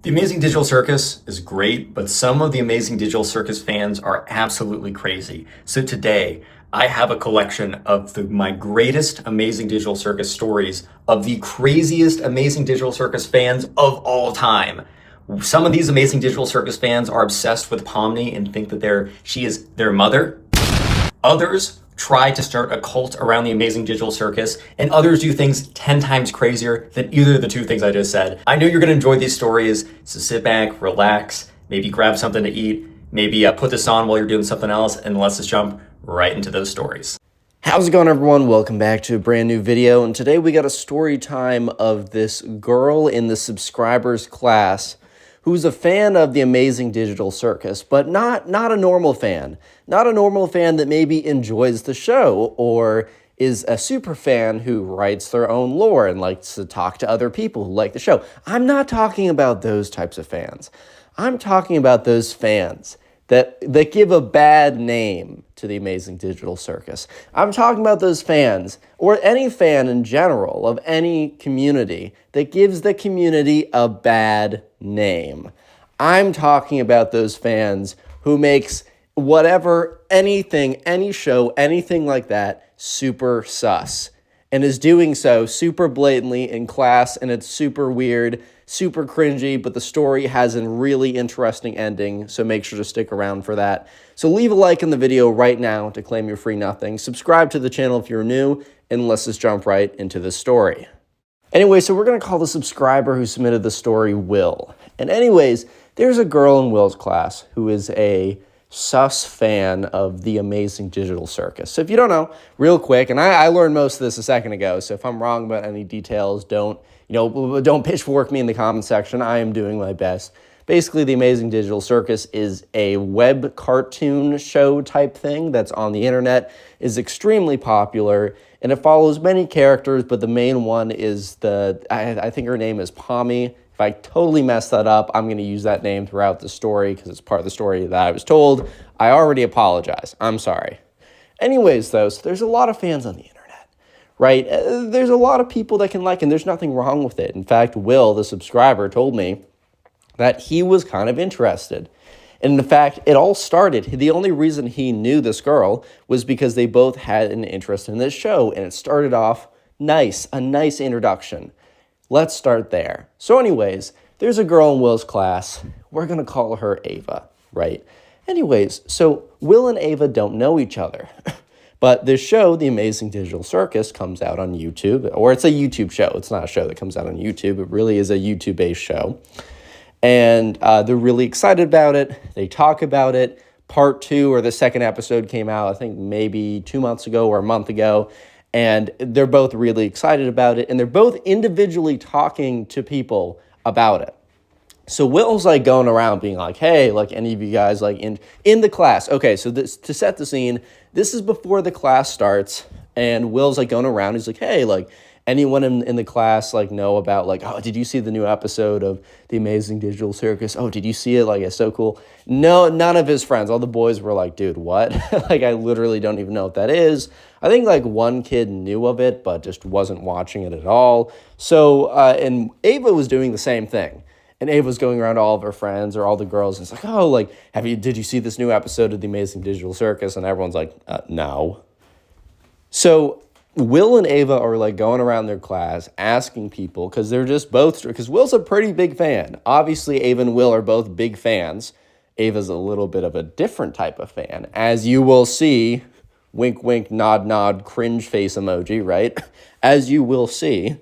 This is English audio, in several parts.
The Amazing Digital Circus is great, but some of the Amazing Digital Circus fans are absolutely crazy. So today, I have a collection of my greatest Amazing Digital Circus stories of the craziest Amazing Digital Circus fans of all time. Some of these Amazing Digital Circus fans are obsessed with Pomni and think that she is their mother. Others try to start a cult around the Amazing Digital Circus, and others do things 10 times crazier than either of the two things I just said. I know you're gonna enjoy these stories, so sit back, relax, maybe grab something to eat, maybe put this on while you're doing something else, and let's just jump right into those stories. How's it going, everyone? Welcome back to a brand new video, and today we got a story time of this girl in the subscribers class who's a fan of the Amazing Digital Circus, but not a normal fan. Not a normal fan that maybe enjoys the show or is a super fan who writes their own lore and likes to talk to other people who like the show. I'm not talking about those types of fans. I'm talking about those fans that give a bad name to the Amazing Digital Circus. I'm talking about those fans, or any fan in general of any community that gives the community a bad name. I'm talking about those fans who makes whatever, anything, any show, anything like that, super sus. And is doing so super blatantly in class, and it's super weird, super cringy, but the story has a really interesting ending, so make sure to stick around for that. So leave a like in the video right now to claim your free nothing. Subscribe to the channel if you're new, and let's just jump right into the story. Anyway, so we're going to call the subscriber who submitted the story Will. And anyways, there's a girl in Will's class who is a sus fan of the Amazing Digital Circus. So if you don't know, real quick, and I learned most of this a second ago, so if I'm wrong about any details, don't pitchfork me in the comment section. I am doing my best. Basically, the Amazing Digital Circus is a web cartoon show type thing that's on the internet, is extremely popular, and it follows many characters, but the main one is I think her name is Pomni. If I totally mess that up, I'm going to use that name throughout the story because it's part of the story that I was told. I already apologize. I'm sorry. Anyways, though, so there's a lot of fans on the internet, right? There's a lot of people that can like, and there's nothing wrong with it. In fact, Will, the subscriber, told me that he was kind of interested. And in fact, it all started, the only reason he knew this girl was because they both had an interest in this show, and it started off nice, a nice introduction. Let's start there. So anyways, there's a girl in Will's class. We're going to call her Ava, right? Anyways, so Will and Ava don't know each other. But this show, The Amazing Digital Circus, comes out on YouTube, or it's a YouTube show. It's not a show that comes out on YouTube. It really is a YouTube-based show. And they're really excited about it. They talk about it. Part 2, or the second episode, came out, I think, maybe 2 months ago or a month ago. And they're both really excited about it, and they're both individually talking to people about it. So Will's like going around being like, hey, like any of you guys like in the class. Okay, so this, to set the scene, this is before the class starts, and Will's like going around. He's like, hey, like anyone in the class like know about like, oh, did you see the new episode of The Amazing Digital Circus? Oh, did you see it? Like, it's so cool. No, none of his friends, all the boys were like, dude, what? Like, I literally don't even know what that is. I think like one kid knew of it, but just wasn't watching it at all. So, and Ava was doing the same thing. And Ava was going around to all of her friends or all the girls, and it's like, oh, like, did you see this new episode of The Amazing Digital Circus? And everyone's like, no. So Will and Ava are like going around their class asking people, because they're just both, because Will's a pretty big fan. Obviously, Ava and Will are both big fans. Ava's a little bit of a different type of fan, as you will see. Wink, wink, nod, nod, cringe face emoji, right? As you will see.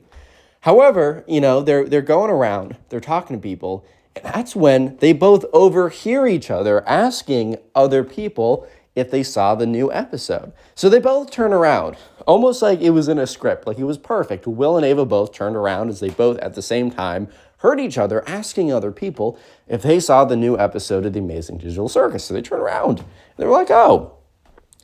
However, you know, they're going around, they're talking to people, and that's when they both overhear each other asking other people if they saw the new episode. So they both turn around, almost like it was in a script, like it was perfect. Will and Ava both turned around as they both at the same time heard each other asking other people if they saw the new episode of The Amazing Digital Circus. So they turn around, and they were like, oh,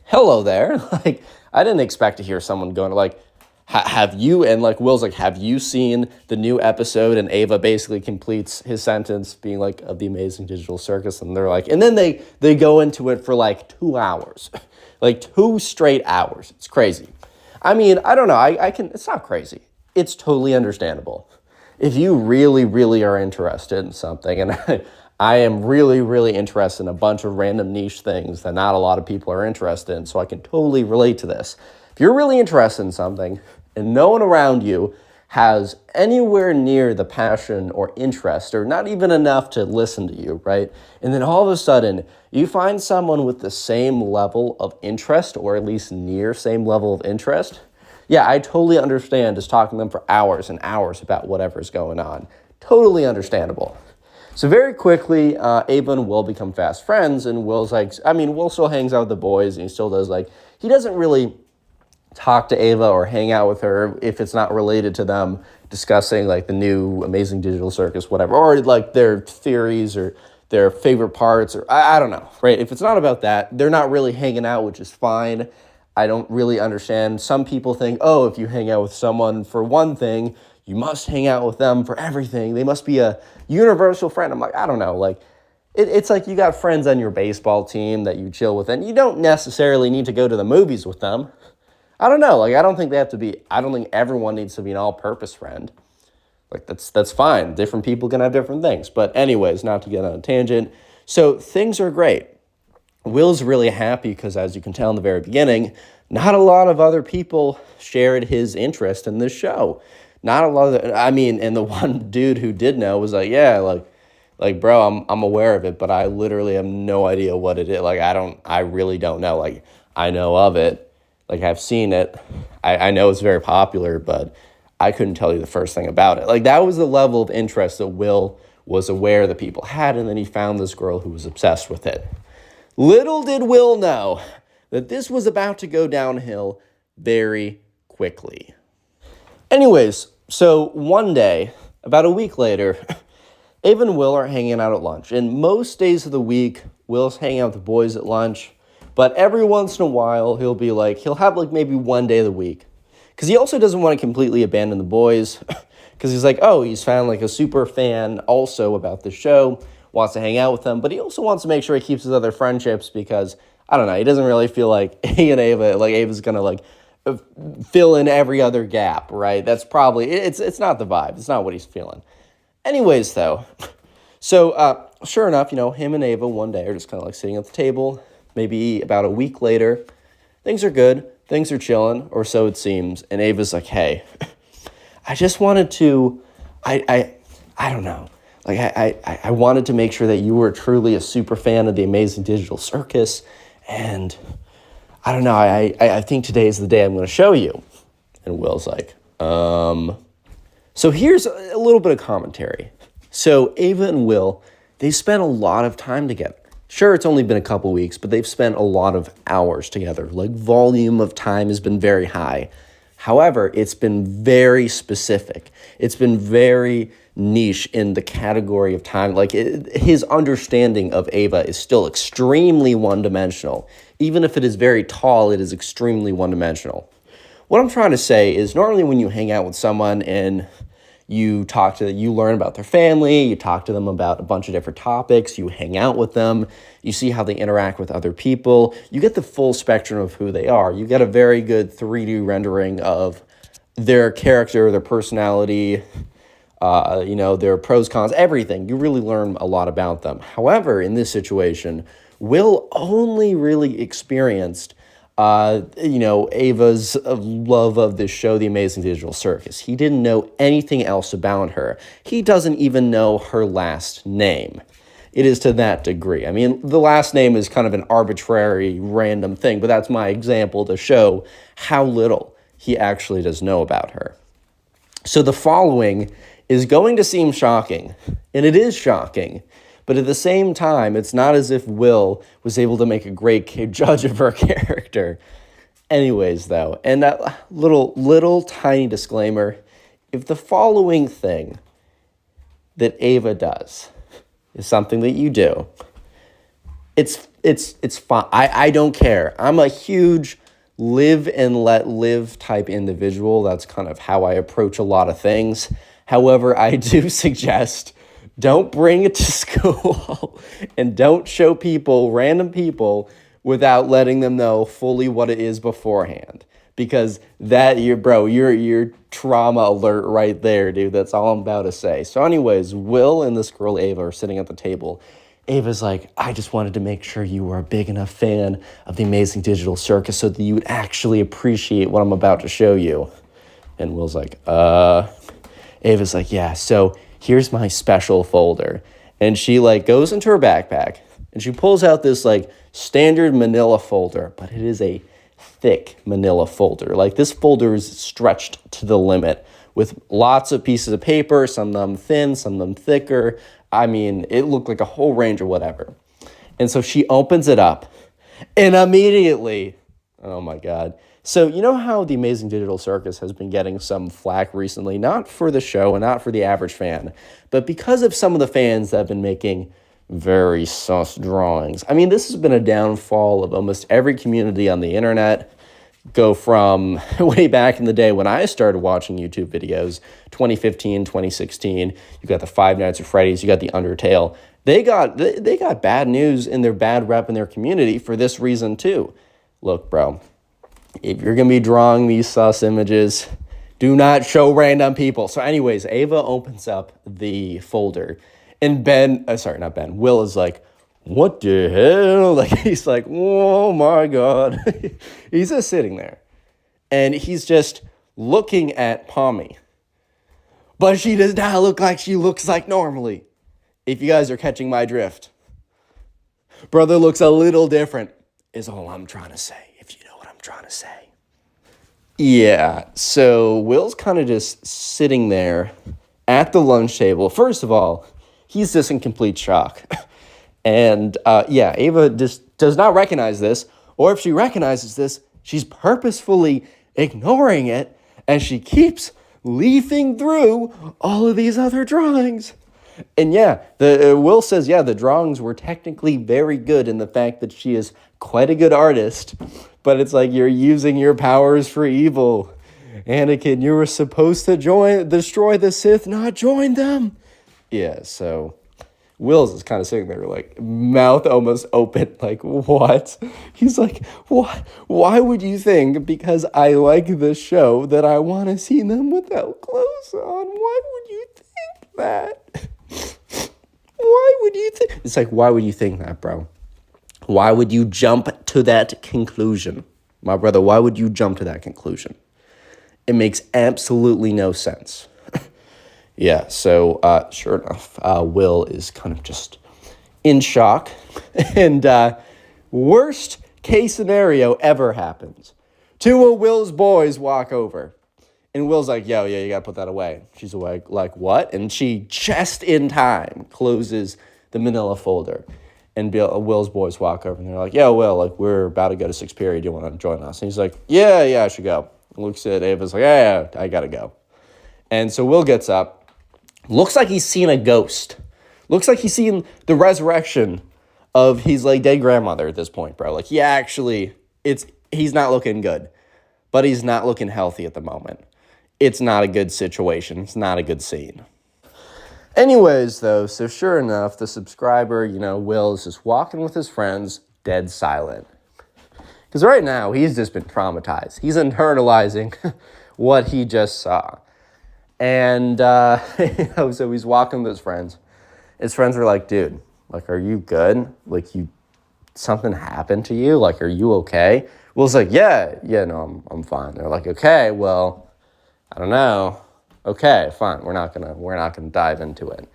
hello there. Like, I didn't expect to hear someone going like, have you, and like Will's like, have you seen the new episode? And Ava basically completes his sentence being like, of The Amazing Digital Circus. And they're like, and then they go into it for like 2 hours, like 2 straight hours. It's crazy. I mean, I don't know. It's not crazy. It's totally understandable. if you really, really are interested in something, and I am really, really interested in a bunch of random niche things that not a lot of people are interested in, so I can totally relate to this. If you're really interested in something and no one around you has anywhere near the passion or interest, or not even enough to listen to you, right? And then all of a sudden, you find someone with the same level of interest, or at least near same level of interest. Yeah, I totally understand just talking to them for hours and hours about whatever's going on. Totally understandable. So very quickly, Ava and Will become fast friends, and Will's like, Will still hangs out with the boys, and he still does he doesn't really talk to Ava or hang out with her if it's not related to them discussing the new Amazing Digital Circus, whatever, or their theories or their favorite parts, or I don't know, right? If it's not about that, they're not really hanging out, which is fine. I don't really understand. Some people think, oh, if you hang out with someone for one thing, you must hang out with them for everything. They must be a universal friend. I'm like, I don't know. It's like you got friends on your baseball team that you chill with, and you don't necessarily need to go to the movies with them. I don't know. I don't think everyone needs to be an all-purpose friend. That's fine. Different people can have different things. But anyways, not to get on a tangent. So things are great. Will's really happy because, as you can tell in the very beginning, not a lot of other people shared his interest in this show. Not a lot of and the one dude who did know was like, yeah, bro, I'm aware of it, but I literally have no idea what it is. I really don't know. I know of it. I've seen it. I know it's very popular, but I couldn't tell you the first thing about it. That was the level of interest that Will was aware that people had, and then he found this girl who was obsessed with it. Little did Will know that this was about to go downhill very quickly. Anyways, so one day, about a week later, Ava and Will are hanging out at lunch. And most days of the week, Will's hanging out with the boys at lunch. But every once in a while, he'll have maybe one day of the week. Because he also doesn't want to completely abandon the boys. Because he's he's found a super fan also about the show, wants to hang out with them. But he also wants to make sure he keeps his other friendships because, I don't know, he doesn't really feel like he and Ava, Ava's going to fill in every other gap, right? That's probably, it's not the vibe. It's not what he's feeling. Anyways, though, so sure enough, him and Ava one day are just kind of sitting at the table. Maybe about a week later, things are good, things are chilling, or so it seems. And Ava's like, hey, I just wanted to, I don't know. I wanted to make sure that you were truly a super fan of the Amazing Digital Circus. And I don't know, I think today is the day I'm going to show you. And Will's like, So here's a little bit of commentary. So Ava and Will, they spent a lot of time together. Sure, it's only been a couple weeks, but they've spent a lot of hours together. Volume of time has been very high. However, it's been very specific. It's been very niche in the category of time. His understanding of Ava is still extremely one-dimensional. Even if it is very tall, it is extremely one-dimensional. What I'm trying to say is normally when you hang out with someone and you learn about their family, you talk to them about a bunch of different topics, you hang out with them, you see how they interact with other people, you get the full spectrum of who they are. You get a very good 3D rendering of their character, their personality, their pros, cons, everything. You really learn a lot about them. However, in this situation, Will only really experienced Ava's love of this show, The Amazing Digital Circus. He didn't know anything else about her. He doesn't even know her last name. It is to that degree. The last name is kind of an arbitrary, random thing, but that's my example to show how little he actually does know about her. So the following is going to seem shocking, and it is shocking. But at the same time, it's not as if Will was able to make a great judge of her character. Anyways, though, and that little tiny disclaimer, if the following thing that Ava does is something that you do, it's fine. I don't care. I'm a huge live and let live type individual. That's kind of how I approach a lot of things. However, I do suggest don't bring it to school and don't show random people, without letting them know fully what it is beforehand. because that you're trauma alert right there, dude. That's all I'm about to say. So anyways, Will and this girl Ava are sitting at the table. Ava's like, I just wanted to make sure you were a big enough fan of the Amazing Digital Circus so that you would actually appreciate what I'm about to show you. And Will's like, Ava's like, yeah, so here's my special folder. And she like goes into her backpack and she pulls out this like standard manila folder, but it is a thick manila folder. Like this folder is stretched to the limit with lots of pieces of paper, some of them thin, some of them thicker. I mean, it looked like a whole range or whatever. And so she opens it up and immediately, oh my God. So you know how the Amazing Digital Circus has been getting some flack recently, not for the show and not for the average fan, but because of some of the fans that have been making very sus drawings. I mean, this has been a downfall of almost every community on the internet. Go from way back in the day when I started watching YouTube videos, 2015, 2016, you got the Five Nights at Freddy's, you got the Undertale. They got bad news in their bad rep in their community for this reason too. Look, bro, if you're going to be drawing these sus images, do not show random people. So anyways, Ava opens up the folder and Will is like, what the hell? Like, he's like, oh my God. He's just sitting there and he's just looking at Pomni. But she does not look like she looks like normally. If you guys are catching my drift. Brother looks a little different is all I'm trying to say, if you know what I'm trying to say. Yeah, so Will's kind of just sitting there at the lunch table. First of all, he's just in complete shock. And Ava just does not recognize this, or if she recognizes this, she's purposefully ignoring it, and she keeps leafing through all of these other drawings. And Will says, the drawings were technically very good in the fact that she is quite a good artist, but it's like you're using your powers for evil. Anakin, you were supposed to destroy the Sith, not join them. Yeah, so Will's is kind of sitting there like mouth almost open, like, what? He's like, what? Why would you think because I like the show that I want to see them without clothes on? Why would you think that? Why would you think? It's like, why would you think that, bro? Why would you jump to that conclusion? My brother, why would you jump to that conclusion? It makes absolutely no sense. Yeah, so sure enough, Will is kind of just in shock. And worst case scenario ever happens. Two of Will's boys walk over. And Will's like, yo, yeah, you got to put that away. She's like, what? And she, just in time, closes the manila folder. And Will's boys walk over and they're like, yo, Will, like, we're about to go to sixth period. Do you want to join us? And he's like, yeah, I should go. Looks at Ava's like, yeah, I got to go. And so Will gets up. Looks like he's seen a ghost. Looks like he's seen the resurrection of his like dead grandmother at this point, bro. Like he's not looking good, but he's not looking healthy at the moment. It's not a good situation. It's not a good scene. Anyways, though, so sure enough, the subscriber, Will is just walking with his friends, dead silent. Because right now, he's just been traumatized. He's internalizing what he just saw. And, so he's walking with his friends. His friends are like, dude, like, are you good? Like, something happened to you? Like, are you okay? Will's like, yeah, no, I'm fine. They're like, okay, well, I don't know. Okay, fine. We're not gonna dive into it.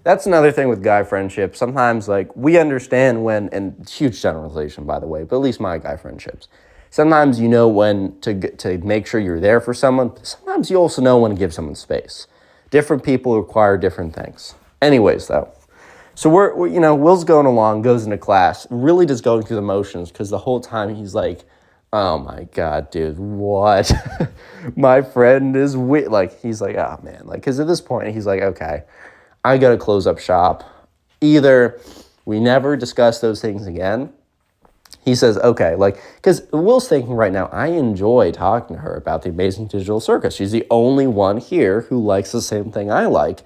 That's another thing with guy friendships. Sometimes, like, we understand when, and huge generalization, by the way, but at least my guy friendships. Sometimes you know when to make sure you're there for someone. Sometimes you also know when to give someone space. Different people require different things. Anyways, though, so we're Will's going along, goes into class, really just going through the motions because the whole time he's like, oh my God, dude, what? My friend is like, he's like, oh man, like, because at this point he's like, okay, I gotta close up shop. Either we never discuss those things again. He says, okay, like, because Will's thinking right now, I enjoy talking to her about the Amazing Digital Circus. She's the only one here who likes the same thing I like.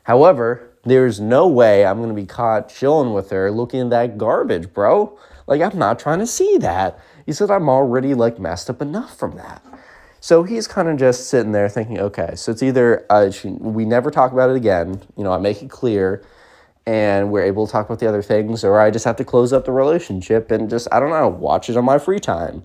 However, There's no way I'm going to be caught chilling with her looking at that garbage, bro. Like, I'm not trying to see that. He said, I'm already, like, messed up enough from that. So he's kind of just sitting there thinking, okay, so it's either we never talk about it again, I make it clear, and we're able to talk about the other things, or I just have to close up the relationship and just, I don't know, watch it on my free time.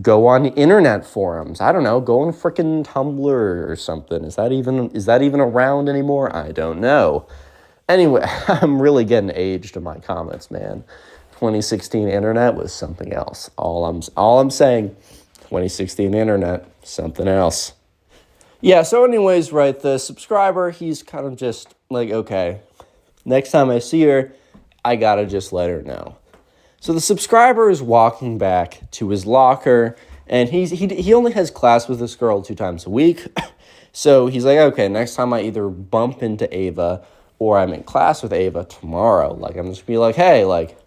Go on internet forums. I don't know, go on frickin' Tumblr or something. Is that even around anymore? I don't know. Anyway, I'm really getting aged in my comments, man. 2016 internet was something else. All I'm saying, 2016 internet, something else. Yeah, so anyways, right, the subscriber, he's kind of just like, okay, next time I see her, I gotta just let her know. So the subscriber is walking back to his locker, and he only has class with this girl 2 times a week. So he's like, okay, next time I either bump into Ava or I'm in class with Ava tomorrow, like, I'm just be like, hey, like,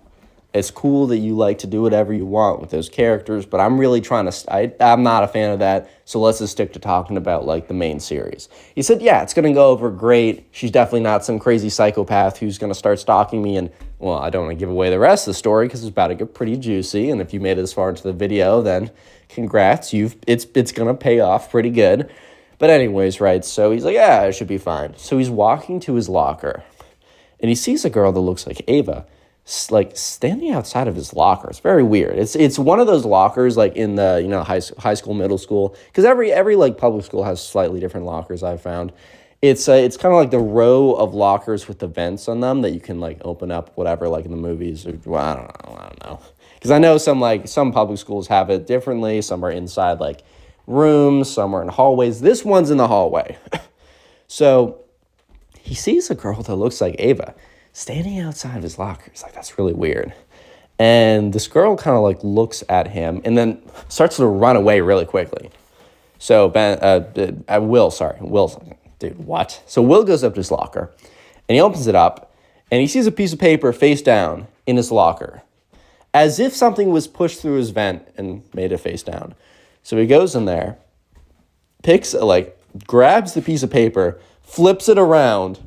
it's cool that you like to do whatever you want with those characters, but I'm really trying to, I'm not a fan of that, so let's just stick to talking about, like, the main series. He said, yeah, it's going to go over great. She's definitely not some crazy psychopath who's going to start stalking me, and, well, I don't want to give away the rest of the story because it's about to get pretty juicy, and if you made it this far into the video, then congrats, it's going to pay off pretty good. But anyways, right, so he's like, yeah, it should be fine. So he's walking to his locker, and he sees a girl that looks like Ava, like, standing outside of his locker. It's very weird. It's one of those lockers, like, in the, high school, middle school, because every like, public school has slightly different lockers, I've found. It's kind of like the row of lockers with the vents on them that you can, like, open up, whatever, like in the movies. Or, well, I don't know. Because I know some public schools have it differently. Some are inside, like, rooms. Some are in hallways. This one's in the hallway. So he sees a girl that looks like Ava standing outside of his locker. He's like, that's really weird. And this girl kind of, like, looks at him and then starts to run away really quickly. So Will, dude, what? So Will goes up to his locker and he opens it up and he sees a piece of paper face down in his locker, as if something was pushed through his vent and made it face down. So he goes in there, grabs the piece of paper, flips it around,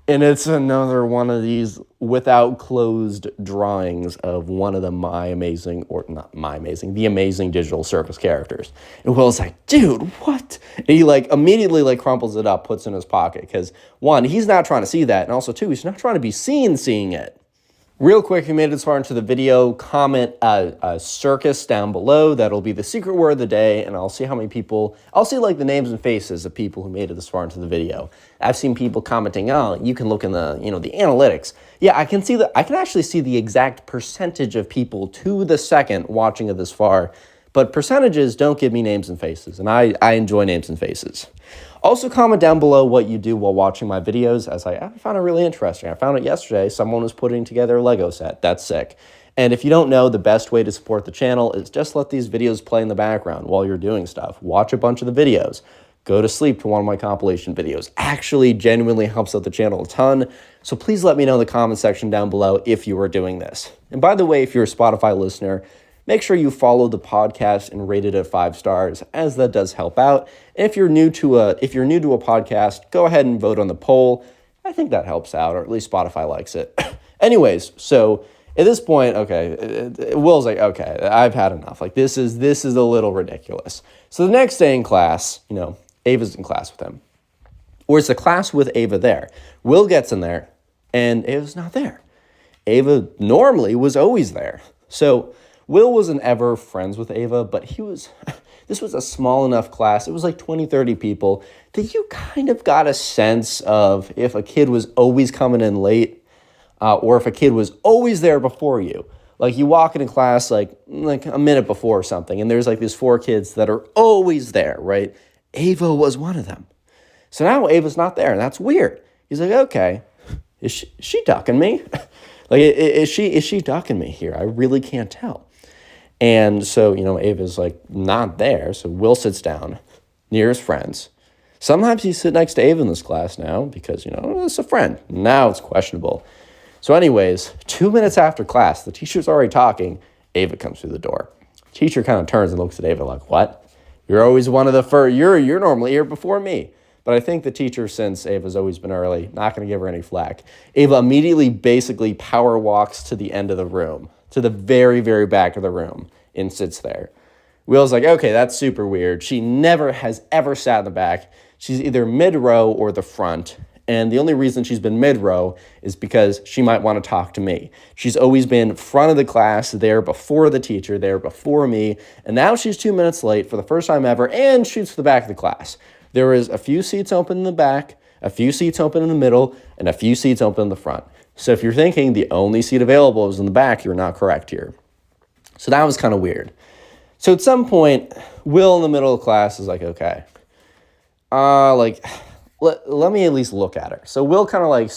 and it's another one of these without closed drawings of one of the the Amazing Digital Circus characters. And Will's like, dude, what? And he, like, immediately, like, crumples it up, puts it in his pocket. Because, one, he's not trying to see that. And also, two, he's not trying to be seen seeing it. Real quick, if you made it this far into the video, comment circus down below. That'll be the secret word of the day, and I'll see how many people, like, the names and faces of people who made it this far into the video. I've seen people commenting, oh, you can look in the, the analytics. Yeah, I can actually see the exact percentage of people to the second watching it this far, but percentages don't give me names and faces, and I enjoy names and faces. Also, comment down below what you do while watching my videos, as I found it really interesting. I found it yesterday. Someone was putting together a Lego set. That's sick. And if you don't know, the best way to support the channel is just let these videos play in the background while you're doing stuff. Watch a bunch of the videos. Go to sleep to one of my compilation videos. Actually, genuinely helps out the channel a ton. So please let me know in the comment section down below if you are doing this. And by the way, if you're a Spotify listener, make sure you follow the podcast and rate it at 5 stars, as that does help out. And if you're new to a podcast, go ahead and vote on the poll. I think that helps out, or at least Spotify likes it. Anyways, so at this point, okay, Will's like, okay, I've had enough. Like, this is a little ridiculous. So the next day in class, Ava's in class with him. Or it's a class with Ava there. Will gets in there, and Ava's not there. Ava normally was always there. So Will wasn't ever friends with Ava, but this was a small enough class. It was like 20, 30 people that you kind of got a sense of if a kid was always coming in late or if a kid was always there before you. Like, you walk into class like a minute before or something, and there's like these 4 kids that are always there, right? Ava was one of them. So now Ava's not there, and that's weird. He's like, okay, is she ducking me? Like, is she ducking me here? I really can't tell. And so, Ava's, like, not there. So Will sits down near his friends. Sometimes he's sitting next to Ava in this class now because, it's a friend. Now it's questionable. So anyways, 2 minutes after class, the teacher's already talking. Ava comes through the door. Teacher kind of turns and looks at Ava like, what? You're always one of the first. You're normally here before me. But I think the teacher, since Ava's always been early, not going to give her any flack. Ava immediately basically power walks to the end of the room, to the very, very back of the room, and sits there. Will's like, okay, that's super weird. She never has ever sat in the back. She's either mid-row or the front. And the only reason she's been mid-row is because she might want to talk to me. She's always been front of the class, there before the teacher, there before me. And now she's 2 minutes late for the first time ever and shoots to the back of the class. There is a few seats open in the back, a few seats open in the middle, and a few seats open in the front. So if you're thinking the only seat available is in the back, you're not correct here. So that was kind of weird. So at some point, Will in the middle of class is like, okay, let me at least look at her. So Will kind of like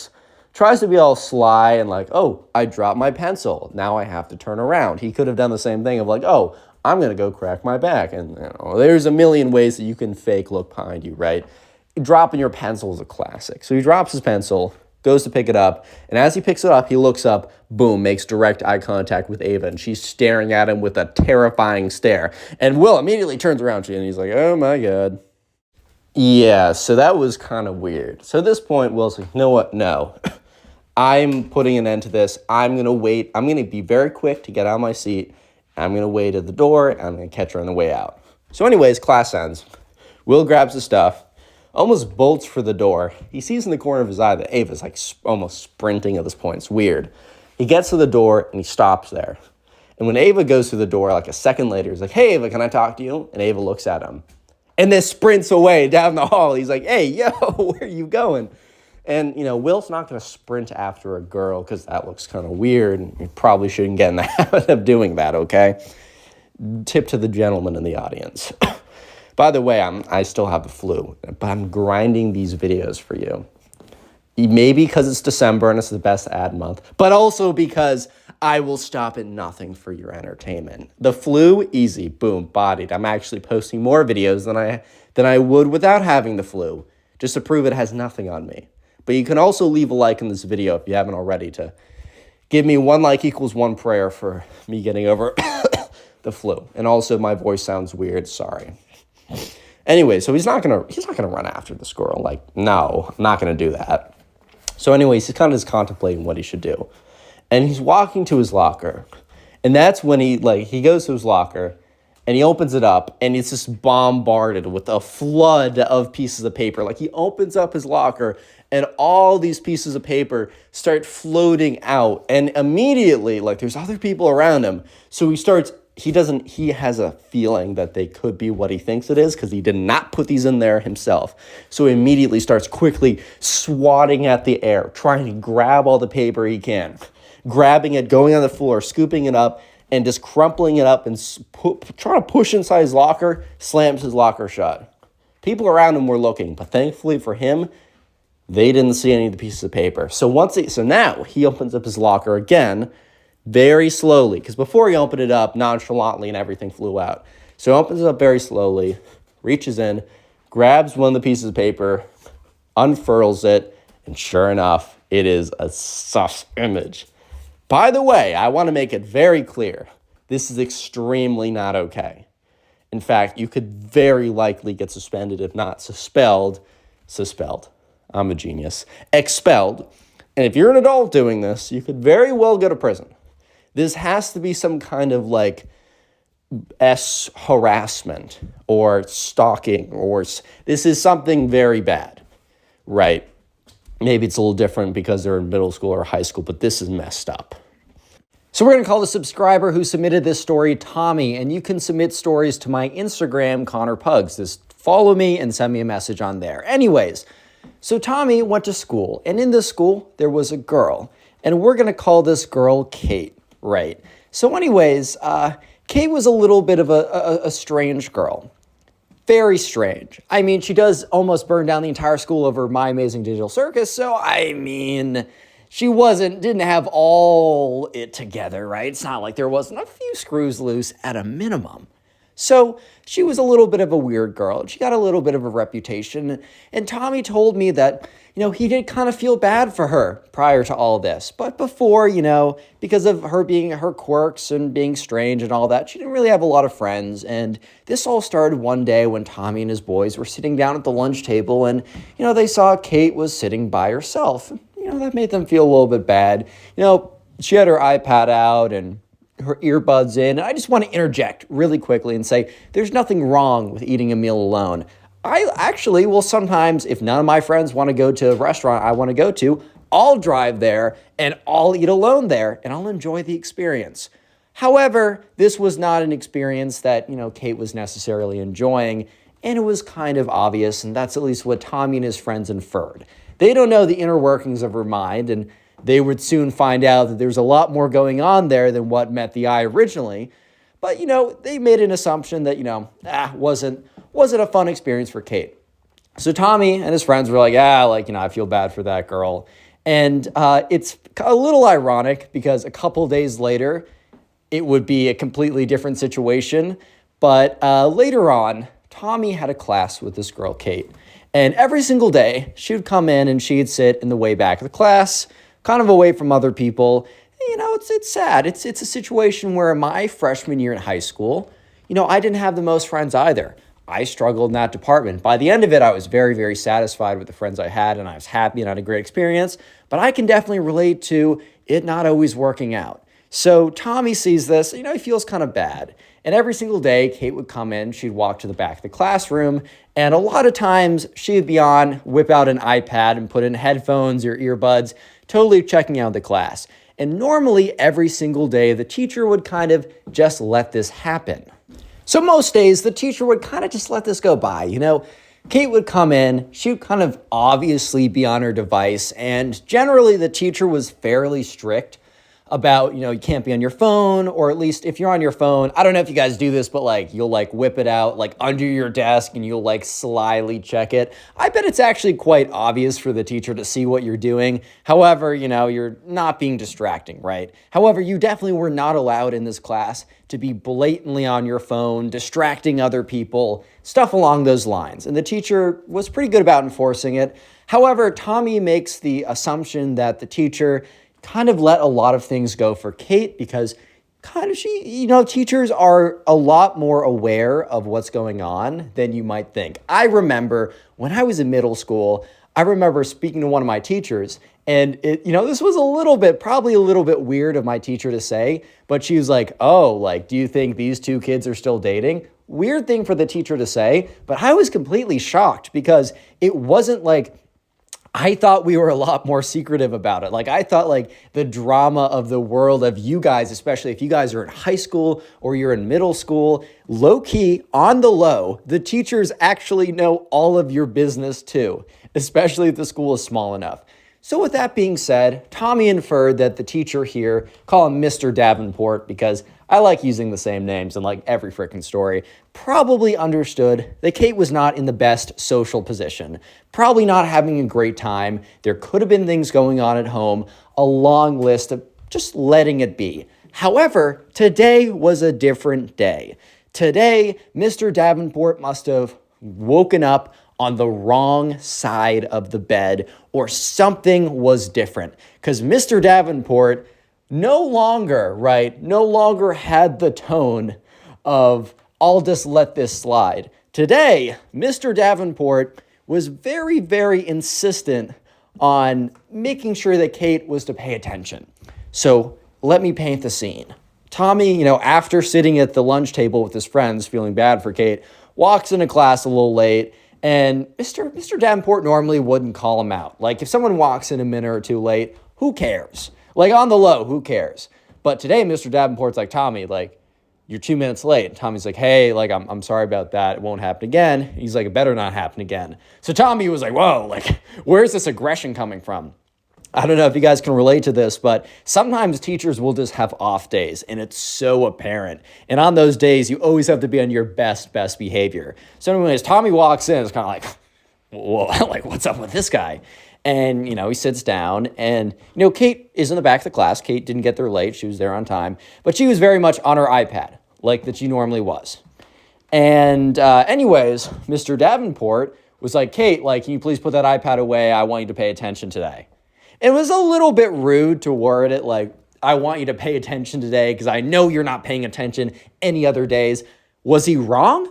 tries to be all sly and like, oh, I dropped my pencil. Now I have to turn around. He could have done the same thing of like, oh, I'm going to go crack my back. And there's a million ways that you can fake look behind you, right? Dropping your pencil is a classic. So he drops his pencil, goes to pick it up, and as he picks it up, he looks up, boom, makes direct eye contact with Ava, and she's staring at him with a terrifying stare. And Will immediately turns around to you, and he's like, oh my God. Yeah, so that was kind of weird. So at this point, Will's like, you know what? No. I'm putting an end to this. I'm going to wait. I'm going to be very quick to get out of my seat. I'm going to wait at the door, and I'm going to catch her on the way out. So anyways, class ends. Will grabs his stuff, almost bolts for the door. He sees in the corner of his eye that Ava's like almost sprinting at this point. It's weird. He gets to the door, and he stops there. And when Ava goes through the door, like a second later, he's like, hey, Ava, can I talk to you? And Ava looks at him. And then sprints away down the hall. He's like, hey, yo, where are you going? And, Will's not going to sprint after a girl because that looks kind of weird. And you probably shouldn't get in the habit of doing that, okay? Tip to the gentleman in the audience. By the way, I still have the flu, but I'm grinding these videos for you. Maybe because it's December and it's the best ad month, but also because I will stop at nothing for your entertainment. The flu, easy, boom, bodied. I'm actually posting more videos than I would without having the flu, just to prove it has nothing on me. But you can also leave a like in this video if you haven't already to give me 1 like equals 1 prayer for me getting over the flu. And also my voice sounds weird, sorry. Anyway, so he's not gonna run after the squirrel. Like, no, I'm not gonna do that. So anyways, he's kind of just contemplating what he should do. And he's walking to his locker. And that's when he goes to his locker and he opens it up and it's just bombarded with a flood of pieces of paper. Like he opens up his locker and all these pieces of paper start floating out. And immediately, there's other people around him. So he has a feeling that they could be what he thinks it is because he did not put these in there himself. So he immediately starts quickly swatting at the air, trying to grab all the paper he can, grabbing it, going on the floor, scooping it up, and just crumpling it up and trying to push inside his locker, slams his locker shut. People around him were looking, but thankfully for him, they didn't see any of the pieces of paper. So now he opens up his locker again, very slowly, because before he opened it up nonchalantly and everything flew out. So he opens it up very slowly, reaches in, grabs one of the pieces of paper, unfurls it, and sure enough, it is a sus image. By the way, I want to make it very clear, this is extremely not okay. In fact, you could very likely get suspended, if not suspelled, I'm a genius, expelled. And if you're an adult doing this, you could very well go to prison. This has to be some kind of harassment or stalking, or this is something very bad, right? Maybe it's a little different because they're in middle school or high school, but this is messed up. So we're going to call the subscriber who submitted this story Tommy, and you can submit stories to my Instagram, Connor Pugs. Just follow me and send me a message on there. Anyways, so Tommy went to school, and in this school, there was a girl, and we're going to call this girl Kate, right? So anyways, Kate was a little bit of a strange girl. Very strange. I mean, she does almost burn down the entire school over My Amazing Digital Circus, so I mean, she didn't have all it together, right? It's not like there wasn't a few screws loose at a minimum. So she was a little bit of a weird girl. She got a little bit of a reputation. And Tommy told me that, he did kind of feel bad for her prior to all this. But before, because of her being her quirks and being strange and all that, she didn't really have a lot of friends. And this all started one day when Tommy and his boys were sitting down at the lunch table and, they saw Kate was sitting by herself. That made them feel a little bit bad. She had her iPad out and her earbuds in. And I just want to interject really quickly and say there's nothing wrong with eating a meal alone. I actually will sometimes, if none of my friends want to go to a restaurant I want to go to, I'll drive there and I'll eat alone there and I'll enjoy the experience. However, this was not an experience that, Kate was necessarily enjoying, and it was kind of obvious, and that's at least what Tommy and his friends inferred. They don't know the inner workings of her mind, and they would soon find out that there's a lot more going on there than what met the eye originally. But, they made an assumption that, wasn't a fun experience for Kate. So Tommy and his friends were like, I feel bad for that girl. And it's a little ironic because a couple days later, it would be a completely different situation. But later on, Tommy had a class with this girl, Kate. And every single day, she would come in and she'd sit in the way back of the class, kind of away from other people. It's sad. It's a situation where my freshman year in high school, I didn't have the most friends either. I struggled in that department. By the end of it, I was very, very satisfied with the friends I had, and I was happy and had a great experience. But I can definitely relate to it not always working out. So Tommy sees this, he feels kind of bad. And every single day, Kate would come in, she'd walk to the back of the classroom, and a lot of times she'd be whip out an iPad and put in headphones or earbuds, totally checking out the class. And normally every single day, the teacher would kind of just let this happen. So most days, the teacher would kind of just let this go by. Kate would come in, she would kind of obviously be on her device, and generally the teacher was fairly strict about, you can't be on your phone, or at least if you're on your phone, I don't know if you guys do this, but you'll whip it out under your desk and you'll slyly check it. I bet it's actually quite obvious for the teacher to see what you're doing. However, you're not being distracting, right? However, you definitely were not allowed in this class to be blatantly on your phone, distracting other people, stuff along those lines. And the teacher was pretty good about enforcing it. However, Tommy makes the assumption that the teacher kind of let a lot of things go for Kate because teachers are a lot more aware of what's going on than you might think. I remember when I was in middle school, I remember speaking to one of my teachers, and this was probably a little bit weird of my teacher to say, but she was like, do you think these two kids are still dating? Weird thing for the teacher to say, but I was completely shocked because it wasn't I thought we were a lot more secretive about it. I thought the drama of the world of you guys, especially if you guys are in high school or you're in middle school, low key, on the low, the teachers actually know all of your business too, especially if the school is small enough. So with that being said, Tommy inferred that the teacher here, call him Mr. Davenport because I like using the same names in every freaking story, probably understood that Kate was not in the best social position, probably not having a great time. There could have been things going on at home, a long list of just letting it be. However, today was a different day. Today, Mr. Davenport must have woken up on the wrong side of the bed, or something was different. Because Mr. Davenport no longer had the tone of, I'll just let this slide. Today, Mr. Davenport was very, very insistent on making sure that Kate was to pay attention. So let me paint the scene. Tommy, after sitting at the lunch table with his friends, feeling bad for Kate, walks into class a little late. And Mr. Davenport normally wouldn't call him out. If someone walks in a minute or two late, who cares? On the low, who cares? But today, Mr. Davenport's like, Tommy, you're 2 minutes late. And Tommy's like, hey, I'm sorry about that. It won't happen again. He's like, it better not happen again. So Tommy was like, whoa, where's this aggression coming from? I don't know if you guys can relate to this, but sometimes teachers will just have off days, and it's so apparent. And on those days, you always have to be on your best behavior. So anyways, Tommy walks in, it's kind of whoa, what's up with this guy? And, he sits down, and, Kate is in the back of the class. Kate didn't get there late. She was there on time. But she was very much on her iPad, that she normally was. And anyways, Mr. Davenport was like, Kate, like, can you please put that iPad away? I want you to pay attention today. It was a little bit rude to word it like, I want you to pay attention today because I know you're not paying attention any other days. Was he wrong?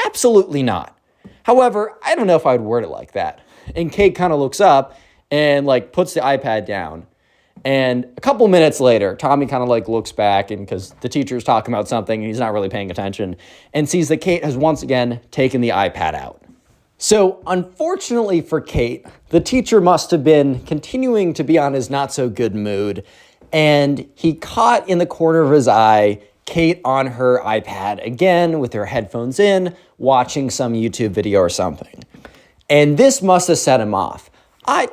Absolutely not. However, I don't know if I'd word it like that. And Kate kind of looks up and like puts the iPad down. And a couple minutes later, Tommy kind of like looks back and because the teacher's talking about something and he's not really paying attention and sees that Kate has once again taken the iPad out. So unfortunately for Kate, the teacher must have been continuing to be on his not so good mood and he caught in the corner of his eye Kate on her iPad again with her headphones in, watching some YouTube video or something. And this must have set him off.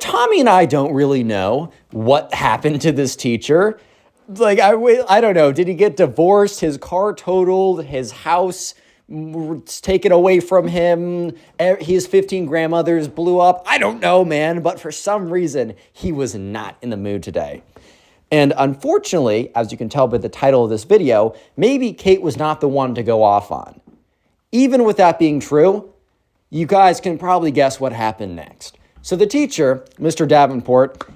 Tommy and I don't really know what happened to this teacher. Like, I don't know. Did he get divorced? His car totaled? His house taken away from him? His 15 grandmothers blew up? I don't know, man. But for some reason, he was not in the mood today. And unfortunately, as you can tell by the title of this video, maybe Kate was not the one to go off on. Even with that being true, you guys can probably guess what happened next. So the teacher, Mr. Davenport,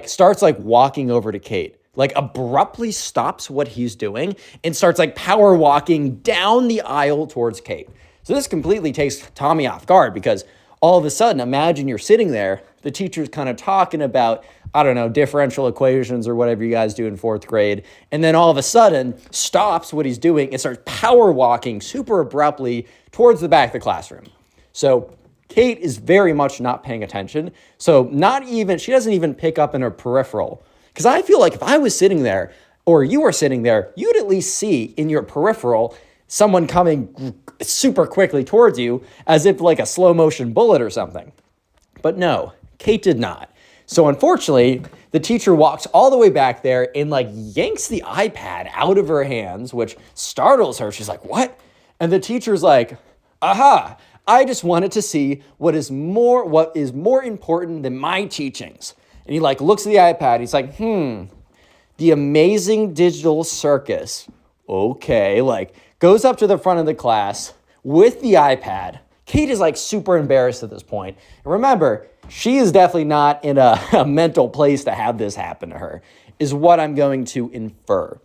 starts walking over to Kate, abruptly stops what he's doing and starts power walking down the aisle towards Kate. So this completely takes Tommy off guard because all of a sudden, imagine you're sitting there, the teacher's kind of talking about, I don't know, differential equations or whatever you guys do in fourth grade, and then all of a sudden stops what he's doing and starts power walking super abruptly towards the back of the classroom. So Kate is very much not paying attention. So she doesn't even pick up in her peripheral. Because I feel like if I was sitting there or you were sitting there, you'd at least see in your peripheral someone coming super quickly towards you as if like a slow motion bullet or something. But no, Kate did not. So unfortunately, the teacher walks all the way back there and yanks the iPad out of her hands, which startles her. She's like, what? And the teacher's like, aha, I just wanted to see what is more important than my teachings. And he looks at the iPad. He's like, the Amazing Digital Circus. Okay, goes up to the front of the class with the iPad. Kate is super embarrassed at this point. And remember, she is definitely not in a mental place to have this happen to her, is what I'm going to infer.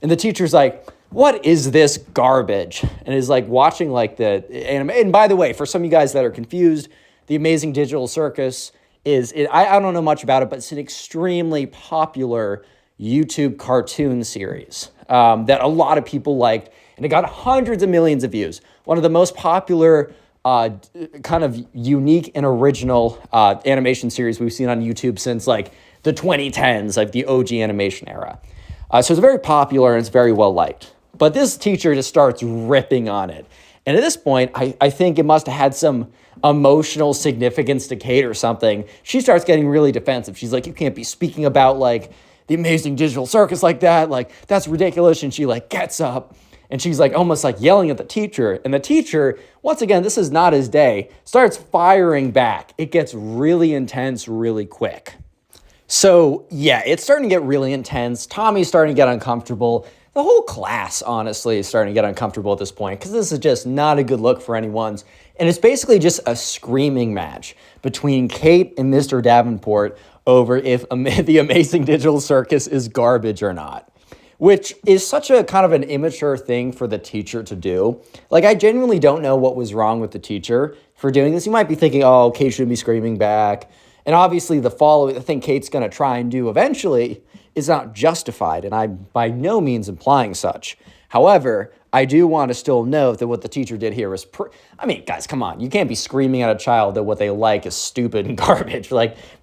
And the teacher's like, what is this garbage? And is watching the anime. And by the way, for some of you guys that are confused, the Amazing Digital Circus I don't know much about it, but it's an extremely popular YouTube cartoon series that a lot of people liked, and it got hundreds of millions of views. One of the most popular kind of unique and original animation series we've seen on YouTube since the 2010s, the OG animation era. So it's very popular and it's very well liked. But this teacher just starts ripping on it. And at this point, I think it must have had some emotional significance to Kate or something. She starts getting really defensive. She's like, you can't be speaking about the Amazing Digital Circus like that. That's ridiculous. And she gets up and she's almost yelling at the teacher. And the teacher, once again, this is not his day, starts firing back. It gets really intense really quick. So yeah, it's starting to get really intense. Tommy's starting to get uncomfortable. The whole class, honestly, is starting to get uncomfortable at this point because this is just not a good look for anyone's. And it's basically just a screaming match between Kate and Mr. Davenport over if the Amazing Digital Circus is garbage or not, which is such a kind of an immature thing for the teacher to do. I genuinely don't know what was wrong with the teacher for doing this. You might be thinking, oh, Kate should be screaming back. And obviously the thing Kate's going to try and do eventually is not justified, and I'm by no means implying such. However, I do want to still note that what the teacher did here was, guys, come on. You can't be screaming at a child that what they like is stupid and garbage.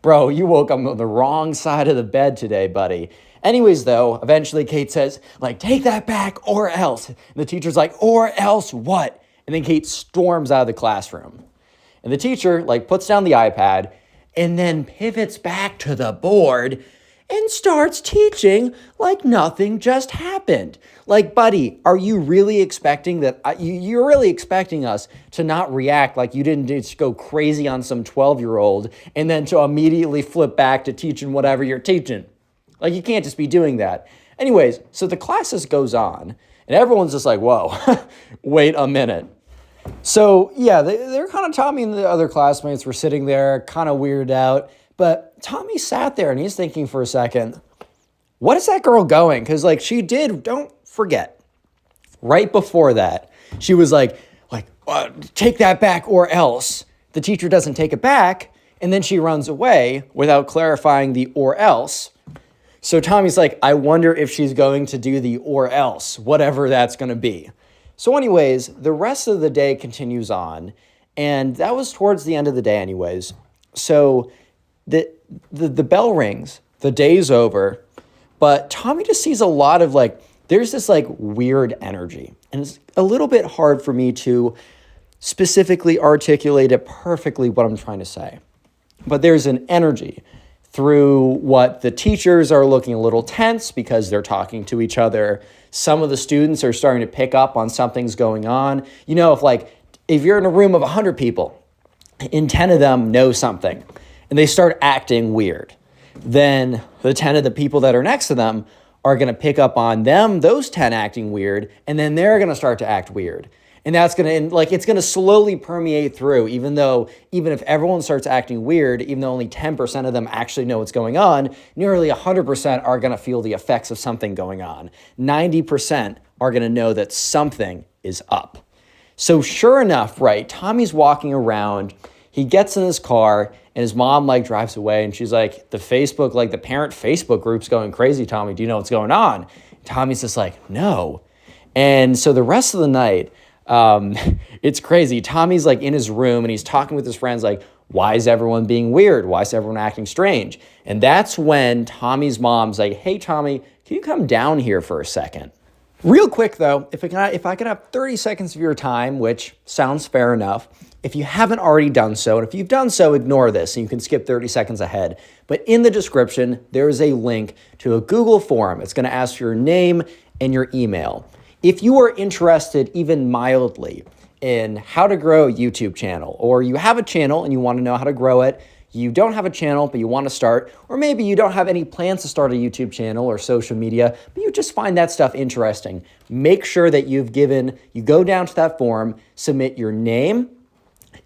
Bro, you woke up on the wrong side of the bed today, buddy. Anyways, though, eventually Kate says, take that back or else. And the teacher's like, or else what? And then Kate storms out of the classroom. And the teacher, puts down the iPad and then pivots back to the board and starts teaching like nothing just happened. Buddy, are you really expecting that? You're really expecting us to not react like you didn't just go crazy on some 12-year-old and then to immediately flip back to teaching whatever you're teaching. You can't just be doing that. Anyways, so the class just goes on and everyone's just like, whoa, wait a minute. So yeah, they're kind of Tommy and the other classmates were sitting there kind of weirded out. But Tommy sat there and he's thinking for a second, what is that girl going? Because like she did, don't forget, right before that, she was like, take that back or else. The teacher doesn't take it back. And then she runs away without clarifying the or else. So Tommy's like, I wonder if she's going to do the or else, whatever that's going to be. So anyways, the rest of the day continues on. And that was towards the end of the day anyways. So the bell rings, the day's over, but Tommy just sees a lot of there's this weird energy. And it's a little bit hard for me to specifically articulate it perfectly what I'm trying to say. But there's an energy through what the teachers are looking a little tense because they're talking to each other. Some of the students are starting to pick up on something's going on. You know, if you're in a room of 100 people and 10 of them know something and they start acting weird, then the 10 of the people that are next to them are going to pick up on those 10 acting weird, and then they're going to start to act weird. And that's going to, it's going to slowly permeate through, even if everyone starts acting weird, even though only 10% of them actually know what's going on, nearly 100% are going to feel the effects of something going on. 90% are going to know that something is up. So sure enough, right, Tommy's walking around, he gets in his car, and his mom drives away, and she's like, the parent Facebook group's going crazy, Tommy, do you know what's going on? Tommy's just like, no. And so the rest of the night, it's crazy. Tommy's in his room and he's talking with his friends why is everyone being weird? Why is everyone acting strange? And that's when Tommy's mom's like, hey, Tommy, can you come down here for a second? Real quick, though, if I could have 30 seconds of your time, which sounds fair enough, if you haven't already done so, and if you've done so, ignore this and you can skip 30 seconds ahead. But in the description, there is a link to a Google form. It's going to ask for your name and your email. If you are interested even mildly in how to grow a YouTube channel, or you have a channel and you want to know how to grow it, you don't have a channel, but you want to start, or maybe you don't have any plans to start a YouTube channel or social media, but you just find that stuff interesting, make sure that you go down to that form, submit your name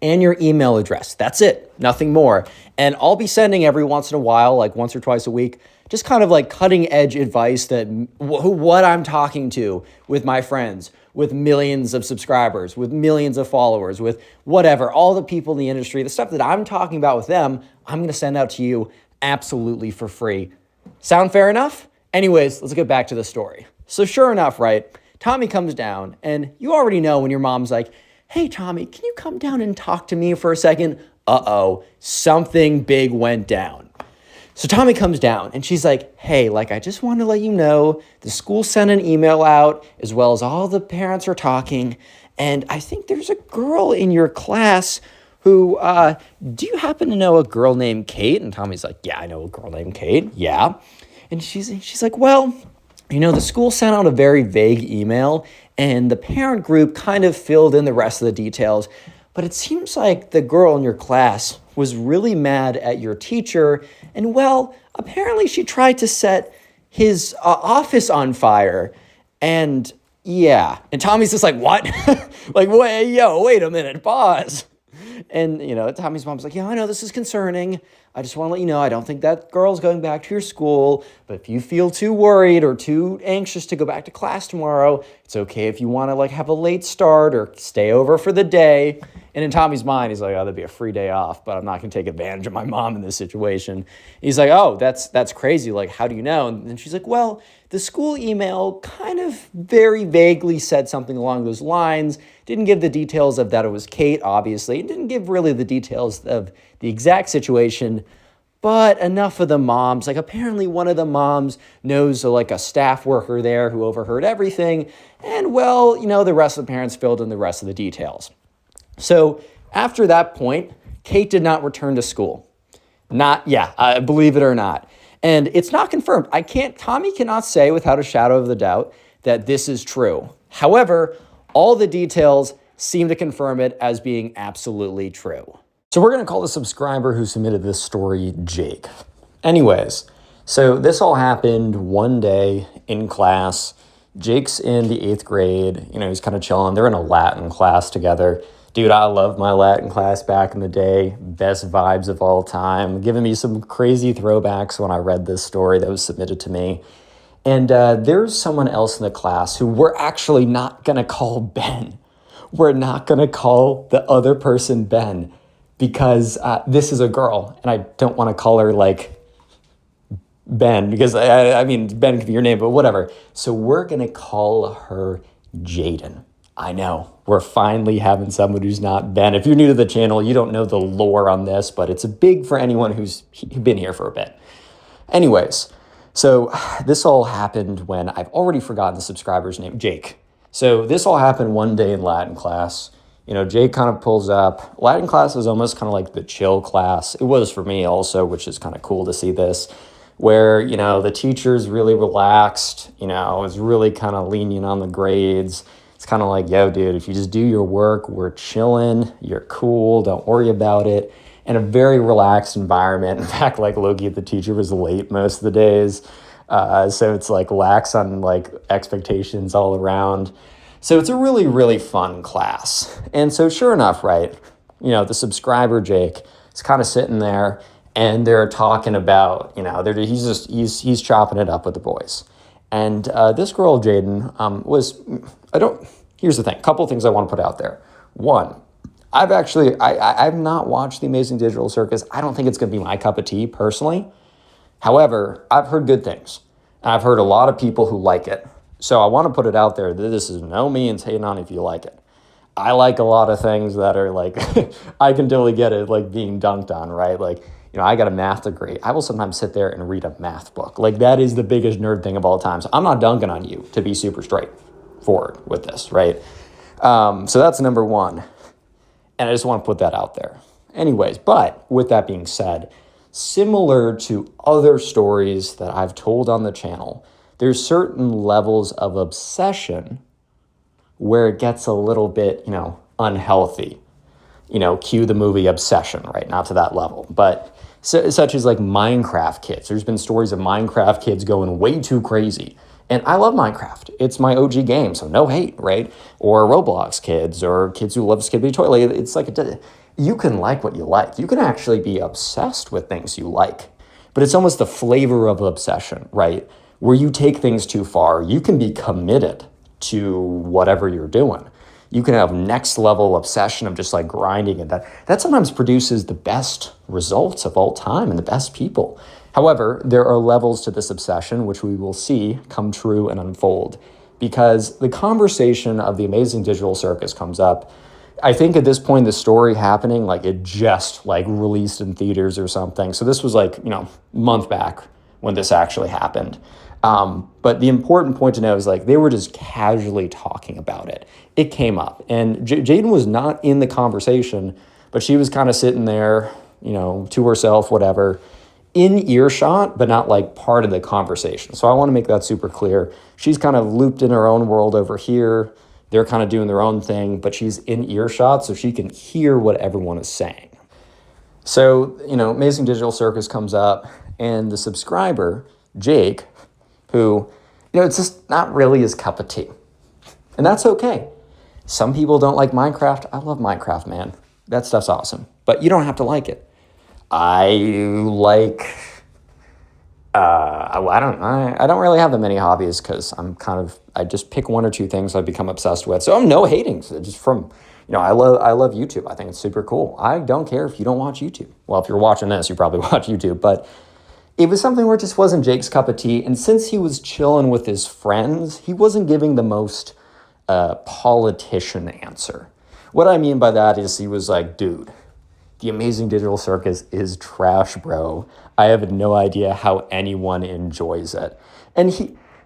and your email address. That's it, nothing more. And I'll be sending every once in a while, once or twice a week, just kind of cutting edge advice that what I'm talking to with my friends, with millions of subscribers, with millions of followers, with whatever, all the people in the industry, the stuff that I'm talking about with them, I'm going to send out to you absolutely for free. Sound fair enough? Anyways, let's get back to the story. So sure enough, right, Tommy comes down, and you already know when your mom's like, hey, Tommy, can you come down and talk to me for a second? Uh-oh, something big went down. So Tommy comes down and she's like, hey, I just want to let you know the school sent an email out as well as all the parents are talking. And I think there's a girl in your class who, do you happen to know a girl named Kate? And Tommy's like, yeah, I know a girl named Kate. Yeah. And she's like, well, the school sent out a very vague email and the parent group kind of filled in the rest of the details. But it seems like the girl in your class was really mad at your teacher. And well, apparently she tried to set his office on fire. And yeah. And Tommy's just like, what? Wait a minute, pause. And, Tommy's mom's like, yeah, I know this is concerning. I just want to let you know, I don't think that girl's going back to your school. But if you feel too worried or too anxious to go back to class tomorrow, it's okay if you want to have a late start or stay over for the day. And in Tommy's mind, he's like, oh, that'd be a free day off, but I'm not going to take advantage of my mom in this situation. He's like, oh, that's crazy. How do you know? And then she's like, well, the school email kind of very vaguely said something along those lines. Didn't give the details of that it was Kate, obviously. It didn't give really the details of the exact situation. But enough of the moms. Apparently one of the moms knows a staff worker there who overheard everything. And well, the rest of the parents filled in the rest of the details. So after that point, Kate did not return to school. Believe it or not. And it's not confirmed. Tommy cannot say without a shadow of the doubt that this is true. However, all the details seem to confirm it as being absolutely true. So we're going to call the subscriber who submitted this story Jake. Anyways, so this all happened one day in class. Jake's in the 8th grade. He's kind of chilling. They're in a Latin class together. Dude, I loved my Latin class back in the day. Best vibes of all time. Giving me some crazy throwbacks when I read this story that was submitted to me. And there's someone else in the class who we're actually not going to call Ben. We're not going to call the other person Ben because this is a girl. And I don't want to call her like Ben because, I mean, Ben could be your name, but whatever. So we're going to call her Jaden. I know, we're finally having someone who's not Ben. If you're new to the channel, you don't know the lore on this, but it's big for anyone who's been here for a bit. Anyways, so this all happened when I've already forgotten the subscriber's name, Jake. So this all happened one day in Latin class. Jake kind of pulls up. Latin class is almost kind of like the chill class. It was for me also, which is kind of cool to see this, where, the teacher's really relaxed, is really kind of lenient on the grades. It's kind of like, yo, dude, if you just do your work, we're chilling, you're cool, don't worry about it. And a very relaxed environment. In fact, like Loki, the teacher was late most of the days. So it's like lax on like expectations all around. So it's a really, really fun class. And so sure enough, right, the subscriber, Jake, is kind of sitting there and they're talking about, he's chopping it up with the boys. And this girl, Jaden, here's the thing, a couple of things I want to put out there. One, I've not watched The Amazing Digital Circus. I don't think it's going to be my cup of tea personally. However, I've heard good things. I've heard a lot of people who like it. So I want to put it out there that this is no means hating on if you like it. I like a lot of things that are like, I can totally get it, like being dunked on, right? Like, I got a math degree. I will sometimes sit there and read a math book. Like that is the biggest nerd thing of all time. So I'm not dunking on you, to be super straightforward with this, right? So that's number one. And I just want to put that out there. Anyways, but with that being said, similar to other stories that I've told on the channel, there's certain levels of obsession where it gets a little bit, unhealthy. Cue the movie Obsession, right? Not to that level, but such as like Minecraft kids. There's been stories of Minecraft kids going way too crazy. And I love Minecraft. It's my OG game, so no hate, right? Or Roblox kids, or kids who love Skibbity Toy. Like, it's like, you can like what you like. You can actually be obsessed with things you like. But it's almost the flavor of obsession, right? Where you take things too far. You can be committed to whatever you're doing. You can have next level obsession of just like grinding, and that sometimes produces the best results of all time and the best people. However, there are levels to this obsession, which we will see come true and unfold, because the conversation of The Amazing Digital Circus comes up. I think at this point, the story happening, like it just like released in theaters or something. So this was like, a month back when this actually happened. But the important point to know is like they were just casually talking about it. It came up, and Jaden was not in the conversation, but she was kind of sitting there, to herself, whatever, in earshot, but not like part of the conversation. So I want to make that super clear. She's kind of looped in her own world over here. They're kind of doing their own thing, but she's in earshot so she can hear what everyone is saying. So, Amazing Digital Circus comes up, and the subscriber, Jake, who, it's just not really his cup of tea. And that's okay. Some people don't like Minecraft. I love Minecraft, man. That stuff's awesome. But you don't have to like it. I don't really have that many hobbies because I just pick one or two things I've become obsessed with. So I'm no hating. So just from, I love YouTube. I think it's super cool. I don't care if you don't watch YouTube. Well, if you're watching this, you probably watch YouTube, but it was something where it just wasn't Jake's cup of tea. And since he was chilling with his friends, he wasn't giving the most politician answer. What I mean by that is he was like, dude, The Amazing Digital Circus is trash, bro. I have no idea how anyone enjoys it. And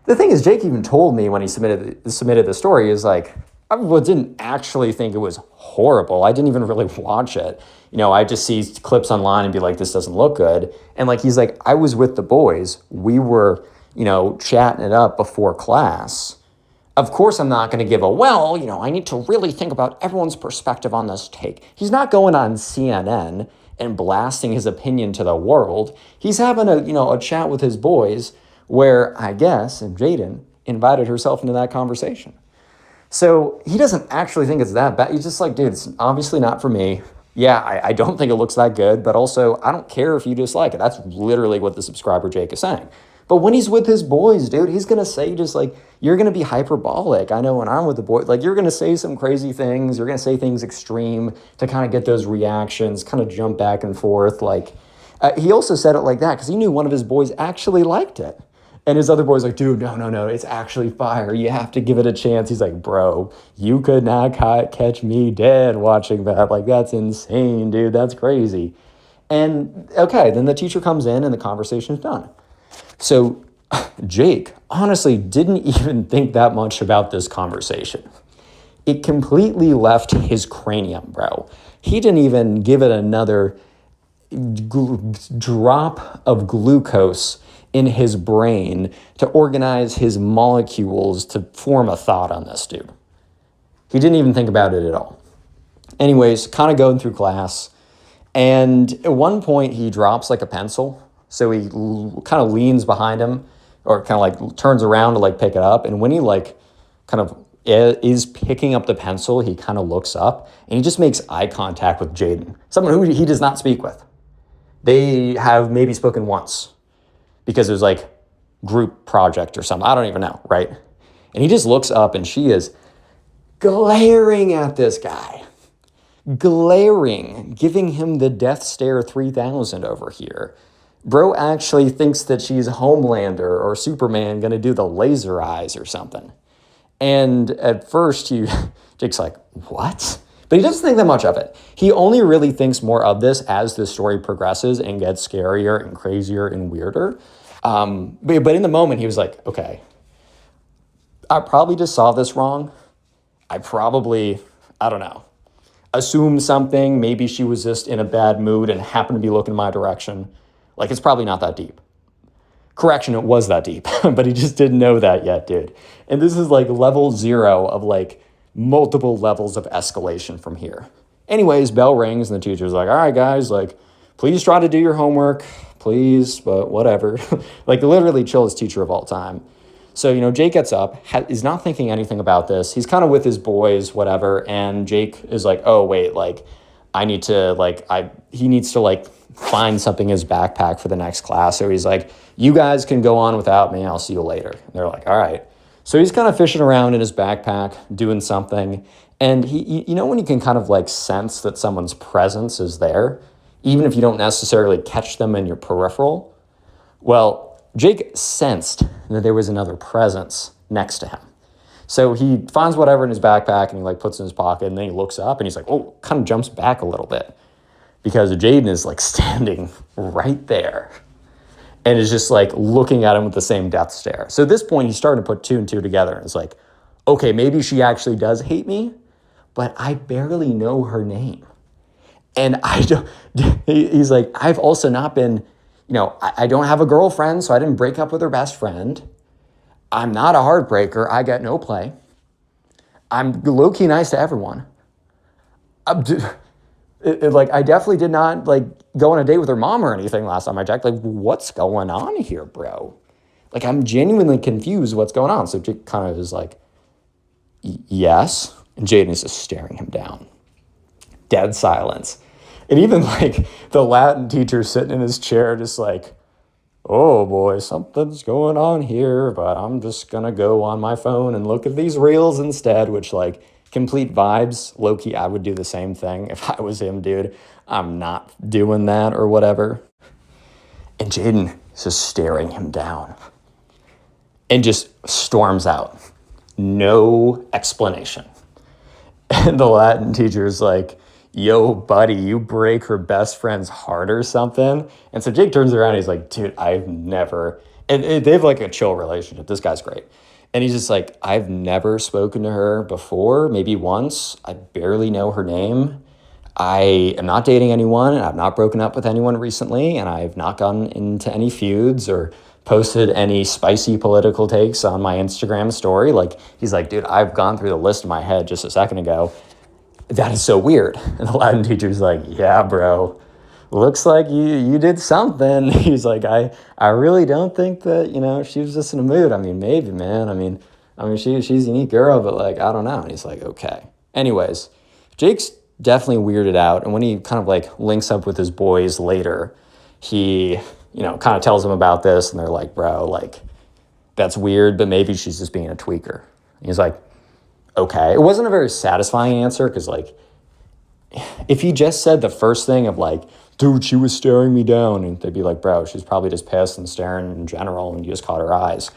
the thing is, Jake even told me when he submitted the story is like, I didn't actually think it was horrible. I didn't even really watch it. I just see clips online and be like, this doesn't look good. And like, he's like, I was with the boys. We were, chatting it up before class. Of course, I'm not going to give I need to really think about everyone's perspective on this take. He's not going on CNN and blasting his opinion to the world. He's having a chat with his boys where I guess, and Jaden, invited herself into that conversation. So he doesn't actually think it's that bad. He's just like, dude, it's obviously not for me. Yeah, I don't think it looks that good, but also I don't care if you dislike it. That's literally what the subscriber Jake is saying. But when he's with his boys, dude, he's going to say just like, you're going to be hyperbolic. I know when I'm with the boys, like you're going to say some crazy things. You're going to say things extreme to kind of get those reactions, kind of jump back and forth. Like he also said it like that because he knew one of his boys actually liked it. And his other boy's like, dude, no, it's actually fire. You have to give it a chance. He's like, bro, you could not catch me dead watching that. Like, that's insane, dude. That's crazy. And okay, then the teacher comes in and the conversation's done. So Jake honestly didn't even think that much about this conversation. It completely left his cranium, bro. He didn't even give it another drop of glucose in his brain to organize his molecules to form a thought on this dude. He didn't even think about it at all. Anyways, kind of going through class, and at one point he drops like a pencil. So he kind of leans behind him or kind of like turns around to like pick it up. And when he like kind of is picking up the pencil, he kind of looks up and he just makes eye contact with Jaden, someone who he does not speak with. They have maybe spoken once because it was like group project or something. I don't even know, right? And he just looks up and she is glaring at this guy. Glaring, giving him the death stare 3000 over here. Bro actually thinks that she's Homelander or Superman gonna do the laser eyes or something. And at first, Jake's like, what? But he doesn't think that much of it. He only really thinks more of this as the story progresses and gets scarier and crazier and weirder. But in the moment, he was like, okay, I probably just saw this wrong. I don't know, assumed something. Maybe she was just in a bad mood and happened to be looking my direction. Like, it's probably not that deep. Correction, it was that deep, but he just didn't know that yet, dude. And this is like level 0 of like multiple levels of escalation from here. Anyways, bell rings and the teacher's like, all right, guys, like, please try to do your homework, please, but whatever. Like, literally chillest teacher of all time. So, Jake gets up, is not thinking anything about this. He's kind of with his boys, whatever, and Jake is like, oh, wait, like, he needs to, like, find something in his backpack for the next class. So he's like, you guys can go on without me. I'll see you later. And they're like, all right. So he's kind of fishing around in his backpack, doing something. And he, when you can kind of like sense that someone's presence is there, even if you don't necessarily catch them in your peripheral. Well, Jake sensed that there was another presence next to him. So he finds whatever in his backpack and he like puts it in his pocket, and then he looks up and he's like, oh, kind of jumps back a little bit because Jaden is like standing right there and is just like looking at him with the same death stare. So at this point, he's starting to put 2 and 2 together and it's like, okay, maybe she actually does hate me, but I barely know her name. And he's like, I've also not been, I don't have a girlfriend, so I didn't break up with her best friend. I'm not a heartbreaker. I get no play. I'm low-key nice to everyone. I definitely did not like go on a date with her mom or anything last time I checked. Like, what's going on here, bro? Like, I'm genuinely confused what's going on. So Jake kind of is like, yes. And Jaden is just staring him down. Dead silence. And even like the Latin teacher sitting in his chair just like, oh boy, something's going on here, but I'm just gonna go on my phone and look at these reels instead, which like complete vibes. Low-key, I would do the same thing if I was him, dude. I'm not doing that or whatever. And Jaden is just staring him down and just storms out. No explanation. And the Latin teacher's like, yo, buddy, you break her best friend's heart or something? And so Jake turns around and he's like, dude, I've never, and they have like a chill relationship. This guy's great. And he's just like, I've never spoken to her before, maybe once. I barely know her name. I am not dating anyone, and I've not broken up with anyone recently, and I've not gotten into any feuds or posted any spicy political takes on my Instagram story. Like, he's like, dude, I've gone through the list in my head just a second ago. That is so weird. And the Latin teacher's like, yeah, bro, looks like you did something. He's like, I really don't think that, she was just in a mood. I mean, maybe, man. She's a unique girl, but like, I don't know. And he's like, okay. Anyways, Jake's definitely weirded out. And when he kind of like links up with his boys later, he, kind of tells them about this, and they're like, bro, like, that's weird, but maybe she's just being a tweaker. And he's like, okay. It wasn't a very satisfying answer, because like, if he just said the first thing of like, dude, she was staring me down, and they'd be like, bro, she's probably just pissed and staring in general, and you just caught her eyes.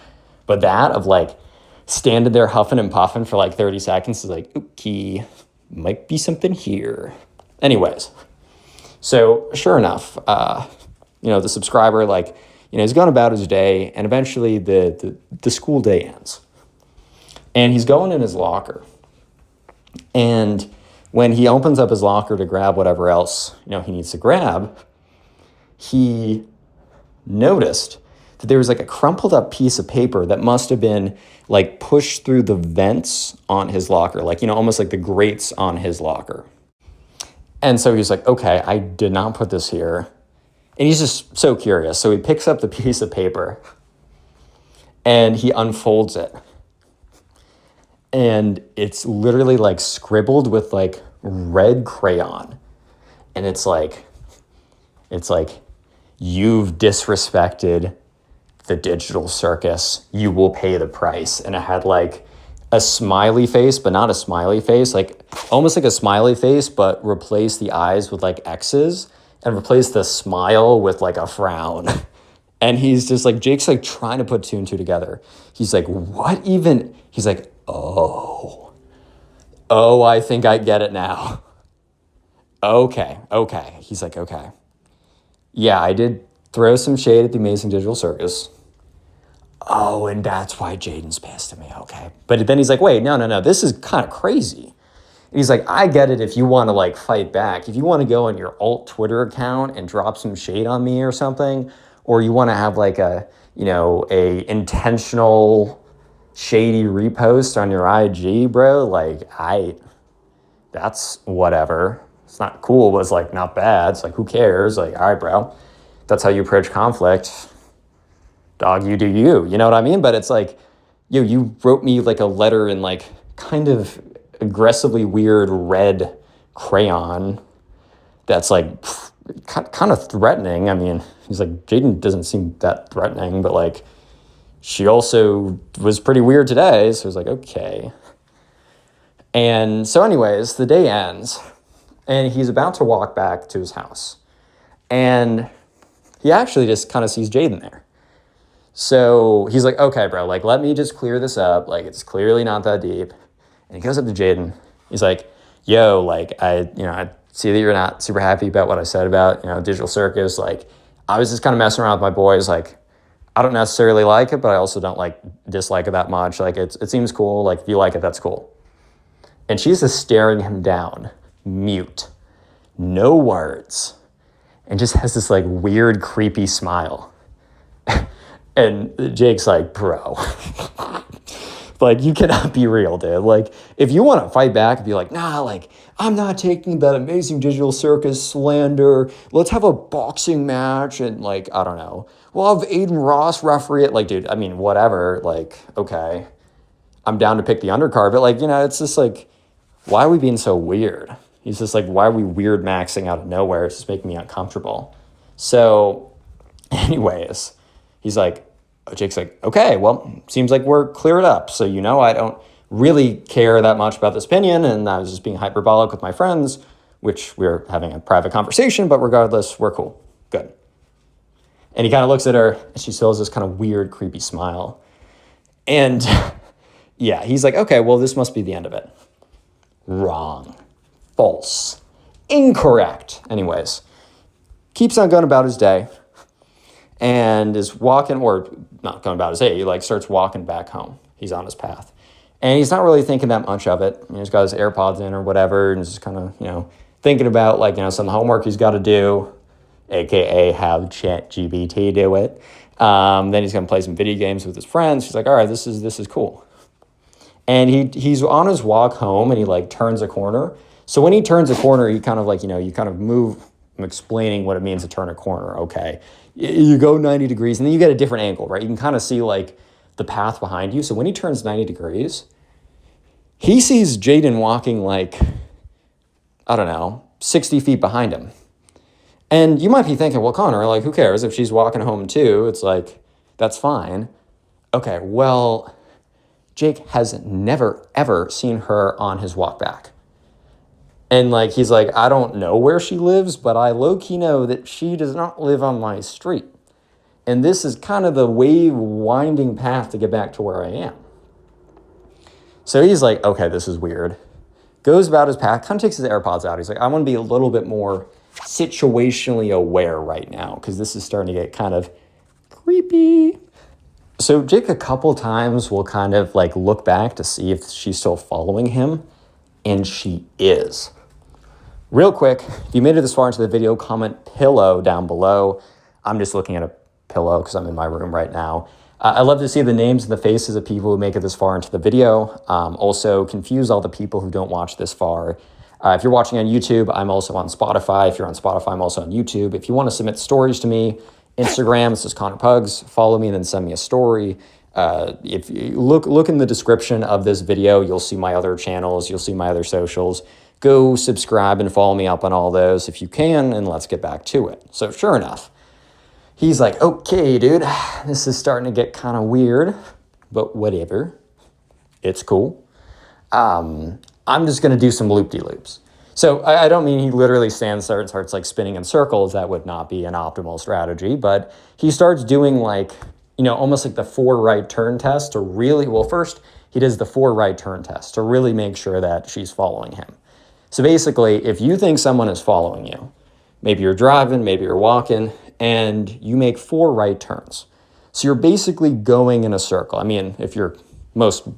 But that of like standing there huffing and puffing for like 30 seconds is like, okay, might be something here. Anyways, so sure enough, the subscriber, like, he's gone about his day, and eventually the school day ends. And he's going in his locker. And when he opens up his locker to grab whatever else, he needs to grab, he noticed that there was like a crumpled up piece of paper that must have been like pushed through the vents on his locker, like, almost like the grates on his locker. And so he's like, okay, I did not put this here. And he's just so curious. So he picks up the piece of paper and he unfolds it. And it's literally like scribbled with like red crayon. And it's like, you've disrespected the digital circus. You will pay the price. And it had like a smiley face, but not a smiley face, like almost like a smiley face, but replace the eyes with like X's and replace the smile with like a frown. And he's just like, Jake's like trying to put two and two together. He's like, what even? He's like, oh, I think I get it now. Okay. He's like, okay. Yeah, I did throw some shade at the Amazing Digital Circus. Oh, and that's why Jaden's pissed at me. Okay. But then he's like, wait, no. This is kind of crazy. And he's like, I get it if you want to like fight back. If you want to go on your alt Twitter account and drop some shade on me or something, or you want to have like a intentional shady repost on your IG, bro, like that's whatever. It's not cool, but it's like not bad. It's like, who cares? Like, all right, bro, that's how you approach conflict. Dog, you do you. You know what I mean? But it's like, you wrote me like a letter in like kind of aggressively weird red crayon that's like kind of threatening. I mean, he's like, Jaden doesn't seem that threatening, but like she also was pretty weird today. So I was like, okay. And so anyways, the day ends and he's about to walk back to his house. And he actually just kind of sees Jaden there. So he's like, okay, bro, like, let me just clear this up. Like, it's clearly not that deep. And he goes up to Jaden. He's like, yo, like, I see that you're not super happy about what I said about, Digital Circus. Like, I was just kind of messing around with my boys. Like, I don't necessarily like it, but I also don't like dislike it that much. Like, it seems cool. Like, if you like it, that's cool. And she's just staring him down, mute, no words, and just has this like weird, creepy smile. And Jake's like, bro, like, you cannot be real, dude. Like, if you want to fight back and be like, nah, like, I'm not taking that Amazing Digital Circus slander. Let's have a boxing match and, like, I don't know. We'll have Aiden Ross referee it. Like, dude, I mean, whatever. Like, okay. I'm down to pick the undercard. But, like, it's just like, why are we being so weird? He's just like, why are we weird maxing out of nowhere? It's just making me uncomfortable. So, anyways, he's like, Jake's like, okay, well, seems like we're cleared up. So, I don't really care that much about this opinion, and I was just being hyperbolic with my friends, which we're having a private conversation, but regardless, we're cool. Good. And he kind of looks at her, and she still has this kind of weird, creepy smile. And yeah, he's like, okay, well, this must be the end of it. Wrong. False. Incorrect. Anyways, keeps on going about his day. And is walking, or not going about his day, he like starts walking back home. He's on his path. And he's not really thinking that much of it. He's got his AirPods in or whatever, and just kind of, thinking about like, some homework he's got to do, aka have ChatGPT do it. Then he's going to play some video games with his friends. He's like, all right, this is cool. And he's on his walk home and he like turns a corner. So when he turns a corner, he kind of like, you kind of move I'm explaining what it means to turn a corner. Okay. You go 90 degrees and then you get a different angle, right? You can kind of see like the path behind you. So when he turns 90 degrees, he sees Jaden walking like, I don't know, 60 feet behind him. And you might be thinking, well, Connor, like, who cares if she's walking home too? It's like, that's fine. Okay, well, Jake has never, ever seen her on his walk back. And like, he's like, I don't know where she lives, but I low-key know that she does not live on my street. And this is kind of the winding path to get back to where I am. So he's like, okay, this is weird. Goes about his path, kind of takes his AirPods out. He's like, I want to be a little bit more situationally aware right now because this is starting to get kind of creepy. So Jake a couple times will kind of like look back to see if she's still following him, and she is. Real quick, if you made it this far into the video, comment pillow down below. I'm just looking at a pillow because I'm in my room right now. I love to see the names and the faces of people who make it this far into the video. Also, confuse all the people who don't watch this far. If you're watching on YouTube, I'm also on Spotify. If you're on Spotify, I'm also on YouTube. If you want to submit stories to me, Instagram, this is Connor Pugs. Follow me and then send me a story. If you look in the description of this video, you'll see my other channels. You'll see my other socials. Go subscribe and follow me up on all those if you can, and let's get back to it. So sure enough, he's like, okay, dude, this is starting to get kind of weird, but whatever. It's cool. I'm just going to do some loop-de-loops. So I don't mean he literally stands there and starts like spinning in circles. That would not be an optimal strategy, but he starts doing like, you know, almost like the 4 right turn test to really, well, first he does the 4 right turn test to really make sure that she's following him. So basically, if you think someone is following you, maybe you're driving, maybe you're walking, and you make 4 right turns. So you're basically going in a circle. I mean, if you're most,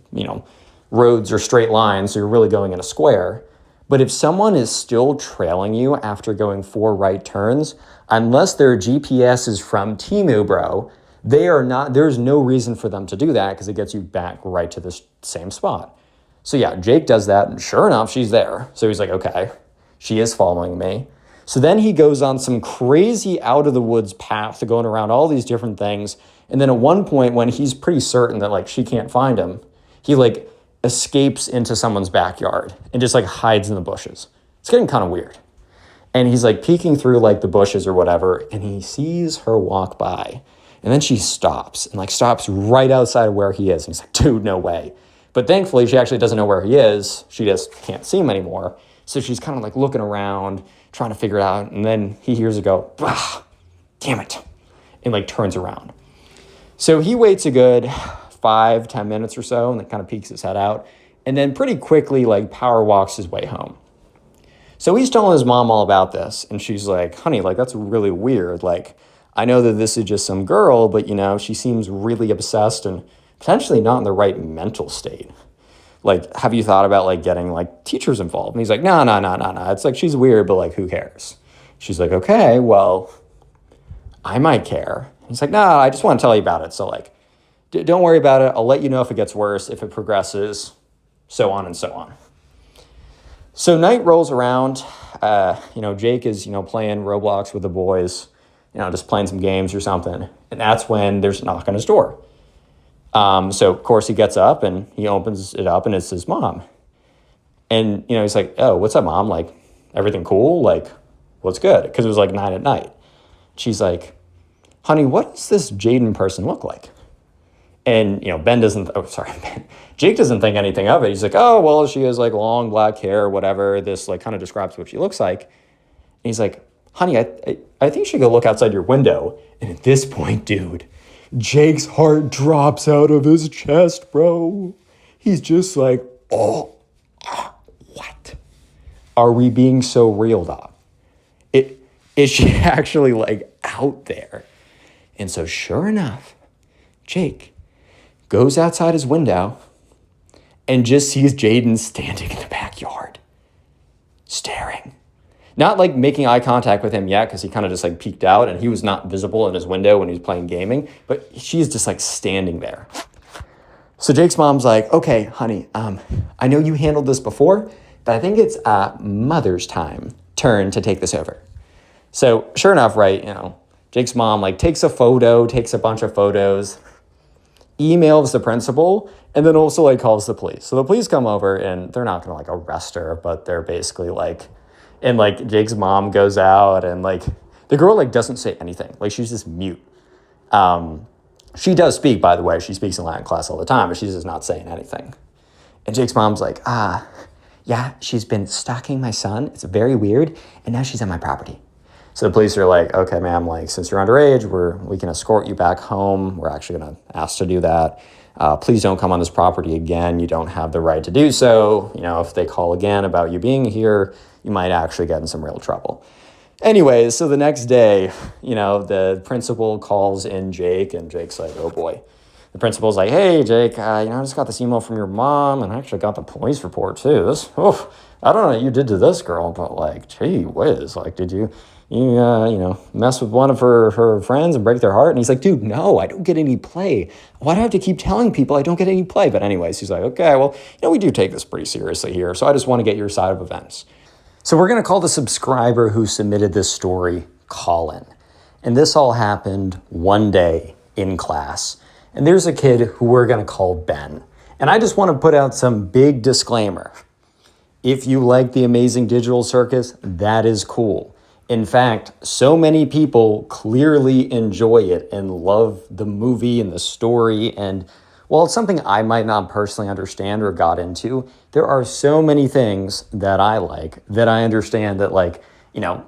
roads are straight lines, so you're really going in a square. But if someone is still trailing you after going 4 right turns, unless their GPS is from Temu, bro, there's no reason for them to do that because it gets you back right to the same spot. So yeah, Jake does that, and sure enough, she's there. So he's like, okay, she is following me. So then he goes on some crazy out-of-the-woods path to going around all these different things. And then at one point, when he's pretty certain that like she can't find him, he like escapes into someone's backyard and just like hides in the bushes. It's getting kind of weird. And he's like peeking through like the bushes or whatever, and he sees her walk by. And then she stops right outside of where he is. And he's like, dude, no way. But thankfully, she actually doesn't know where he is. She just can't see him anymore. So she's kind of like looking around, trying to figure it out. And then he hears her go, ah, damn it. And like turns around. So he waits a good 5-10 minutes or so and then kind of peeks his head out. And then pretty quickly like power walks his way home. So he's telling his mom all about this. And she's like, honey, like that's really weird. Like I know that this is just some girl, but she seems really obsessed and potentially not in the right mental state. Like, have you thought about like getting like teachers involved? And he's like, no. It's like, she's weird, but like, who cares? She's like, okay, well, I might care. He's like, no, I just want to tell you about it. So like, don't worry about it. I'll let you know if it gets worse, if it progresses, so on and so on. So night rolls around. Jake is, playing Roblox with the boys, just playing some games or something. And that's when there's a knock on his door. So of course he gets up and he opens it up and it's his mom. And, he's like, oh, what's up, Mom? Like, everything cool? Like, what's good? Because it was like 9 p.m. She's like, honey, what does this Jaden person look like? And, Jake doesn't think anything of it. He's like, oh, well, she has like long black hair, whatever. This like kind of describes what she looks like. And he's like, honey, I think you should go look outside your window. And at this point, dude, Jake's heart drops out of his chest, bro. He's just like, what? Are we being so real, dog? Is she actually like out there? And so sure enough, Jake goes outside his window and just sees Jaden standing in the backyard, staring. Not like making eye contact with him yet, because he kind of just like peeked out and he was not visible in his window when he was playing gaming, but she's just like standing there. So Jake's mom's like, okay, honey, I know you handled this before, but I think it's Mother's turn to take this over. So sure enough, right, Jake's mom like takes a photo, takes a bunch of photos, emails the principal, and then also like calls the police. So the police come over and they're not gonna like arrest her, but they're basically like, and like Jake's mom goes out and like the girl like doesn't say anything. Like she's just mute. She does speak, by the way. She speaks in Latin class all the time, but she's just not saying anything. And Jake's mom's like, yeah, she's been stalking my son. It's very weird. And now she's on my property. So the police are like, okay, ma'am, like since you're underage, we can escort you back home. We're actually going to ask to do that. Please don't come on this property again. You don't have the right to do so. If they call again about you being here, you might actually get in some real trouble. Anyways, so the next day, the principal calls in Jake, and Jake's like, oh boy. The principal's like, hey, Jake, I just got this email from your mom, and I actually got the police report too. I don't know what you did to this girl, but like, gee whiz, like, did you mess with one of her friends and break their heart? And he's like, dude, no, I don't get any play. Why do I have to keep telling people I don't get any play? But anyways, he's like, okay, well, we do take this pretty seriously here, so I just want to get your side of events. So we're going to call the subscriber who submitted this story Colin. And this all happened one day in class. And there's a kid who we're going to call Ben. And I just want to put out some big disclaimer. If you like the Amazing Digital Circus, that is cool. In fact, so many people clearly enjoy it and love the movie and the story. And while it's something I might not personally understand or got into, there are so many things that I like that I understand that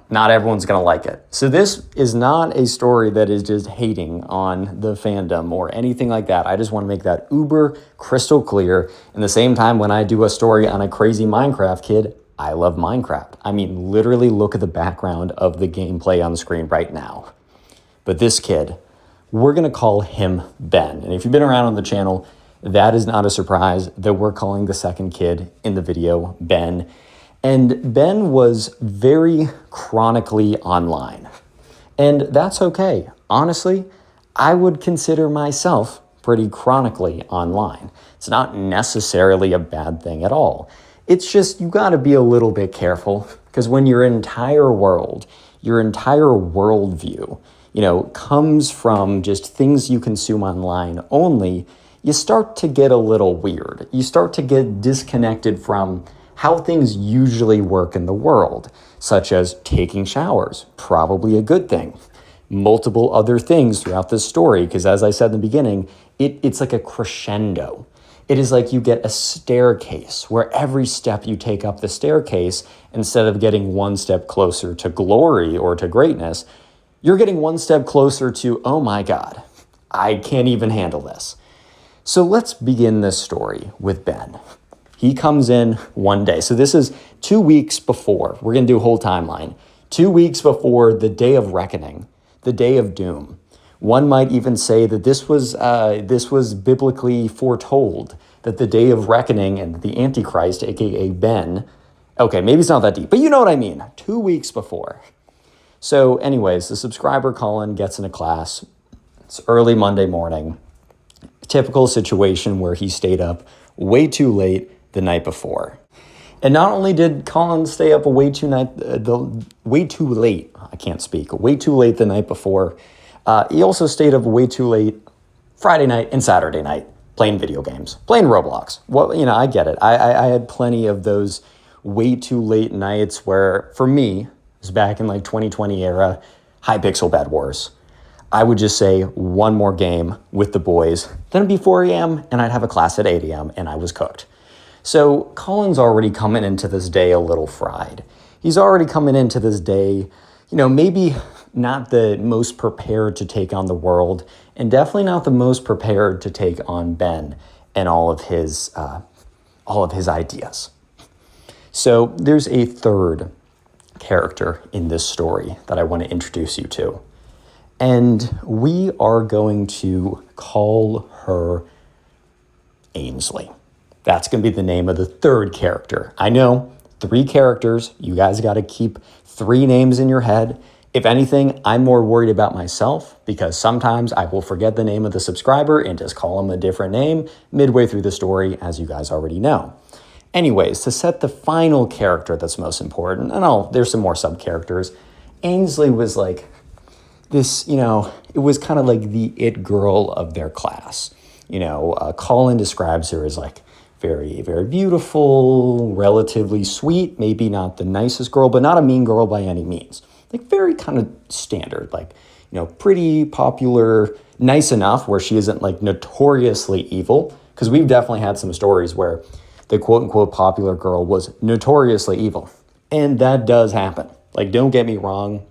not everyone's going to like it. So this is not a story that is just hating on the fandom or anything like that. I just want to make that uber crystal clear. In the same time, when I do a story on a crazy Minecraft kid, I love Minecraft. I mean, literally look at the background of the gameplay on the screen right now. But this kid, we're going to call him Ben. And if you've been around on the channel, that is not a surprise that we're calling the second kid in the video Ben. And Ben was very chronically online. And that's okay. Honestly, I would consider myself pretty chronically online. It's not necessarily a bad thing at all. It's just you got to be a little bit careful because when your entire world, your entire worldview, comes from just things you consume online only, you start to get a little weird. You start to get disconnected from how things usually work in the world, such as taking showers, probably a good thing. Multiple other things throughout this story, because as I said in the beginning, it's like a crescendo. It is like you get a staircase where every step you take up the staircase, instead of getting one step closer to glory or to greatness, you're getting one step closer to, oh my God, I can't even handle this. So let's begin this story with Ben. He comes in one day. So this is 2 weeks before. We're going to do a whole timeline. 2 weeks before the day of reckoning, the day of doom. One might even say that this was biblically foretold, that the day of reckoning and the Antichrist, aka Ben, okay, maybe it's not that deep, but you know what I mean, 2 weeks before. So anyways, the subscriber Colin gets into class. It's early Monday morning. Typical situation where he stayed up way too late the night before. And not only did Colin stay up way too late the night before, he also stayed up way too late Friday night and Saturday night playing video games, playing Roblox. Well, I get it. I had plenty of those way too late nights where, for me, it was back in 2020 era, Hypixel Bed Wars. I would just say one more game with the boys, then it'd be 4 a.m. and I'd have a class at 8 a.m. and I was cooked. So Colin's already coming into this day a little fried. He's already coming into this day, maybe not the most prepared to take on the world, and definitely not the most prepared to take on Ben and all of his ideas. So there's a third character in this story that I want to introduce you to. And we are going to call her Ainsley. That's going to be the name of the third character. I know, 3 characters. You guys got to keep 3 names in your head. If anything, I'm more worried about myself because sometimes I will forget the name of the subscriber and just call him a different name midway through the story, as you guys already know. Anyways, to set the final character that's most important, and there's some more sub-characters, Ainsley was like this, it was kind of like the it girl of their class. Colin describes her as like very, very beautiful, relatively sweet, maybe not the nicest girl, but not a mean girl by any means. Like very kind of standard, like, pretty popular, nice enough where she isn't like notoriously evil. Because we've definitely had some stories where the quote unquote popular girl was notoriously evil. And that does happen. Like, don't get me wrong,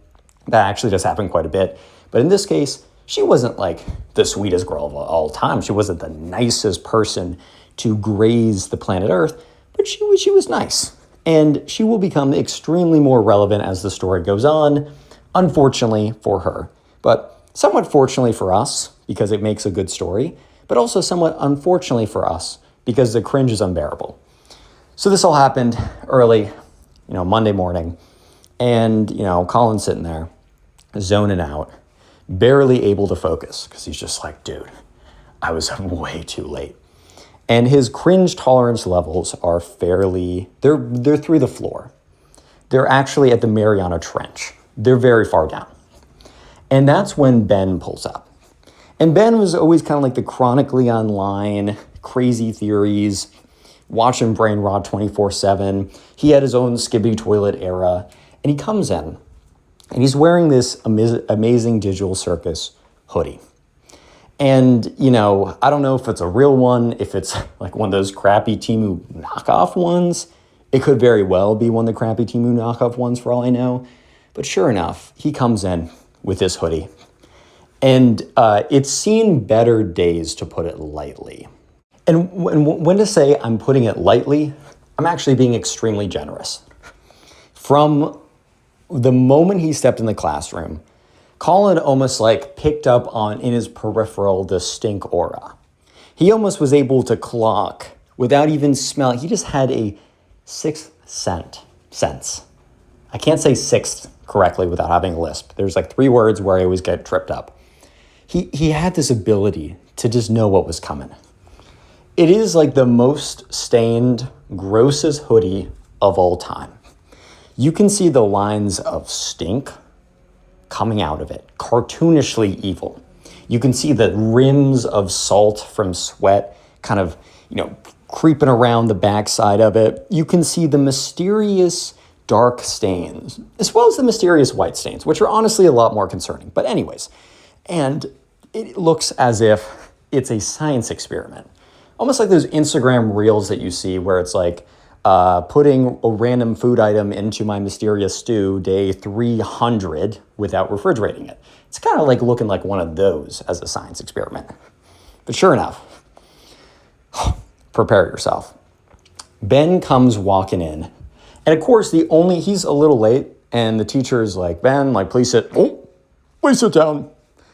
that actually does happen quite a bit. But in this case, she wasn't like the sweetest girl of all time. She wasn't the nicest person to graze the planet Earth, but she was nice. And she will become extremely more relevant as the story goes on, unfortunately for her. But somewhat fortunately for us, because it makes a good story, but also somewhat unfortunately for us, because the cringe is unbearable. So this all happened early, Monday morning, and, Colin's sitting there, zoning out, barely able to focus, because he's just like, dude, I was way too late. And his cringe tolerance levels are they're through the floor. They're actually at the Mariana Trench. They're very far down. And that's when Ben pulls up. And Ben was always kind of like the chronically online, crazy theories, watching brain rot 24/7. He had his own Skibbity toilet era. And he comes in, and he's wearing this Amazing Digital Circus hoodie. And, I don't know if it's a real one, if it's like one of those crappy Temu knockoff ones. It could very well be one of the crappy Temu knockoff ones for all I know. But sure enough, he comes in with this hoodie. And it's seen better days, to put it lightly. And when to say I'm putting it lightly, I'm actually being extremely generous. From the moment he stepped in the classroom, Colin almost like picked up on in his peripheral the stink aura. He almost was able to clock without even smelling. He just had a sixth sense. I can't say sixth correctly without having a lisp. There's like 3 words where I always get tripped up. He had this ability to just know what was coming. It is like the most stained, grossest hoodie of all time. You can see the lines of stink coming out of it, cartoonishly evil. You can see the rims of salt from sweat kind of, creeping around the backside of it. You can see the mysterious dark stains, as well as the mysterious white stains, which are honestly a lot more concerning. But anyways, and it looks as if it's a science experiment. Almost like those Instagram reels that you see where it's like, putting a random food item into my mysterious stew day 300 without refrigerating it. It's kind of like looking like one of those as a science experiment. But sure enough, prepare yourself. Ben comes walking in. And of course, he's a little late, and the teacher is like, Ben, please sit down.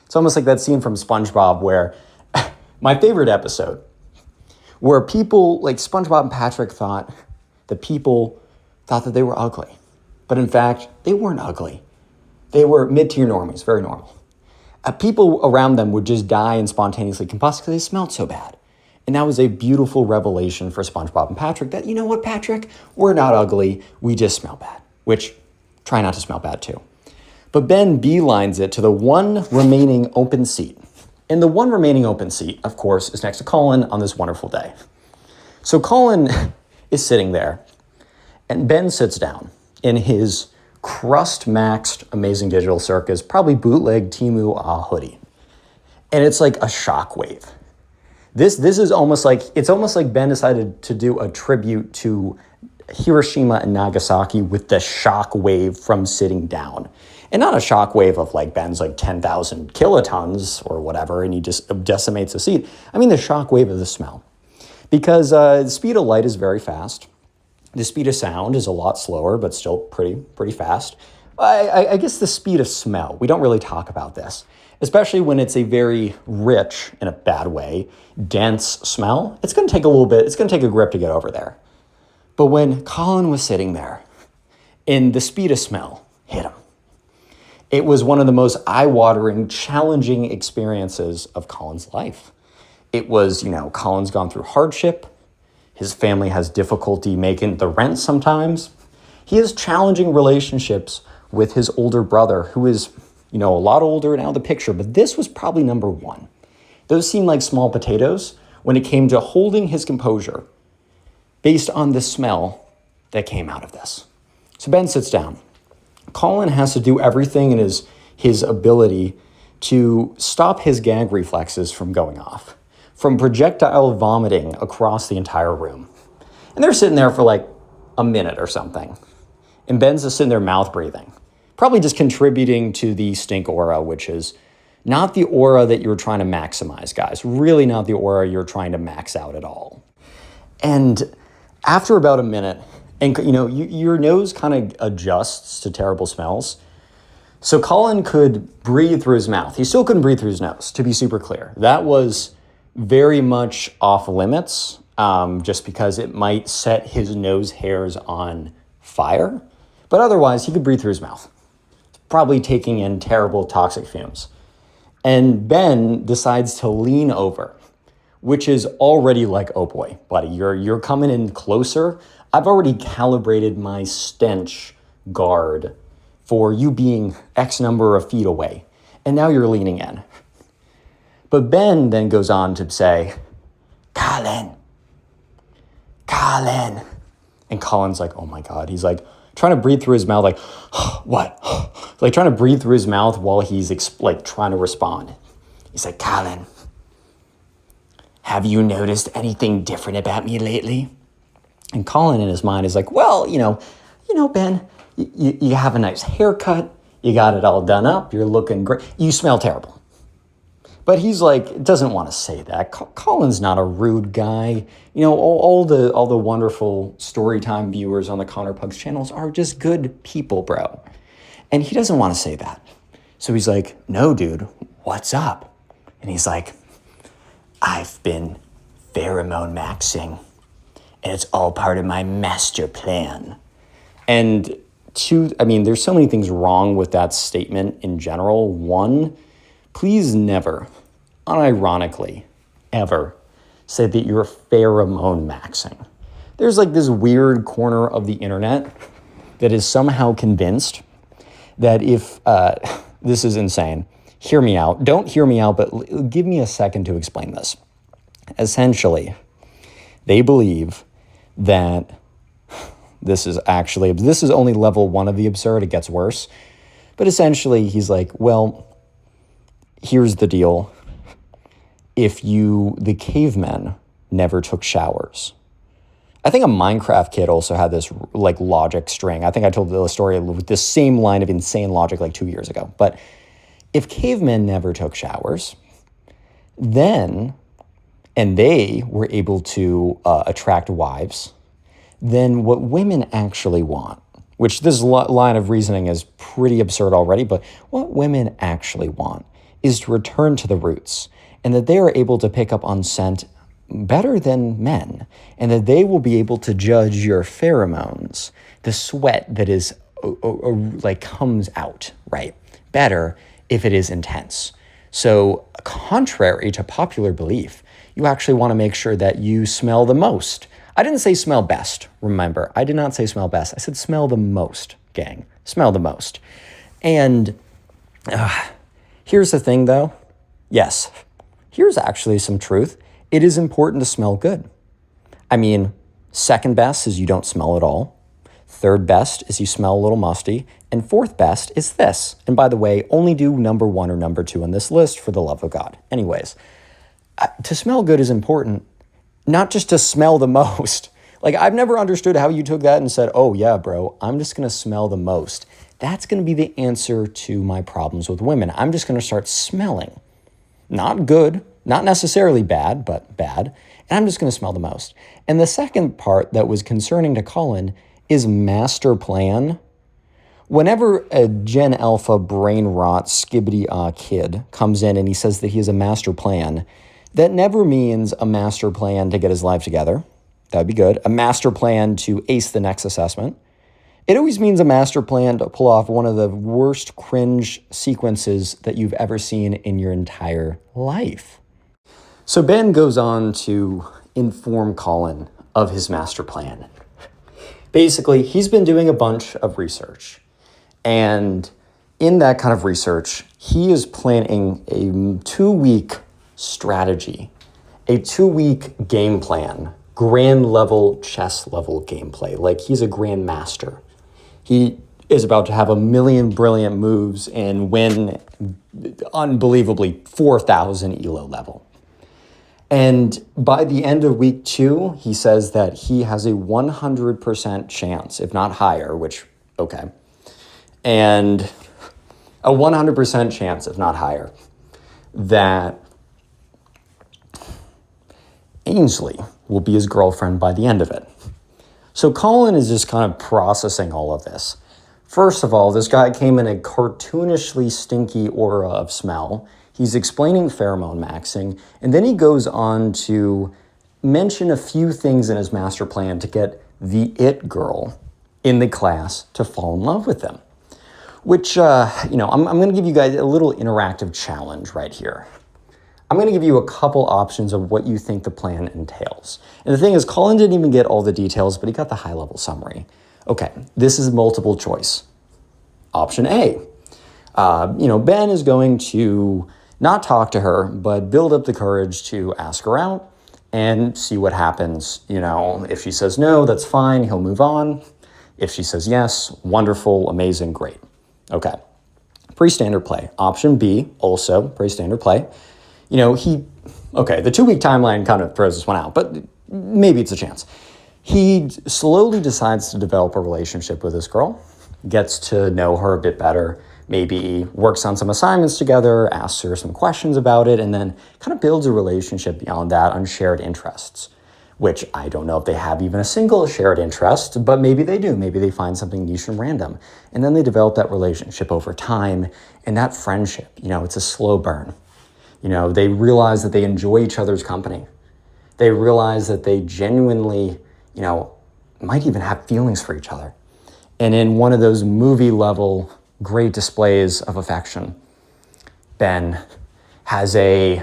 It's almost like that scene from SpongeBob where, my favorite episode, where people, like SpongeBob and Patrick thought that they were ugly. But in fact, they weren't ugly. They were mid-tier normies, very normal. People around them would just die and spontaneously combust because they smelled so bad. And that was a beautiful revelation for SpongeBob and Patrick that, you know what, Patrick? We're not ugly. We just smell bad. Which, try not to smell bad too. But Ben beelines it to the one remaining open seat. And the one remaining open seat, of course, is next to Colin on this wonderful day. So Colin is sitting there, and Ben sits down in his crust-maxed Amazing Digital Circus, probably bootleg Temu hoodie. And it's like a shockwave. This is almost like Ben decided to do a tribute to Hiroshima and Nagasaki with the shockwave from sitting down. And not a shockwave of like Ben's like 10,000 kilotons or whatever, and he just decimates the seat. I mean the shockwave of the smell. Because the speed of light is very fast. The speed of sound is a lot slower, but still pretty fast. I guess the speed of smell, we don't really talk about this, especially when it's a very rich, in a bad way, dense smell. It's going to take a little bit, it's going to take a grip to get over there. But when Colin was sitting there, and the speed of smell hit him, it was one of the most eye-watering, challenging experiences of Colin's life. It was, Colin's gone through hardship. His family has difficulty making the rent sometimes. He has challenging relationships with his older brother, who is, a lot older now in the picture, but this was probably number one. Those seemed like small potatoes when it came to holding his composure based on the smell that came out of this. So Ben sits down. Colin has to do everything in his ability to stop his gag reflexes from going off, from projectile vomiting across the entire room. And they're sitting there for like a minute or something. And Ben's just sitting there mouth breathing, probably just contributing to the stink aura, which is not the aura that you're trying to maximize, guys. Really not the aura you're trying to max out at all. And after about a minute, and your nose kind of adjusts to terrible smells. So Colin could breathe through his mouth. He still couldn't breathe through his nose, to be super clear. That was very much off limits, just because it might set his nose hairs on fire. But otherwise, he could breathe through his mouth, probably taking in terrible toxic fumes. And Ben decides to lean over, which is already like, oh boy, buddy, you're coming in closer. I've already calibrated my stench guard for you being X number of feet away, and now you're leaning in. But Ben then goes on to say, Colin. And Colin's like, oh my God. He's like trying to breathe through his mouth, like, what? Like trying to breathe through his mouth while he's trying to respond. He's like, Colin, have you noticed anything different about me lately? And Colin in his mind is like, well, Ben, you have a nice haircut. You got it all done up. You're looking great. You smell terrible. But he's like, doesn't want to say that. Colin's not a rude guy. All the wonderful Storytime viewers on the Connor Pugs channels are just good people, bro. And he doesn't want to say that. So he's like, no, dude, what's up? And he's like, I've been pheromone maxing, and it's all part of my master plan. And there's so many things wrong with that statement in general. One, please never, unironically, ever say that you're pheromone maxing. There's like this weird corner of the internet that is somehow convinced that if, this is insane, hear me out. Don't hear me out, but give me a second to explain this. Essentially, they believe that this is only level one of the absurd. It gets worse. But essentially, he's like, well, here's the deal. The cavemen never took showers. I think a Minecraft kid also had this logic string. I think I told the story with the same line of insane logic 2 years ago. But if cavemen never took showers, and they were able to attract wives, then what women actually want, which this line of reasoning is pretty absurd already, but what women actually want is to return to the roots, and that they are able to pick up on scent better than men, and that they will be able to judge your pheromones, the sweat that is comes out, right, better if it is intense. So contrary to popular belief, you actually want to make sure that you smell the most. I didn't say smell best, remember. I did not say smell best. I said smell the most, gang. Smell the most. And here's the thing, though. Yes, here's actually some truth. It is important to smell good. Second best is you don't smell at all. Third best is you smell a little musty. And fourth best is this. And by the way, only do number 1 or number 2 on this list for the love of God. Anyways, to smell good is important, not just to smell the most. I've never understood how you took that and said, oh yeah, bro, I'm just going to smell the most. That's going to be the answer to my problems with women. I'm just going to start smelling. Not good, not necessarily bad, but bad. And I'm just going to smell the most. And the second part that was concerning to Colin is master plan. Whenever a Gen Alpha brain rot skibbity kid comes in and he says that he has a master plan, that never means a master plan to get his life together. That'd be good. A master plan to ace the next assessment. It always means a master plan to pull off one of the worst cringe sequences that you've ever seen in your entire life. So Ben goes on to inform Colin of his master plan. Basically, he's been doing a bunch of research. And in that kind of research, he is planning a 2-week strategy, a 2-week game plan, grand level, chess level gameplay. Like he's a grandmaster. He is about to have 1,000,000 brilliant moves and win unbelievably 4,000 ELO level. And by the end of week 2, he says that he has a 100% chance, if not higher, which, okay, and a 100% chance, if not higher, that Ainsley will be his girlfriend by the end of it. So Colin is just kind of processing all of this. First of all, this guy came in a cartoonishly stinky aura of smell. He's explaining pheromone maxing, and then he goes on to mention a few things in his master plan to get the it girl in the class to fall in love with him. Which, I'm going to give you guys a little interactive challenge right here. I'm going to give you a couple options of what you think the plan entails. And the thing is, Colin didn't even get all the details, but he got the high-level summary. Okay, this is multiple choice. Option A, Ben is going to not talk to her, but build up the courage to ask her out and see what happens. If she says no, that's fine, he'll move on. If she says yes, wonderful, amazing, great. Okay, pre-standard play. Option B, also pre-standard play. The 2-week timeline kind of throws this one out, but maybe it's a chance. He slowly decides to develop a relationship with this girl, gets to know her a bit better, maybe works on some assignments together, asks her some questions about it, and then kind of builds a relationship beyond that on shared interests, which I don't know if they have even a single shared interest, but maybe they do. Maybe they find something niche and random. And then they develop that relationship over time, and that friendship, it's a slow burn. They realize that they enjoy each other's company. They realize that they genuinely, might even have feelings for each other. And in one of those movie level great displays of affection, Ben has a,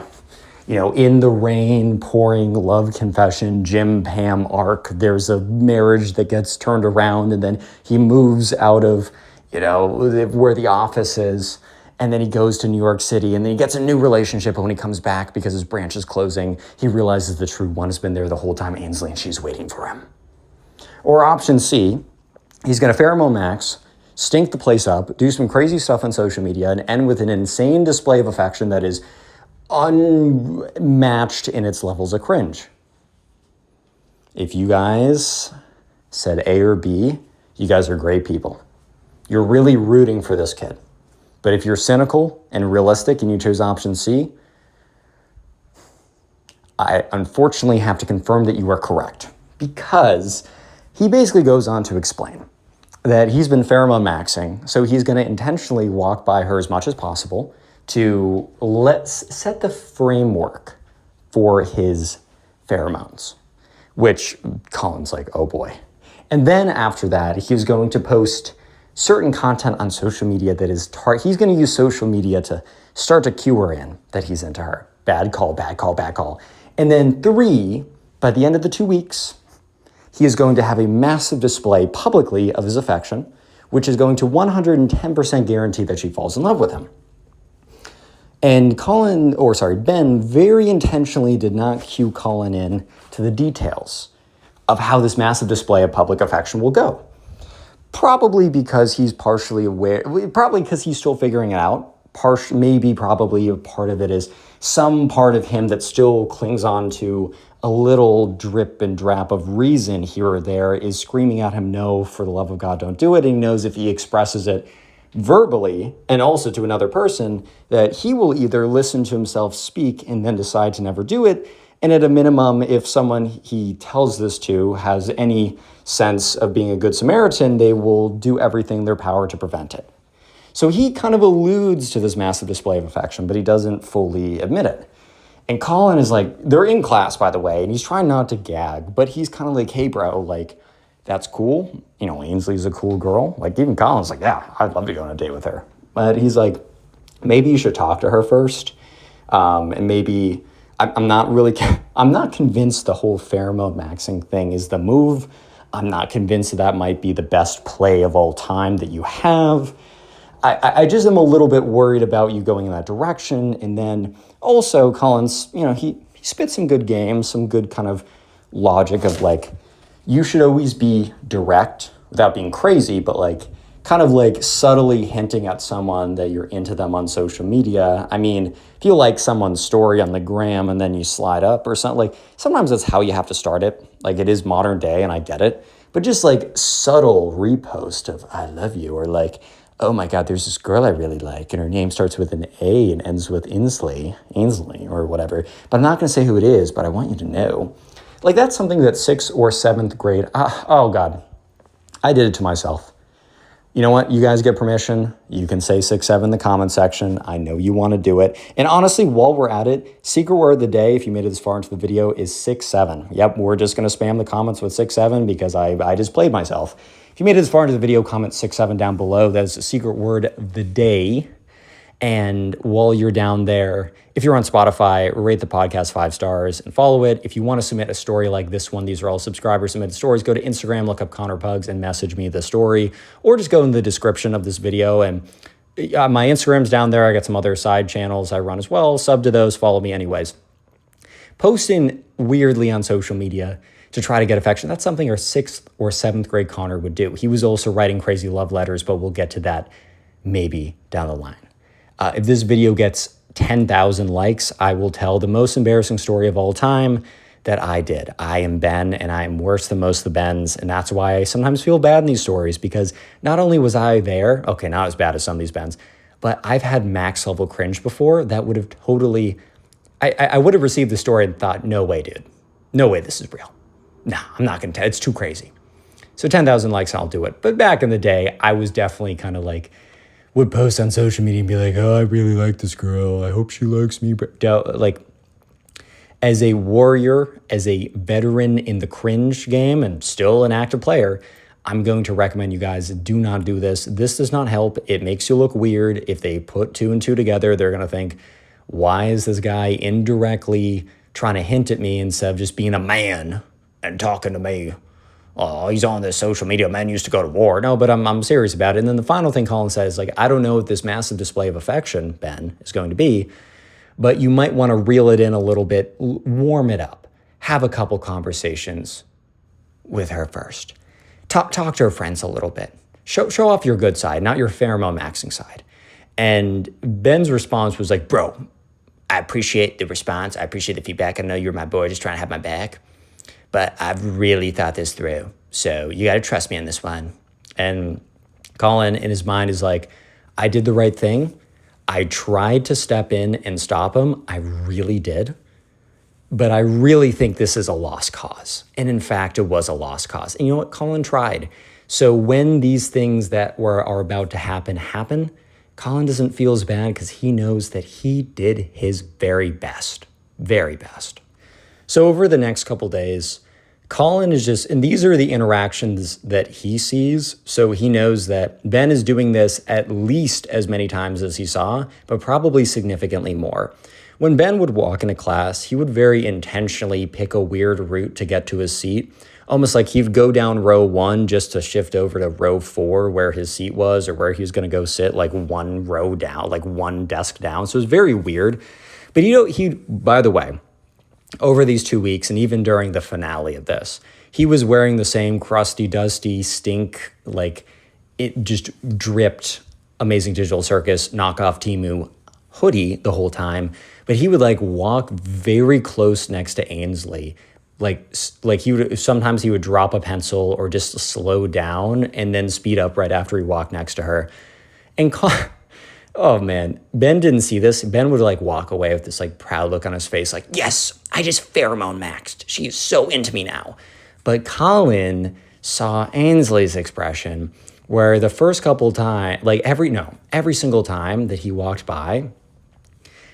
in the rain pouring love confession, Jim Pam arc. There's a marriage that gets turned around, and then he moves out of, where the office is. And then he goes to New York City, and then he gets a new relationship. And when he comes back, because his branch is closing, he realizes the true one has been there the whole time, Ainsley, and she's waiting for him. Or option C, he's going to pheromone max, stink the place up, do some crazy stuff on social media, and end with an insane display of affection that is unmatched in its levels of cringe. If you guys said A or B, you guys are great people. You're really rooting for this kid. But if you're cynical and realistic and you chose option C, I unfortunately have to confirm that you are correct, because he basically goes on to explain that he's been pheromone maxing, so he's going to intentionally walk by her as much as possible to set the framework for his pheromones, which Colin's like, oh boy. And then after that, he's going to post certain content on social media that is he's going to use social media to start to cue her in that he's into her. Bad call, bad call, bad call. And then 3, by the end of the 2 weeks, he is going to have a massive display publicly of his affection, which is going to 110% guarantee that she falls in love with him. And Ben very intentionally did not cue Colin in to the details of how this massive display of public affection will go. Probably because he's partially aware, probably because he's still figuring it out. Probably a part of it is some part of him that still clings on to a little drip and drap of reason here or there is screaming at him, no, for the love of God, don't do it. And he knows if he expresses it verbally and also to another person, that he will either listen to himself speak and then decide to never do it. And at a minimum, if someone he tells this to has any sense of being a good Samaritan, they will do everything in their power to prevent it. So he kind of alludes to this massive display of affection, but he doesn't fully admit it. And Colin is like, they're in class, by the way, and he's trying not to gag, but he's kind of like, hey, bro, like, that's cool. Ainsley's a cool girl. Like, even Colin's like, yeah, I'd love to go on a date with her. But he's like, maybe you should talk to her first. And maybe, I'm not convinced the whole pheromone maxing thing is the move. I'm not convinced that might be the best play of all time that you have. I just am a little bit worried about you going in that direction. And then also Collins, he spit some good games, some good kind of logic of like, you should always be direct without being crazy, but like kind of like subtly hinting at someone that you're into them on social media. I mean, if you like someone's story on the gram and then you slide up or something, like sometimes that's how you have to start it. Like it is modern day and I get it, but just like subtle repost of I love you, or like, oh my God, there's this girl I really like and her name starts with an A and ends with Ainsley or whatever. But I'm not going to say who it is, but I want you to know. Like that's something that 6th or 7th grade, oh God, I did it to myself. You know what? You guys get permission. You can say 6-7 in the comment section. I know you want to do it. And honestly, while we're at it, secret word of the day, if you made it this far into the video, is 6-7. Yep, we're just going to spam the comments with 6-7 because I just played myself. If you made it this far into the video, comment 6-7 down below. That is the secret word of the day. And while you're down there, if you're on Spotify, rate the podcast 5 stars and follow it. If you want to submit a story like this one, these are all subscriber submitted stories, go to Instagram, look up Connor Pugs and message me the story, or just go in the description of this video. And my Instagram's down there. I got some other side channels I run as well. Sub to those, follow me anyways. Posting weirdly on social media to try to get affection, that's something our 6th or 7th grade Connor would do. He was also writing crazy love letters, but we'll get to that maybe down the line. If this video gets 10,000 likes, I will tell the most embarrassing story of all time that I did. I am Ben, and I am worse than most of the Bens, and that's why I sometimes feel bad in these stories, because not only was I there, okay, not as bad as some of these Bens, but I've had max level cringe before that would have totally, I would have received the story and thought, no way, dude. No way this is real. Nah, I'm not going to, it's too crazy. So 10,000 likes, I'll do it. But back in the day, I was definitely kind of like, would post on social media and be like, oh, I really like this girl. I hope she likes me. Like, as a warrior, as a veteran in the cringe game and still an active player, I'm going to recommend you guys do not do this. This does not help. It makes you look weird. If they put 2 and 2 together, they're going to think, why is this guy indirectly trying to hint at me instead of just being a man and talking to me? Oh, he's on this social media, men used to go to war. No, but I'm serious about it. And then the final thing Colin says, like, I don't know what this massive display of affection, Ben, is going to be, but you might want to reel it in a little bit, warm it up, have a couple conversations with her first. Talk to her friends a little bit. Show off your good side, not your pheromone maxing side. And Ben's response was like, bro, I appreciate the response. I appreciate the feedback. I know you're my boy, just trying to have my back. But I've really thought this through. So you got to trust me on this one. And Colin, in his mind, is like, I did the right thing. I tried to step in and stop him. I really did. But I really think this is a lost cause. And in fact, it was a lost cause. And you know what? Colin tried. So when these things that are about to happen, Colin doesn't feel as bad because he knows that he did his very best. Very best. So over the next couple days, Colin is just, and these are the interactions that he sees. So he knows that Ben is doing this at least as many times as he saw, but probably significantly more. When Ben would walk into class, he would very intentionally pick a weird route to get to his seat, almost like he'd go down row 1 just to shift over to row 4 where his seat was, or where he was going to go sit, like 1 row down, like 1 desk down. So it was very weird. But by the way, over these 2 weeks, and even during the finale of this, he was wearing the same crusty, dusty, stink, like it just dripped Amazing Digital Circus knockoff Temu hoodie the whole time. But he would like walk very close next to Ainsley. Like sometimes he would drop a pencil or just slow down and then speed up right after he walked next to her. And oh man, Ben didn't see this. Ben would like walk away with this like proud look on his face, like, yes, I just pheromone maxed. She's so into me now. But Colin saw Ainsley's expression where the first couple times, like every single time that he walked by,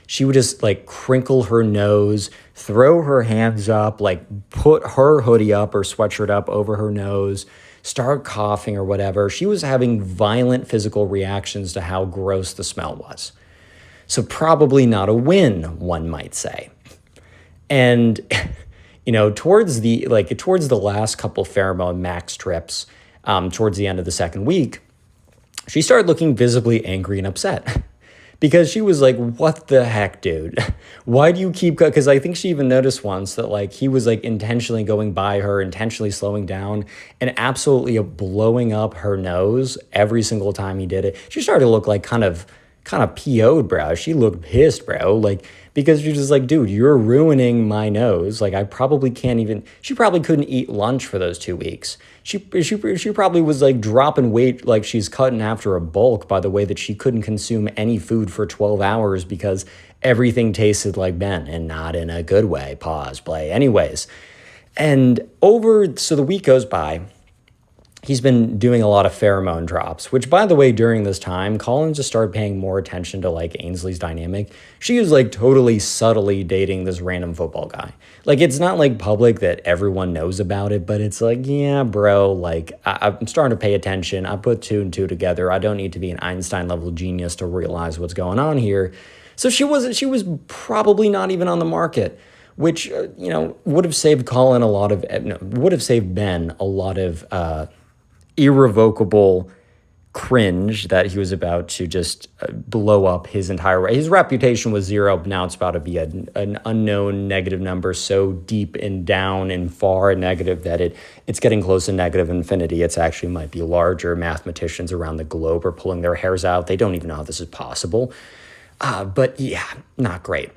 she would just like crinkle her nose, throw her hands up, like put her hoodie up or sweatshirt up over her nose, start coughing or whatever. She was having violent physical reactions to how gross the smell was. So probably not a win, one might say. And towards the last couple pheromone max trips, towards the end of the second week, she started looking visibly angry and upset. Because she was like, what the heck, dude? Why do you keep... Because I think she even noticed once that, like, he was, like, intentionally going by her, intentionally slowing down, and absolutely blowing up her nose every single time he did it. She started to look like kind of PO'd, bro. She looked pissed, bro. Like, because she's just like, dude, you're ruining my nose. Like, I probably can't even... She probably couldn't eat lunch for those 2 weeks. She probably was like dropping weight like she's cutting after a bulk by the way that she couldn't consume any food for 12 hours because everything tasted like Ben, and not in a good way. Pause, play. Anyways. So the week goes by. He's been doing a lot of pheromone drops, which, by the way, during this time, Colin just started paying more attention to, like, Ainsley's dynamic. She is, like, totally subtly dating this random football guy. Like, it's not, like, public that everyone knows about it, but it's like, yeah, bro, like, I'm starting to pay attention. I put 2 and 2 together. I don't need to be an Einstein-level genius to realize what's going on here. So she was probably not even on the market, which, would have saved Ben a lot of irrevocable cringe that he was about to just blow up his reputation was 0, but now it's about to be an unknown negative number so deep and down and far and negative that it's getting close to negative infinity. It's actually might be larger. Mathematicians around the globe are pulling their hairs out. They don't even know how this is possible. But yeah, not great.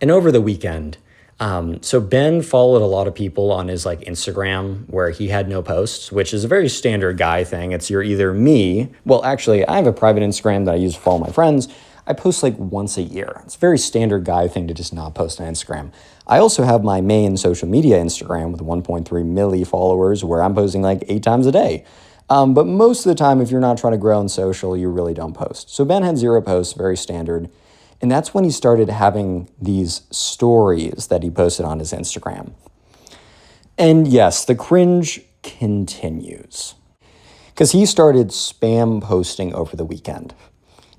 And over the weekend, so Ben followed a lot of people on his like Instagram where he had no posts, which is a very standard guy thing. It's you're either me. Well, actually, I have a private Instagram that I use to follow my friends. I post like once a year. It's a very standard guy thing to just not post on Instagram. I also have my main social media Instagram with 1.3 milli followers where I'm posting like 8 times a day. But most of the time, if you're not trying to grow in social, you really don't post. So Ben had 0 posts, very standard. And that's when he started having these stories that he posted on his Instagram. And yes, the cringe continues. Because he started spam posting over the weekend.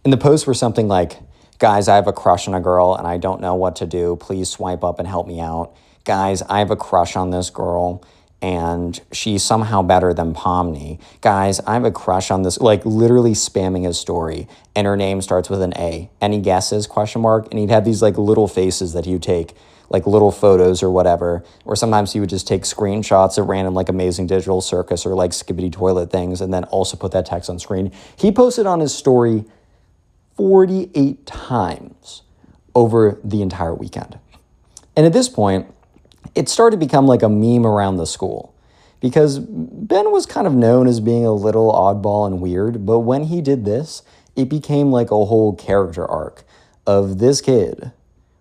And the posts were something like, guys, I have a crush on a girl and I don't know what to do. Please swipe up and help me out. Guys, I have a crush on this girl and she's somehow better than Pomni. Guys, I have a crush on this, like literally spamming his story. And her name starts with an A. Any guesses, question mark? And he'd have these like little faces that he would take, like little photos or whatever. Or sometimes he would just take screenshots of random like Amazing Digital Circus or like Skibbity Toilet things and then also put that text on screen. He posted on his story 48 times over the entire weekend. And at this point, it started to become like a meme around the school because Ben was kind of known as being a little oddball and weird, but when he did this, it became like a whole character arc of this kid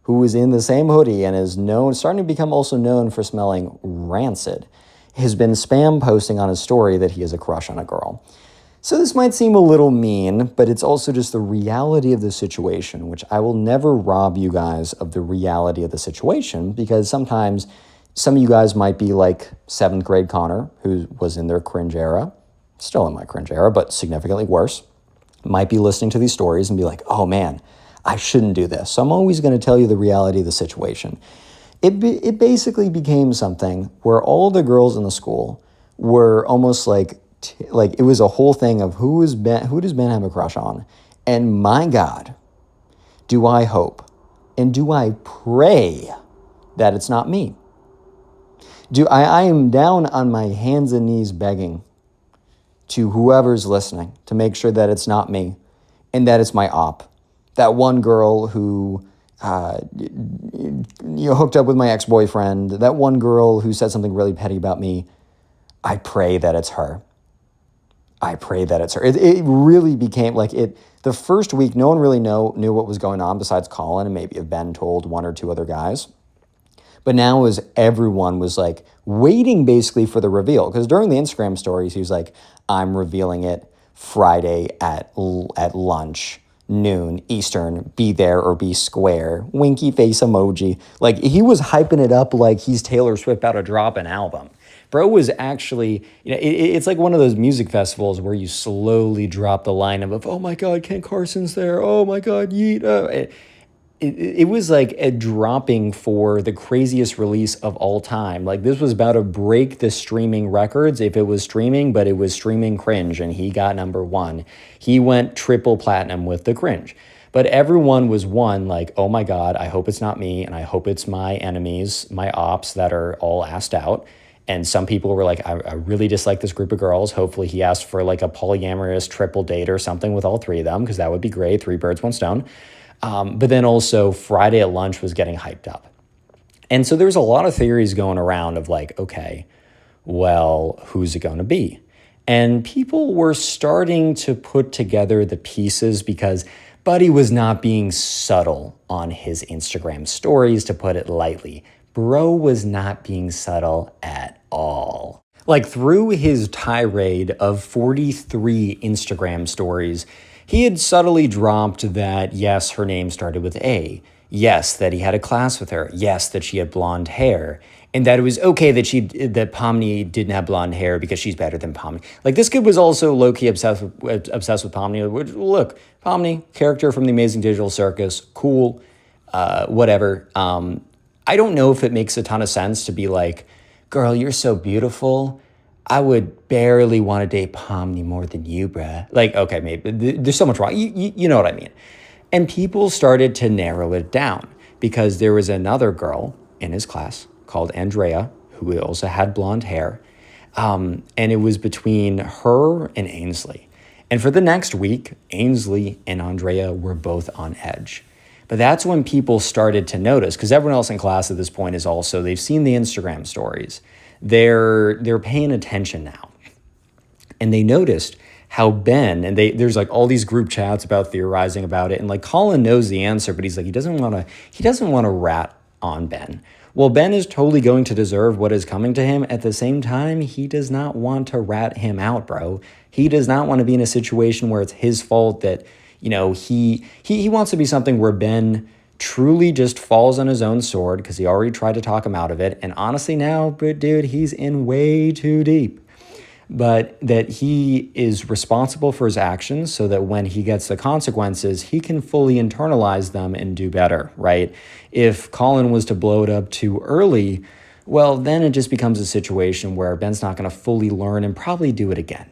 who was in the same hoodie and is starting to become also known for smelling rancid, has been spam posting on his story that he has a crush on a girl. So this might seem a little mean, but it's also just the reality of the situation, which I will never rob you guys of the reality of the situation because sometimes some of you guys might be like 7th grade Connor, who was in their cringe era, still in my cringe era, but significantly worse, might be listening to these stories and be like, oh man, I shouldn't do this. So I'm always going to tell you the reality of the situation. It basically became something where all the girls in the school were almost like it was a whole thing of who does Ben have a crush on? And my God, do I hope and do I pray that it's not me? I am down on my hands and knees begging to whoever's listening to make sure that it's not me and that it's my op. That one girl who hooked up with my ex-boyfriend, that one girl who said something really petty about me, I pray that it's her. I pray that it's her. It really became like it. The first week, no one really knew what was going on besides Colin and maybe if Ben told 1 or 2 other guys. But now everyone was like waiting basically for the reveal. Because during the Instagram stories, he was like, I'm revealing it Friday at lunch, noon, Eastern, be there or be square, winky face emoji. Like he was hyping it up like he's Taylor Swift about to drop an album. Bro was actually, it's like one of those music festivals where you slowly drop the line of, oh my God, Ken Carson's there. Oh my God, yeet. it was like a dropping for the craziest release of all time. Like this was about to break the streaming records if it was streaming, but it was streaming cringe and he got #1. He went triple platinum with the cringe. But everyone was like, oh my God, I hope it's not me. And I hope it's my enemies, my ops that are all asked out. And some people were like, I really dislike this group of girls. Hopefully he asked for like a polyamorous triple date or something with all three of them, because that would be great. 3 birds, 1 stone. But then also Friday at lunch was getting hyped up. And so there's a lot of theories going around of like, okay, well, who's it going to be? And people were starting to put together the pieces because Buddy was not being subtle on his Instagram stories, to put it lightly. Bro was not being subtle at all. Like through his tirade of 43 Instagram stories, he had subtly dropped that, yes, her name started with A. Yes, that he had a class with her. Yes, that she had blonde hair. And that it was okay that Pomni didn't have blonde hair because she's better than Pomni. Like this kid was also low-key obsessed with Pomni. Which, look, Pomni, character from the Amazing Digital Circus, cool, whatever. I don't know if it makes a ton of sense to be like, girl, you're so beautiful. I would barely want to date Pomni more than you, bruh. Like, okay, maybe there's so much wrong. You know what I mean. And people started to narrow it down because there was another girl in his class called Andrea, who also had blonde hair. And it was between her and Ainsley. And for the next week, Ainsley and Andrea were both on edge. But that's when people started to notice, because everyone else in class at this point is also, they've seen the Instagram stories. They're paying attention now. And they noticed how Ben, and there's like all these group chats about theorizing about it, and like Colin knows the answer, but he's like, he doesn't want to rat on Ben. Well, Ben is totally going to deserve what is coming to him. At the same time, he does not want to rat him out, bro. He does not want to be in a situation where it's his fault that, you know, he wants to be something where Ben truly just falls on his own sword because he already tried to talk him out of it. And honestly now, dude, he's in way too deep. But that he is responsible for his actions so that when he gets the consequences, he can fully internalize them and do better, right? If Colin was to blow it up too early, well, then it just becomes a situation where Ben's not going to fully learn and probably do it again.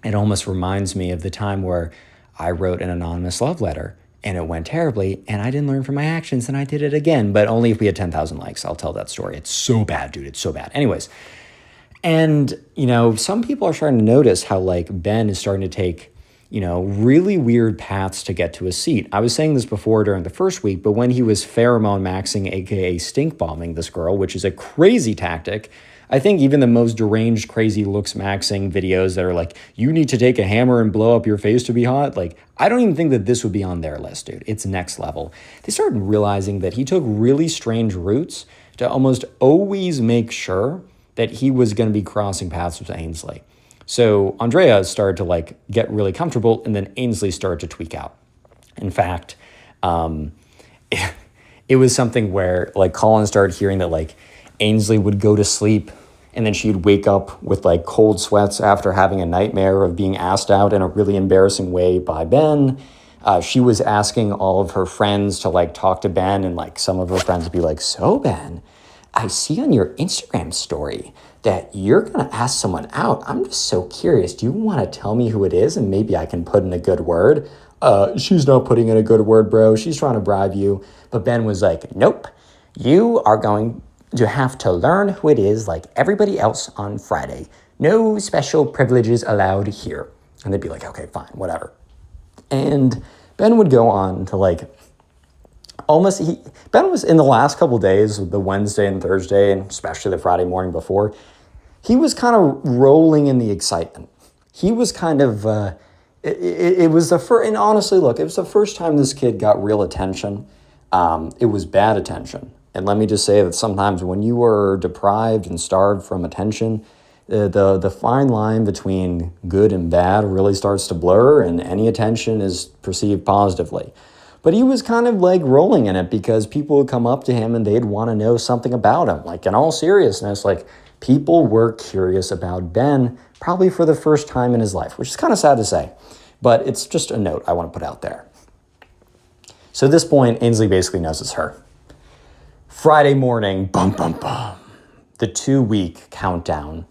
It almost reminds me of the time where I wrote an anonymous love letter and it went terribly and I didn't learn from my actions and I did it again, but only if we had 10,000 likes. I'll tell that story. It's so bad, dude. It's so bad. Anyways. And, you know, some people are starting to notice how, like, Ben is starting to take, you know, really weird paths to get to a seat. I was saying this before during the first week, but when he was pheromone maxing, aka stink bombing this girl, which is a crazy tactic, I think even the most deranged, crazy looks maxing videos that are like, you need to take a hammer and blow up your face to be hot. Like, I don't even think that this would be on their list, dude. It's next level. They started realizing that he took really strange routes to almost always make sure that he was going to be crossing paths with Ainsley. So Andrea started to like get really comfortable and then Ainsley started to tweak out. In fact, it was something where like Colin started hearing that like Ainsley would go to sleep and then she'd wake up with like cold sweats after having a nightmare of being asked out in a really embarrassing way by Ben. She was asking all of her friends to like talk to Ben, and like some of her friends would be like, so Ben, I see on your Instagram story that you're going to ask someone out. I'm just so curious. Do you want to tell me who it is? And maybe I can put in a good word. She's not putting in a good word, bro. She's trying to bribe you. But Ben was like, nope, you are going to have to learn who it is like everybody else on Friday. No special privileges allowed here. And they'd be like, okay, fine, whatever. And Ben would go on to like, Ben was in the last couple of days, the Wednesday and Thursday, and especially the Friday morning before, he was kind of rolling in the excitement. He was kind of, it was the first, and honestly, look, it was the first time this kid got real attention. It was bad attention. And let me just say that sometimes when you are deprived and starved from attention, the fine line between good and bad really starts to blur, and any attention is perceived positively. But he was kind of like rolling in it because people would come up to him and they'd want to know something about him. Like in all seriousness, like people were curious about Ben probably for the first time in his life, which is kind of sad to say, but it's just a note I want to put out there. So at this point, Ainsley basically knows it's her. Friday morning, bum, bum, bum. The 2-week countdown.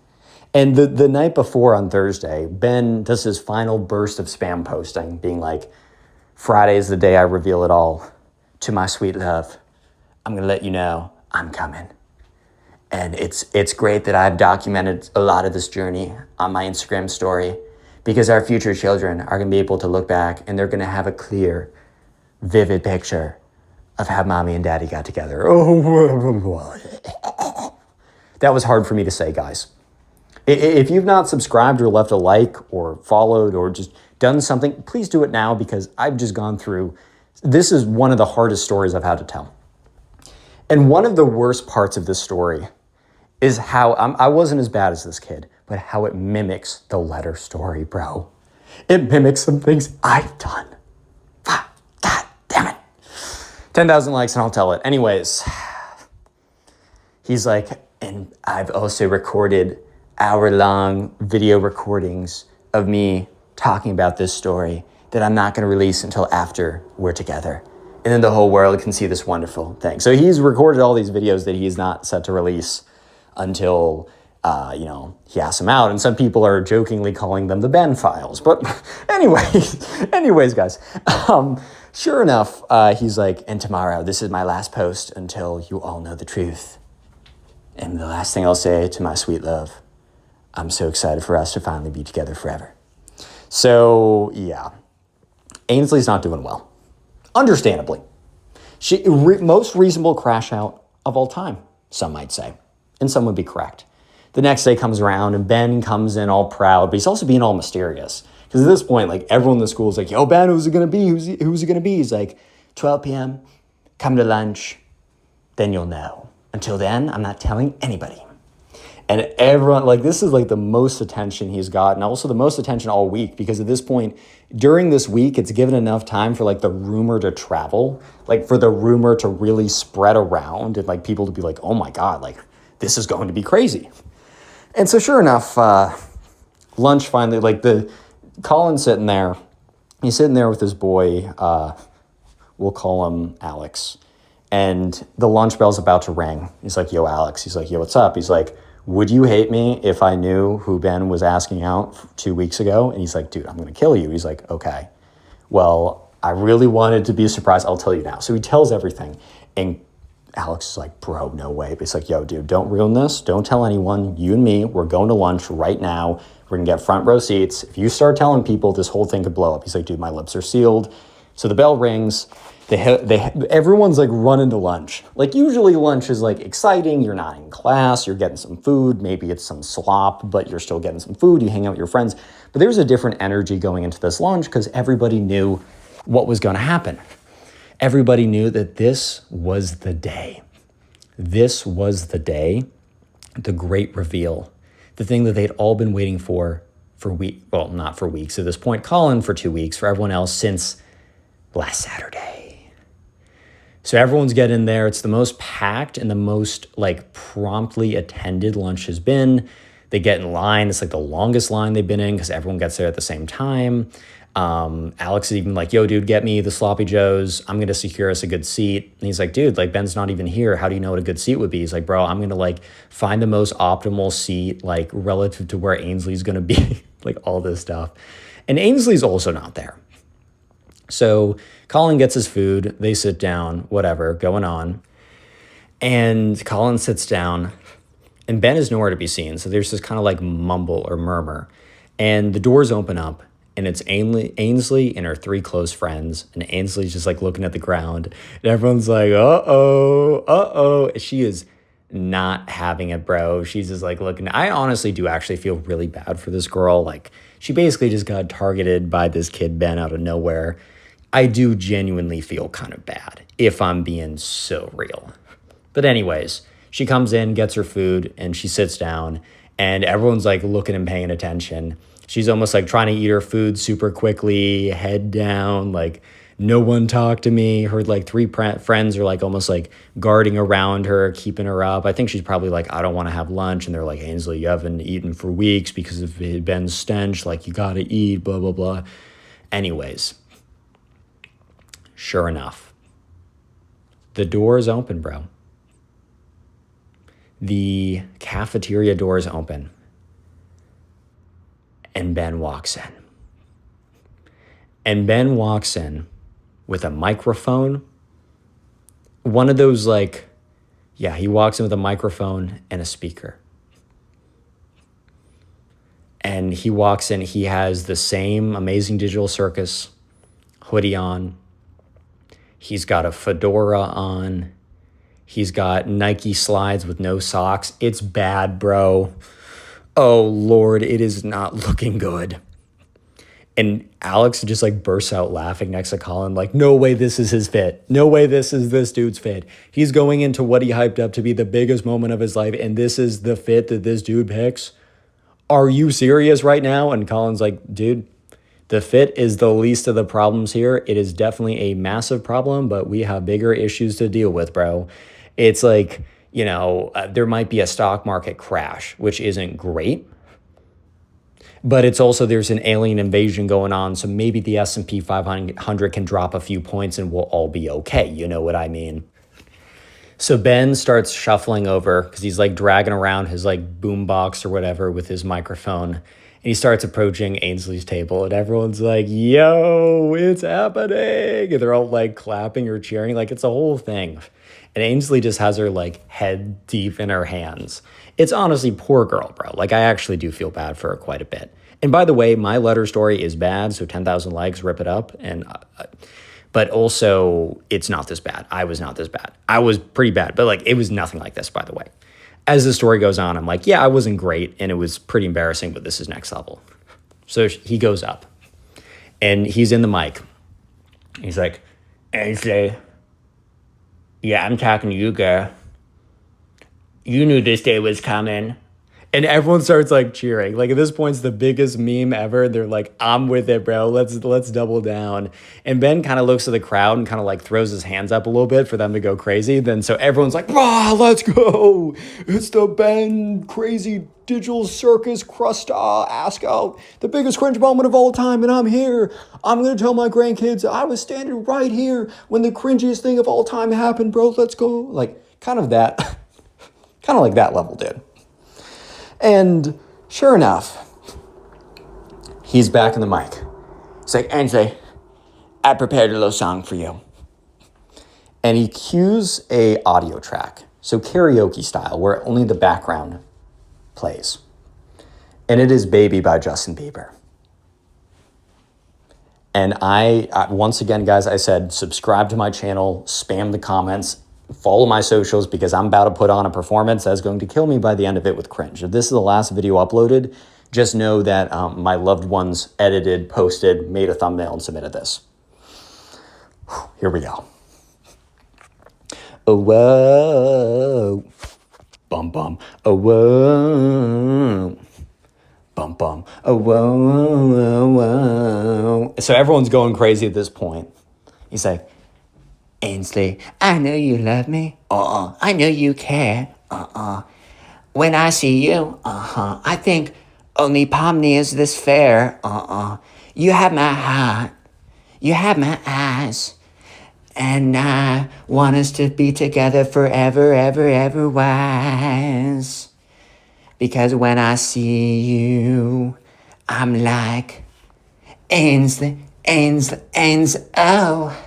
And the night before on Thursday, Ben does his final burst of spam posting, being like, Friday is the day I reveal it all. To my sweet love, I'm going to let you know I'm coming. And it's great that I've documented a lot of this journey on my Instagram story, because our future children are going to be able to look back and they're going to have a clear, vivid picture of how mommy and daddy got together. Oh, that was hard for me to say, guys. If you've not subscribed or left a like or followed or just done something, please do it now, because I've just gone through, this is one of the hardest stories I've had to tell. And one of the worst parts of this story is how, I wasn't as bad as this kid, but how it mimics the letter story, bro. It mimics some things I've done. God damn it. 10,000 likes and I'll tell it. Anyways, he's like, and I've also recorded hour-long video recordings of me talking about this story that I'm not going to release until after we're together. And then the whole world can see this wonderful thing. So he's recorded all these videos that he's not set to release until, he asks them out. And some people are jokingly calling them the Ben files. But anyways, guys, sure enough, he's like, and tomorrow, this is my last post until you all know the truth. And the last thing I'll say to my sweet love, I'm so excited for us to finally be together forever. So, yeah, Ainsley's not doing well. Understandably. Most reasonable crash out of all time, some might say. And some would be correct. The next day comes around and Ben comes in all proud, but he's also being all mysterious. Because at this point, like, everyone in the school is like, yo, Ben, who's it going to be? Who's it going to be? He's like, 12 p.m., come to lunch, then you'll know. Until then, I'm not telling anybody. And everyone, like, this is like the most attention he's gotten, also the most attention all week, because at this point, during this week, it's given enough time for like the rumor to travel, like for the rumor to really spread around and like people to be like, oh my God, like this is going to be crazy. And so sure enough, lunch finally, like Colin's sitting there, he's sitting there with his boy, we'll call him Alex, and the lunch bell's about to ring. He's like, yo, Alex, he's like, yo, what's up? He's like, would you hate me if I knew who Ben was asking out 2 weeks ago? And he's like, dude, I'm going to kill you. He's like, okay, well, I really wanted to be a surprise. I'll tell you now. So he tells everything. And Alex is like, bro, no way. But he's like, yo, dude, don't ruin this. Don't tell anyone. You and me, we're going to lunch right now. We're going to get front row seats. If you start telling people, this whole thing could blow up. He's like, dude, my lips are sealed. So the bell rings. Everyone's like running to lunch. Like usually lunch is like exciting. You're not in class. You're getting some food. Maybe it's some slop, but you're still getting some food. You hang out with your friends. But there's a different energy going into this lunch because everybody knew what was going to happen. Everybody knew that this was the day. This was the day, the great reveal, the thing that they'd all been waiting for weeks. Well, not for weeks at this point. Colin for 2 weeks, for everyone else since last Saturday. So everyone's getting there. It's the most packed and the most like promptly attended lunch has been. They get in line. It's like the longest line they've been in because everyone gets there at the same time. Alex is even like, yo, dude, get me the sloppy joes. I'm going to secure us a good seat. And he's like, dude, like Ben's not even here. How do you know what a good seat would be? He's like, bro, I'm going to like find the most optimal seat, like relative to where Ainsley's going to be, like all this stuff. And Ainsley's also not there. So Colin gets his food. They sit down, whatever, going on. And Colin sits down and Ben is nowhere to be seen. So there's this kind of like mumble or murmur. And the doors open up. And it's Ainsley and her 3 close friends. And Ainsley's just like looking at the ground. And everyone's like, uh-oh. She is not having it, bro. She's just like looking. I honestly do actually feel really bad for this girl. Like she basically just got targeted by this kid, Ben, out of nowhere. I do genuinely feel kind of bad if I'm being so real. But anyways, she comes in, gets her food, and she sits down. And everyone's like looking and paying attention. She's almost like trying to eat her food super quickly, head down, like no one talk to me. Her like 3 friends are like almost like guarding around her, keeping her up. I think she's probably like, I don't want to have lunch. And they're like, Ainsley, you haven't eaten for weeks because of Ben's stench. Like you got to eat, blah, blah, blah. Anyways, sure enough, The door is open, bro. The cafeteria door is open. And Ben walks in. And Ben walks in with a microphone. One of those he walks in with a microphone and a speaker. And he walks in, he has the same Amazing Digital Circus hoodie on. He's got a fedora on. He's got Nike slides with no socks. It's bad, bro. Oh, Lord, it is not looking good. And Alex just bursts out laughing next to Colin, no way this is his fit. No way this is this dude's fit. He's going into what he hyped up to be the biggest moment of his life, and this is the fit that this dude picks? Are you serious right now? And Colin's like, dude, the fit is the least of the problems here. It is definitely a massive problem, but we have bigger issues to deal with, bro. It's there might be a stock market crash, which isn't great. But it's also, there's an alien invasion going on, so maybe the S&P 500 can drop a few points and we'll all be okay. You know what I mean? So Ben starts shuffling over because he's dragging around his boombox or whatever with his microphone. And he starts approaching Ainsley's table and everyone's like, yo, it's happening. And they're all clapping or cheering. It's a whole thing. And Ainsley just has her head deep in her hands. It's honestly, poor girl, bro. I actually do feel bad for her quite a bit. And by the way, my letter story is bad, so 10,000 likes, rip it up. And but also, it's not this bad. I was not this bad. I was pretty bad, but it was nothing like this, by the way. As the story goes on, I'm yeah, I wasn't great, and it was pretty embarrassing, but this is next level. So he goes up, and he's in the mic. He's like, Ainsley, yeah, I'm talking to you, girl. You knew this day was coming. And everyone starts cheering. At this point, it's the biggest meme ever. They're I'm with it, bro. Let's double down. And Ben kind of looks at the crowd and kind of throws his hands up a little bit for them to go crazy. Then so everyone's rah, let's go. It's the Ben Crazy Digital Circus Crusta Ask Out. The biggest cringe moment of all time. And I'm here. I'm going to tell my grandkids I was standing right here when the cringiest thing of all time happened, bro. Let's go. Kind of that level, dude. And sure enough, he's back in the mic. He's like, Ainsley, I prepared a little song for you. And he cues a audio track, so karaoke style, where only the background plays. And it is Baby by Justin Bieber. And I once again, guys, I said, subscribe to my channel, spam the comments, follow my socials, because I'm about to put on a performance that's going to kill me by the end of it with cringe. If this is the last video uploaded, just know that my loved ones edited, posted, made a thumbnail, and submitted this. Here we go. Oh, whoa. Bum, bum. Oh, whoa. Bum, bum. Oh, whoa, whoa, whoa. So everyone's going crazy at this point. He's like, Ainsley, I know you love me. I know you care. When I see you, I think only Pomni is this fair. You have my heart. You have my eyes. And I want us to be together forever, ever, ever wise. Because when I see you, I'm like, Ainsley, Ainsley, Ainsley, oh.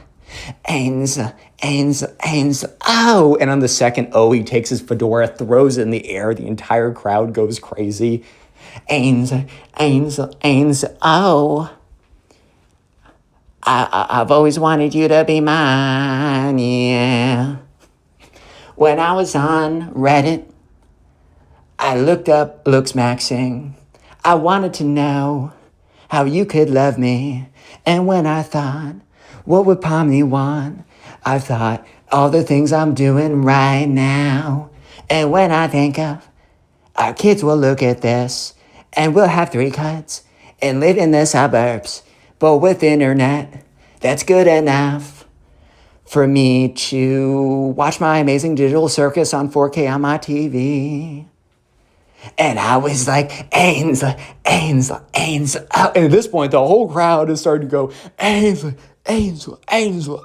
Ainsley, Ainsley, Ainsley, oh. And on the second oh, he takes his fedora, throws it in the air. The entire crowd goes crazy. Ainsley, Ainsley, Ainsley, oh. I've always wanted you to be mine, yeah. When I was on Reddit, I looked up looks maxing. I wanted to know how you could love me. And when I thought, what would Pomni want? I thought, all the things I'm doing right now. And when I think of, our kids will look at this, and we'll have 3 cuts, and live in the suburbs. But with internet, that's good enough for me to watch my Amazing Digital Circus on 4K on my TV. And I was like, Ainsley, Ainsley, Ainsley. And at this point, the whole crowd is starting to go, Ainsley, Ansel,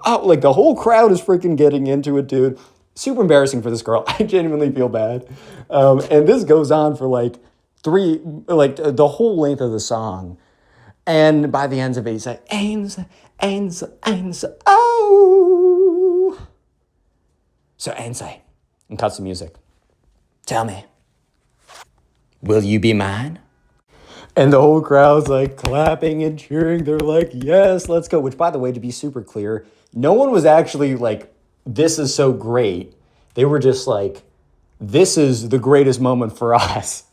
out. Like the whole crowd is freaking getting into it, dude. Super embarrassing for this girl. I genuinely feel bad. And this goes on for like the whole length of the song. And by the end of it, he's like, Ansel, oh. So Ansel, and cuts the music. Tell me, will you be mine? And the whole crowd's like clapping and cheering. They're like, yes, let's go. Which, by the way, to be super clear, no one was actually like, this is so great. They were just like, this is the greatest moment for us.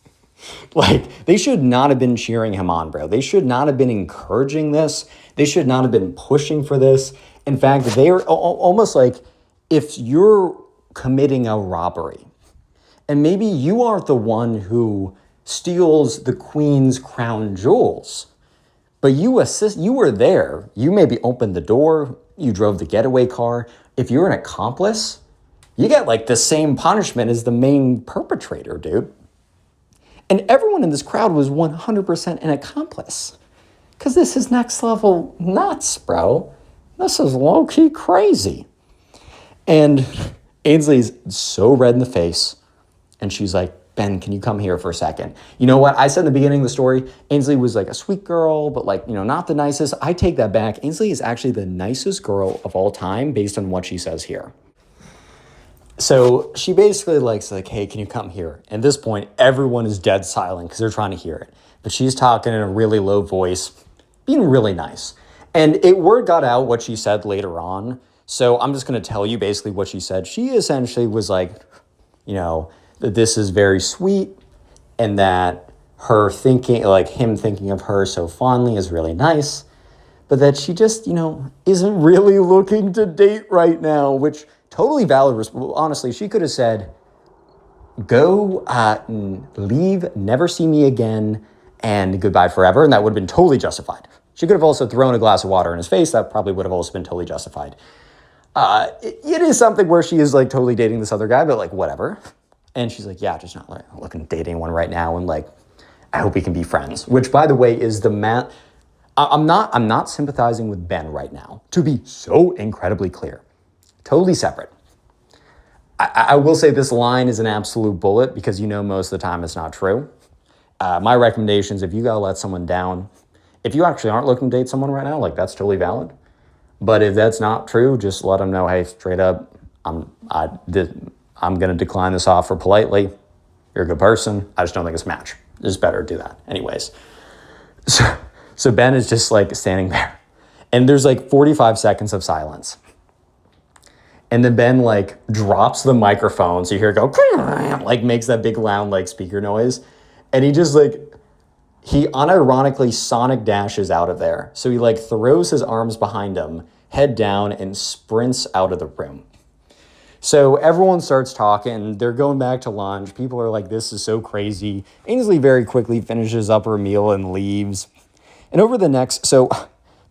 Like, they should not have been cheering him on, bro. They should not have been encouraging this. They should not have been pushing for this. In fact, they are almost like if you're committing a robbery and maybe you aren't the one who steals the queen's crown jewels, but you were there. You maybe opened the door. You drove the getaway car. If you're an accomplice, you get like the same punishment as the main perpetrator, dude. And everyone in this crowd was 100% an accomplice. Because this is next level nuts, bro. This is low-key crazy. And Ainsley's so red in the face. And she's like, Ben, can you come here for a second? You know what? I said in the beginning of the story, Ainsley was like a sweet girl, but like, not the nicest. I take that back. Ainsley is actually the nicest girl of all time based on what she says here. So she basically likes like, hey, can you come here? At this point, everyone is dead silent because they're trying to hear it. But she's talking in a really low voice, being really nice. And word got out what she said later on. So I'm just going to tell you basically what she said. She essentially was like, that this is very sweet and that her thinking, like him thinking of her so fondly is really nice. But that she just, isn't really looking to date right now, which totally valid. Honestly, she could have said, go leave, never see me again, and goodbye forever. And that would have been totally justified. She could have also thrown a glass of water in his face. That probably would have also been totally justified. It is something where she is like totally dating this other guy, but like whatever. And she's like, yeah, just not looking to date anyone right now. And like, I hope we can be friends, which by the way is the man. I'm not sympathizing with Ben right now, to be so incredibly clear. Totally separate. I will say this line is an absolute bullet because most of the time it's not true. My recommendations, if you gotta let someone down, if you actually aren't looking to date someone right now, like that's totally valid. But if that's not true, just let them know, hey, straight up, I'm gonna decline this offer politely. You're a good person. I just don't think it's a match. It's better to do that. Anyways. So Ben is just like standing there and there's like 45 seconds of silence. And then Ben like drops the microphone. So you hear it go, like makes that big loud like speaker noise. And he just like, he unironically sonic dashes out of there. So he like throws his arms behind him, head down and sprints out of the room. So everyone starts talking. They're going back to lunch. People are like, this is so crazy. Ainsley very quickly finishes up her meal and leaves. And over the next, so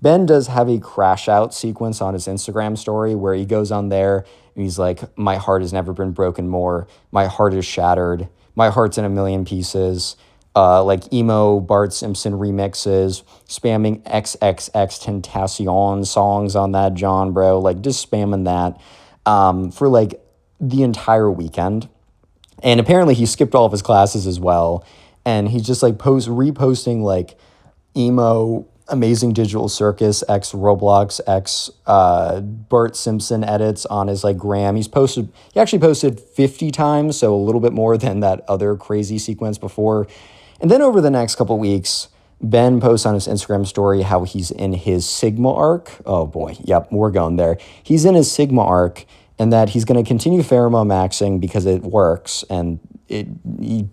Ben does have a crash out sequence on his Instagram story where he goes on there and he's like, my heart has never been broken more. My heart is shattered. My heart's in a million pieces. Like emo Bart Simpson remixes, spamming XXXTentacion songs on that John, bro. Like just spamming that for like the entire weekend. And apparently he skipped all of his classes as well. And he's just like reposting like emo Amazing Digital Circus X Roblox X Bart Simpson edits on his like gram. He actually posted 50 times, so a little bit more than that other crazy sequence before. And then over the next couple weeks, Ben posts on his Instagram story how he's in his Sigma arc. Oh boy, yep, we're going there. He's in his Sigma arc and that he's going to continue pheromone maxing because it works and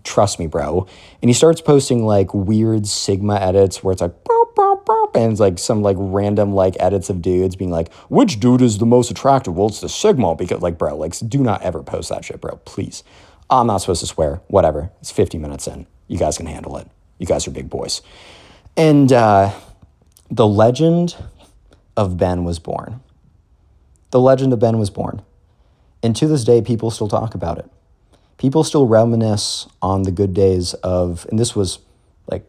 trust me, bro. And he starts posting like weird Sigma edits where it's like, burp, burp, burp, and it's like some like random like edits of dudes being like, which dude is the most attractive? Well, it's the Sigma because like, bro, like do not ever post that shit, bro, please. I'm not supposed to swear, whatever. It's 50 minutes in. You guys can handle it. You guys are big boys. And the legend of Ben was born. The legend of Ben was born. And to this day, people still talk about it. People still reminisce on the good days of, and this was like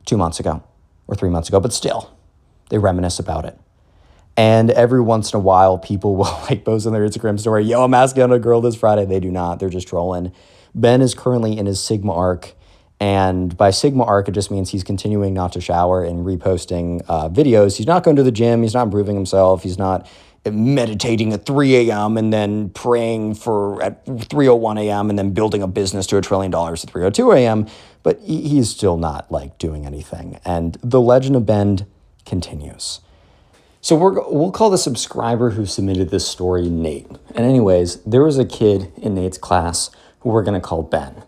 2 months ago or 3 months ago, but still, they reminisce about it. And every once in a while, people will like post on their Instagram story, yo, I'm asking out a girl this Friday. They do not. They're just trolling. Ben is currently in his Sigma arc. And by Sigma arc, it just means he's continuing not to shower and reposting videos. He's not going to the gym. He's not improving himself. He's not meditating at 3 a.m. and then praying at 3:01 a.m. and then building a business to $1 trillion at 3:02 a.m. But he's still not like doing anything. And the legend of Ben continues. So we'll call the subscriber who submitted this story Nate. And anyways, there was a kid in Nate's class who we're going to call Ben.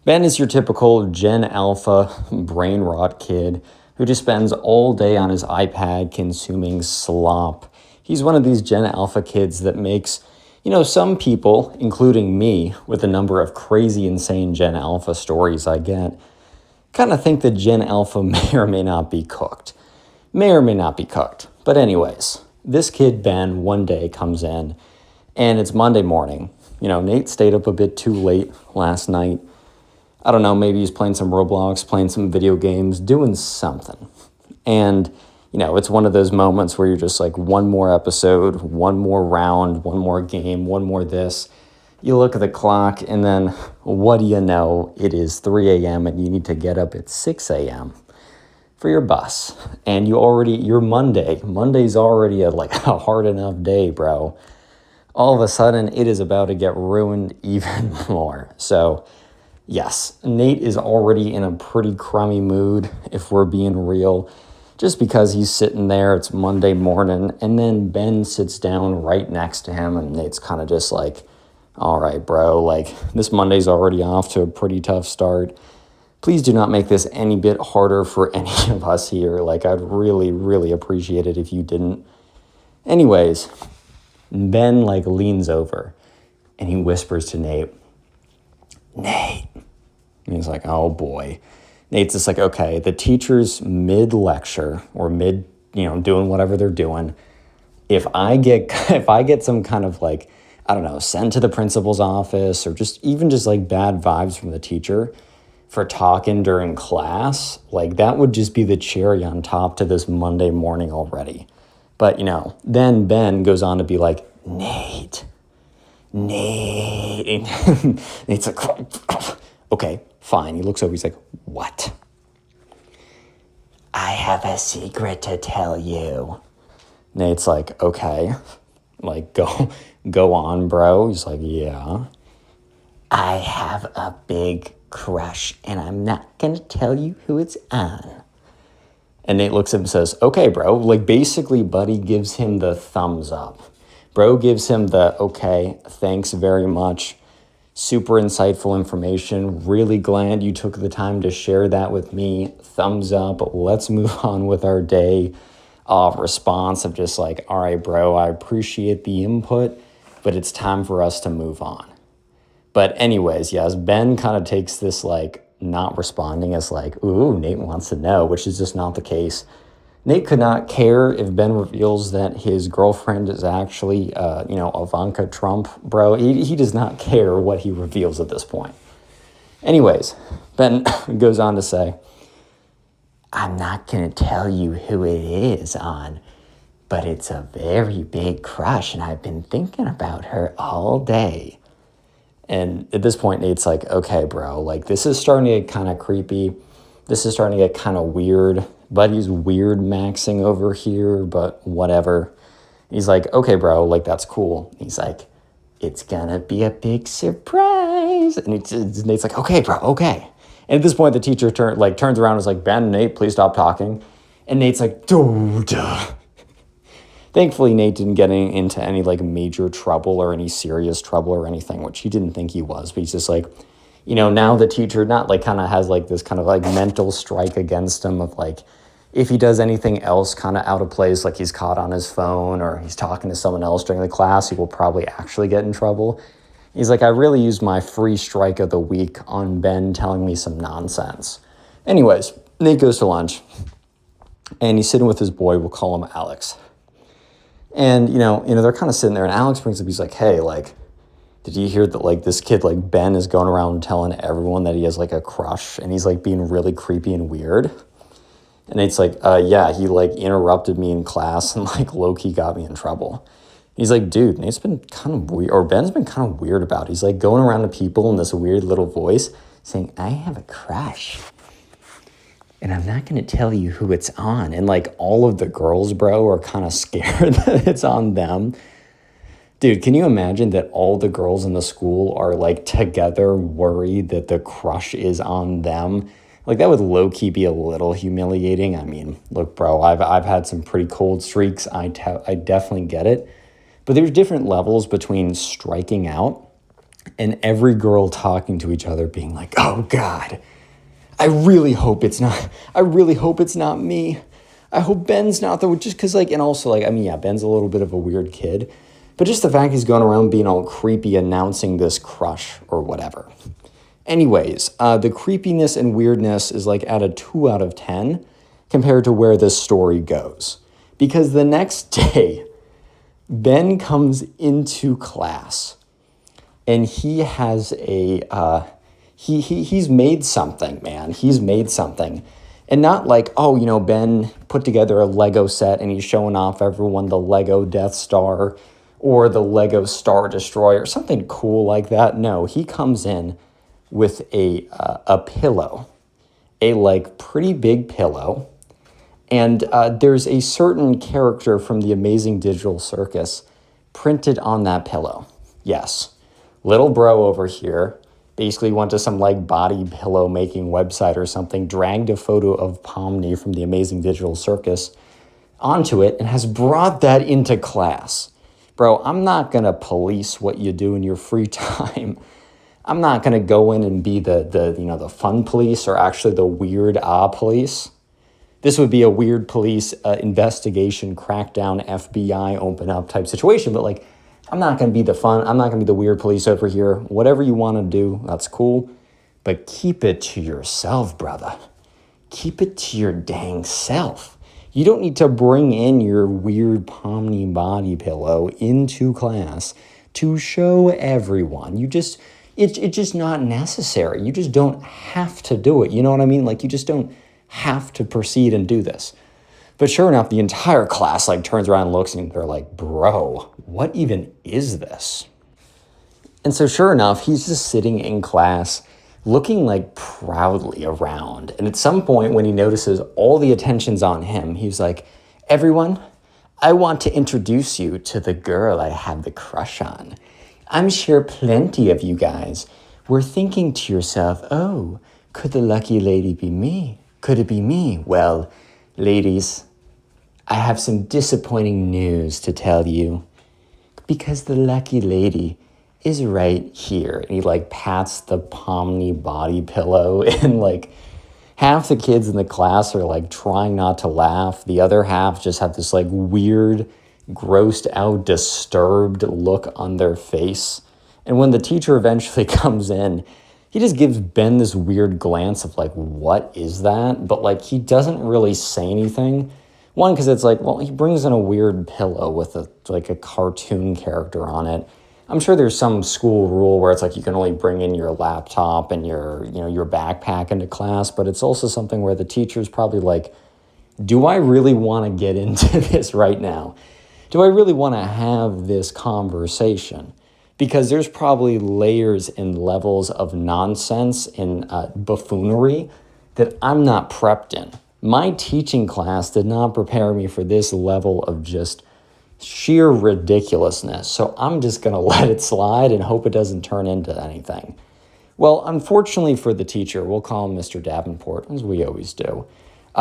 Ben is your typical Gen Alpha brain rot kid who just spends all day on his iPad consuming slop. He's one of these Gen Alpha kids that makes, some people, including me, with a number of crazy, insane Gen Alpha stories I get, kind of think that Gen Alpha may or may not be cooked. May or may not be cooked. But anyways, this kid, Ben, one day comes in, and it's Monday morning. Nate stayed up a bit too late last night. I don't know, maybe he's playing some Roblox, playing some video games, doing something. And, it's one of those moments where you're just like, one more episode, one more round, one more game, one more this. You look at the clock, and then what do you know? It is 3 a.m. and you need to get up at 6 a.m. for your bus. And you're Monday's already a hard enough day, bro. All of a sudden, it is about to get ruined even more. So, yes, Nate is already in a pretty crummy mood, if we're being real, just because he's sitting there, it's Monday morning, and then Ben sits down right next to him, and Nate's kind of just like, all right, bro, this Monday's already off to a pretty tough start. Please do not make this any bit harder for any of us here. I'd really, really appreciate it if you didn't. Anyways, Ben, leans over, and he whispers to Nate, Nate. And he's like, oh boy. Nate's just like, okay, the teacher's mid-lecture or mid, doing whatever they're doing. If I get some kind of sent to the principal's office or just bad vibes from the teacher for talking during class, that would just be the cherry on top to this Monday morning already. But, then Ben goes on to be like, Nate. Nate's like, okay, fine. He looks over, he's like, what? I have a secret to tell you. Nate's like, okay, go on, bro. He's like, yeah. I have a big crush, and I'm not gonna tell you who it's on. And Nate looks at him and says, okay, bro. Basically, buddy gives him the thumbs up. Bro gives him the, okay, thanks very much. Super insightful information. Really glad you took the time to share that with me. Thumbs up. Let's move on with our day. Response of just all right, bro, I appreciate the input, but it's time for us to move on. But anyways, yes, Ben kind of takes this not responding as ooh, Nate wants to know, which is just not the case. Nate could not care if Ben reveals that his girlfriend is actually, Ivanka Trump, bro. He does not care what he reveals at this point. Anyways, Ben goes on to say, I'm not going to tell you who it is on, but it's a very big crush, and I've been thinking about her all day. And at this point, Nate's like, okay, bro, this is starting to get kind of creepy. This is starting to get kind of weird. Buddy's weird maxing over here, but whatever. He's like, okay, bro, that's cool. He's like, it's gonna be a big surprise. And Nate's like, okay, bro, okay. And at this point, the teacher turns around and is like, Ben, Nate, please stop talking. And Nate's like, duh. Thankfully, Nate didn't get into any major trouble or any serious trouble or anything, which he didn't think he was. But he's just now the teacher not kind of has this kind of mental strike against him of if he does anything else kind of out of place, he's caught on his phone or he's talking to someone else during the class, he will probably actually get in trouble. He's like, I really used my free strike of the week on Ben telling me some nonsense. Anyways, Nate goes to lunch and he's sitting with his boy. We'll call him Alex. And, they're kind of sitting there and Alex brings up, he's like, hey, did you hear that this kid Ben is going around telling everyone that he has a crush and he's being really creepy and weird? And it's like, yeah, he like interrupted me in class and like low-key got me in trouble. He's like, dude, Nate's been kind of weird, or Ben's been kind of weird about it. He's like going around to people in this weird little voice saying, I have a crush. And I'm not going to tell you who it's on. And like all of the girls, bro, are kind of scared that it's on them. Dude, can you imagine that all the girls in the school are like together worried that the crush is on them? Like that would low-key be a little humiliating. I mean, look, bro, I've had some pretty cold streaks. I definitely get it. But there's different levels between striking out and every girl talking to each other being like, oh God, I really hope it's not me. I hope Ben's not the, just because like, and also like, I mean, yeah, Ben's a little bit of a weird kid, but just the fact he's going around being all creepy announcing this crush or whatever. Anyways, the creepiness and weirdness is like at a 2 out of 10 compared to where this story goes. Because the next day, Ben comes into class and he has he's made something, man. He's made something. And not like, oh, you know, Ben put together a Lego set and he's showing off everyone the Lego Death Star or the Lego Star Destroyer, something cool like that. No, he comes in with a pillow, a like pretty big pillow. And there's a certain character from the Amazing Digital Circus printed on that pillow. Yes, little bro over here basically went to some like body pillow making website or something, dragged a photo of Pomni from the Amazing Digital Circus onto it and has brought that into class. Bro, I'm not going to police what you do in your free time. I'm not going to go in and be the fun police or actually the weird police. This would be a weird police investigation, crackdown, FBI, open up type situation. But like, I'm not going to be the fun. I'm not going to be the weird police over here. Whatever you want to do, that's cool. But keep it to yourself, brother. Keep it to your dang self. You don't need to bring in your weird Pomni body pillow into class to show everyone. It's just not necessary. You just don't have to do it. You know what I mean? Like, you just don't have to proceed and do this. But sure enough, the entire class like turns around and looks and they're like, bro, what even is this? And so sure enough, he's just sitting in class looking like proudly around. And at some point when he notices all the attention's on him, he's like, everyone, I want to introduce you to the girl I have the crush on. I'm sure plenty of you guys were thinking to yourself, oh, could the lucky lady be me? Could it be me? Well, ladies, I have some disappointing news to tell you because the lucky lady is right here. And he like pats the Pomni body pillow and like half the kids in the class are like trying not to laugh. The other half just have this like weird, grossed out, disturbed look on their face. And when the teacher eventually comes in, he just gives Ben this weird glance of like, what is that? But like, he doesn't really say anything. One, because it's like, well, he brings in a weird pillow with a cartoon character on it. I'm sure there's some school rule where it's like you can only bring in your laptop and your backpack into class, but it's also something where the teacher's probably like, do I really want to get into this right now? Do I really want to have this conversation? Because there's probably layers and levels of nonsense and buffoonery that I'm not prepped in. My teaching class did not prepare me for this level of just sheer ridiculousness. So I'm just going to let it slide and hope it doesn't turn into anything. Well, unfortunately for the teacher, we'll call him Mr. Davenport, as we always do.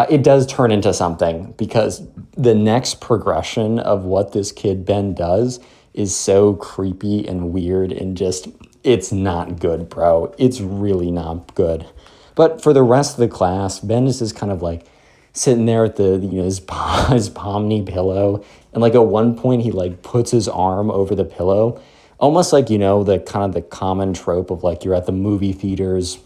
It does turn into something because the next progression of what this kid Ben does is so creepy and weird and just, it's not good, bro. It's really not good. But for the rest of the class, Ben is just kind of like sitting there at his Pomni pillow. And like at one point he like puts his arm over the pillow, almost like, the kind of the common trope of like you're at the movie theaters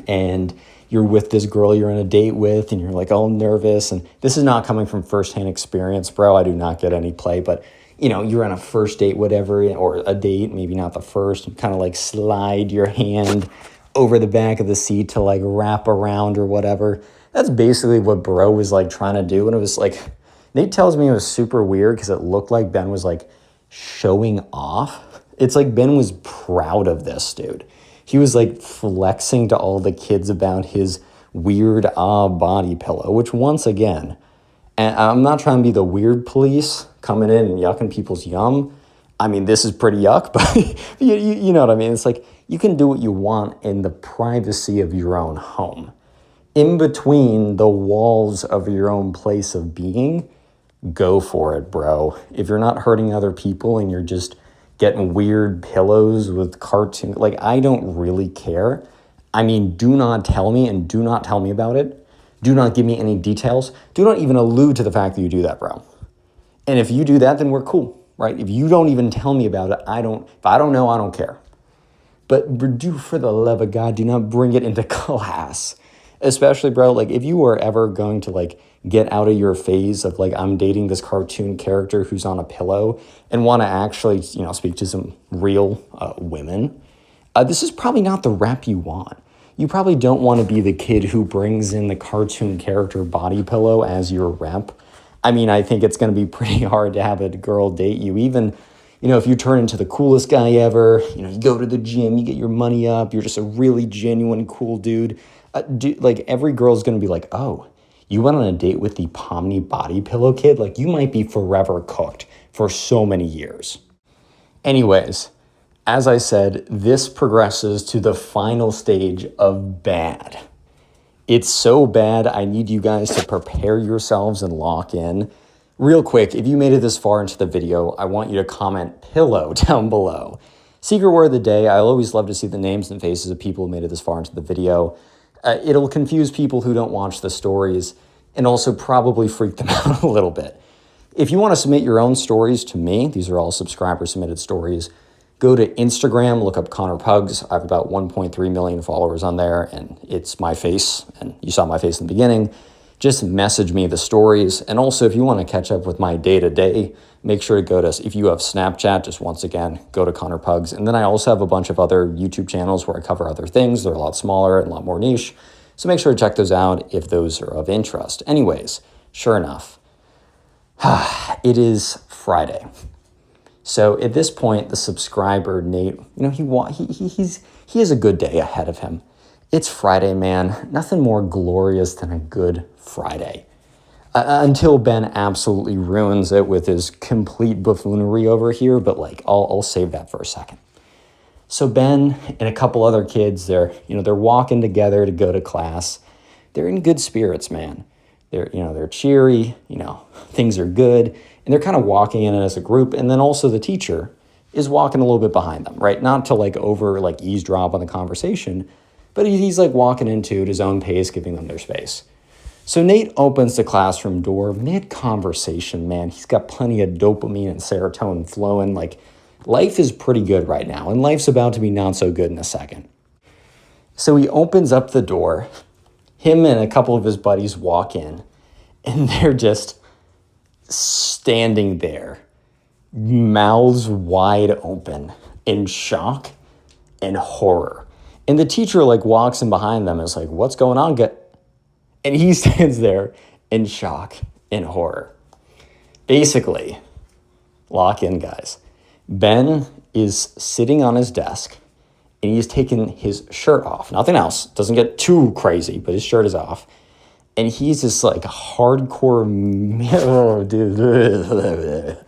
and you're with this girl you're on a date with and you're like all nervous. And this is not coming from firsthand experience, bro. I do not get any play, but you're on a first date, whatever, or a date, maybe not the first, and kind of like slide your hand over the back of the seat to like wrap around or whatever. That's basically what bro was like trying to do. And it was like, Nate tells me it was super weird because it looked like Ben was like showing off. It's like Ben was proud of this dude. He was like flexing to all the kids about his weird body pillow, which once again, and I'm not trying to be the weird police coming in and yucking people's yum. I mean, this is pretty yuck, but you know what I mean? It's like you can do what you want in the privacy of your own home. In between the walls of your own place of being, go for it, bro. If you're not hurting other people and you're just getting weird pillows with cartoon, like, I don't really care. I mean, do not tell me and do not tell me about it. Do not give me any details. Do not even allude to the fact that you do that, bro. And if you do that, then we're cool, right? If you don't even tell me about it, if I don't know, I don't care. But do, for the love of God, do not bring it into class. Especially, bro, like, if you are ever going to, like, get out of your phase of, like, I'm dating this cartoon character who's on a pillow and want to actually, you know, speak to some real women, this is probably not the rep you want. You probably don't want to be the kid who brings in the cartoon character body pillow as your rep. I mean, I think it's going to be pretty hard to have a girl date you. Even, you know, if you turn into the coolest guy ever, you know, you go to the gym, you get your money up, you're just a really genuine, cool dude. Like, every girl's going to be like, oh, you went on a date with the Pomni body pillow kid? Like, you might be forever cooked for so many years. Anyways, as I said, this progresses to the final stage of bad. It's so bad, I need you guys to prepare yourselves and lock in. Real quick, if you made it this far into the video, I want you to comment pillow down below. Secret word of the day, I always love to see the names and faces of people who made it this far into the video. It'll confuse people who don't watch the stories and also probably freak them out a little bit. If you want to submit your own stories to me, these are all subscriber submitted stories, go to Instagram, look up Connor Pugs. I have about 1.3 million followers on there, and it's my face, and you saw my face in the beginning. Just message me the stories. And also, if you want to catch up with my day-to-day, make sure to go to, if you have Snapchat, just once again, go to Connor Pugs. And then I also have a bunch of other YouTube channels where I cover other things. They're a lot smaller and a lot more niche. So make sure to check those out if those are of interest. Anyways, sure enough, it is Friday. So at this point, the subscriber, Nate, you know, he has a good day ahead of him. It's Friday, man. Nothing more glorious than a good Friday. Until Ben absolutely ruins it with his complete buffoonery over here, but like, I'll save that for a second. So Ben and a couple other kids, they're walking together to go to class. They're in good spirits, man. They're cheery, things are good, and they're kind of walking in as a group. And then also the teacher is walking a little bit behind them, right? Not to eavesdrop on the conversation, but he's like walking into at his own pace, giving them their space. So Nate opens the classroom door mid-conversation, man. He's got plenty of dopamine and serotonin flowing. Like, life is pretty good right now, and life's about to be not so good in a second. So he opens up the door. Him and a couple of his buddies walk in, and they're just standing there, mouths wide open, in shock and horror. And the teacher walks in behind them and is like, "What's going on?" And he stands there in shock and horror. Basically, lock in, guys. Ben is sitting on his desk and he's taken his shirt off. Nothing else. Doesn't get too crazy, but his shirt is off. And he's just hardcore, oh, dude.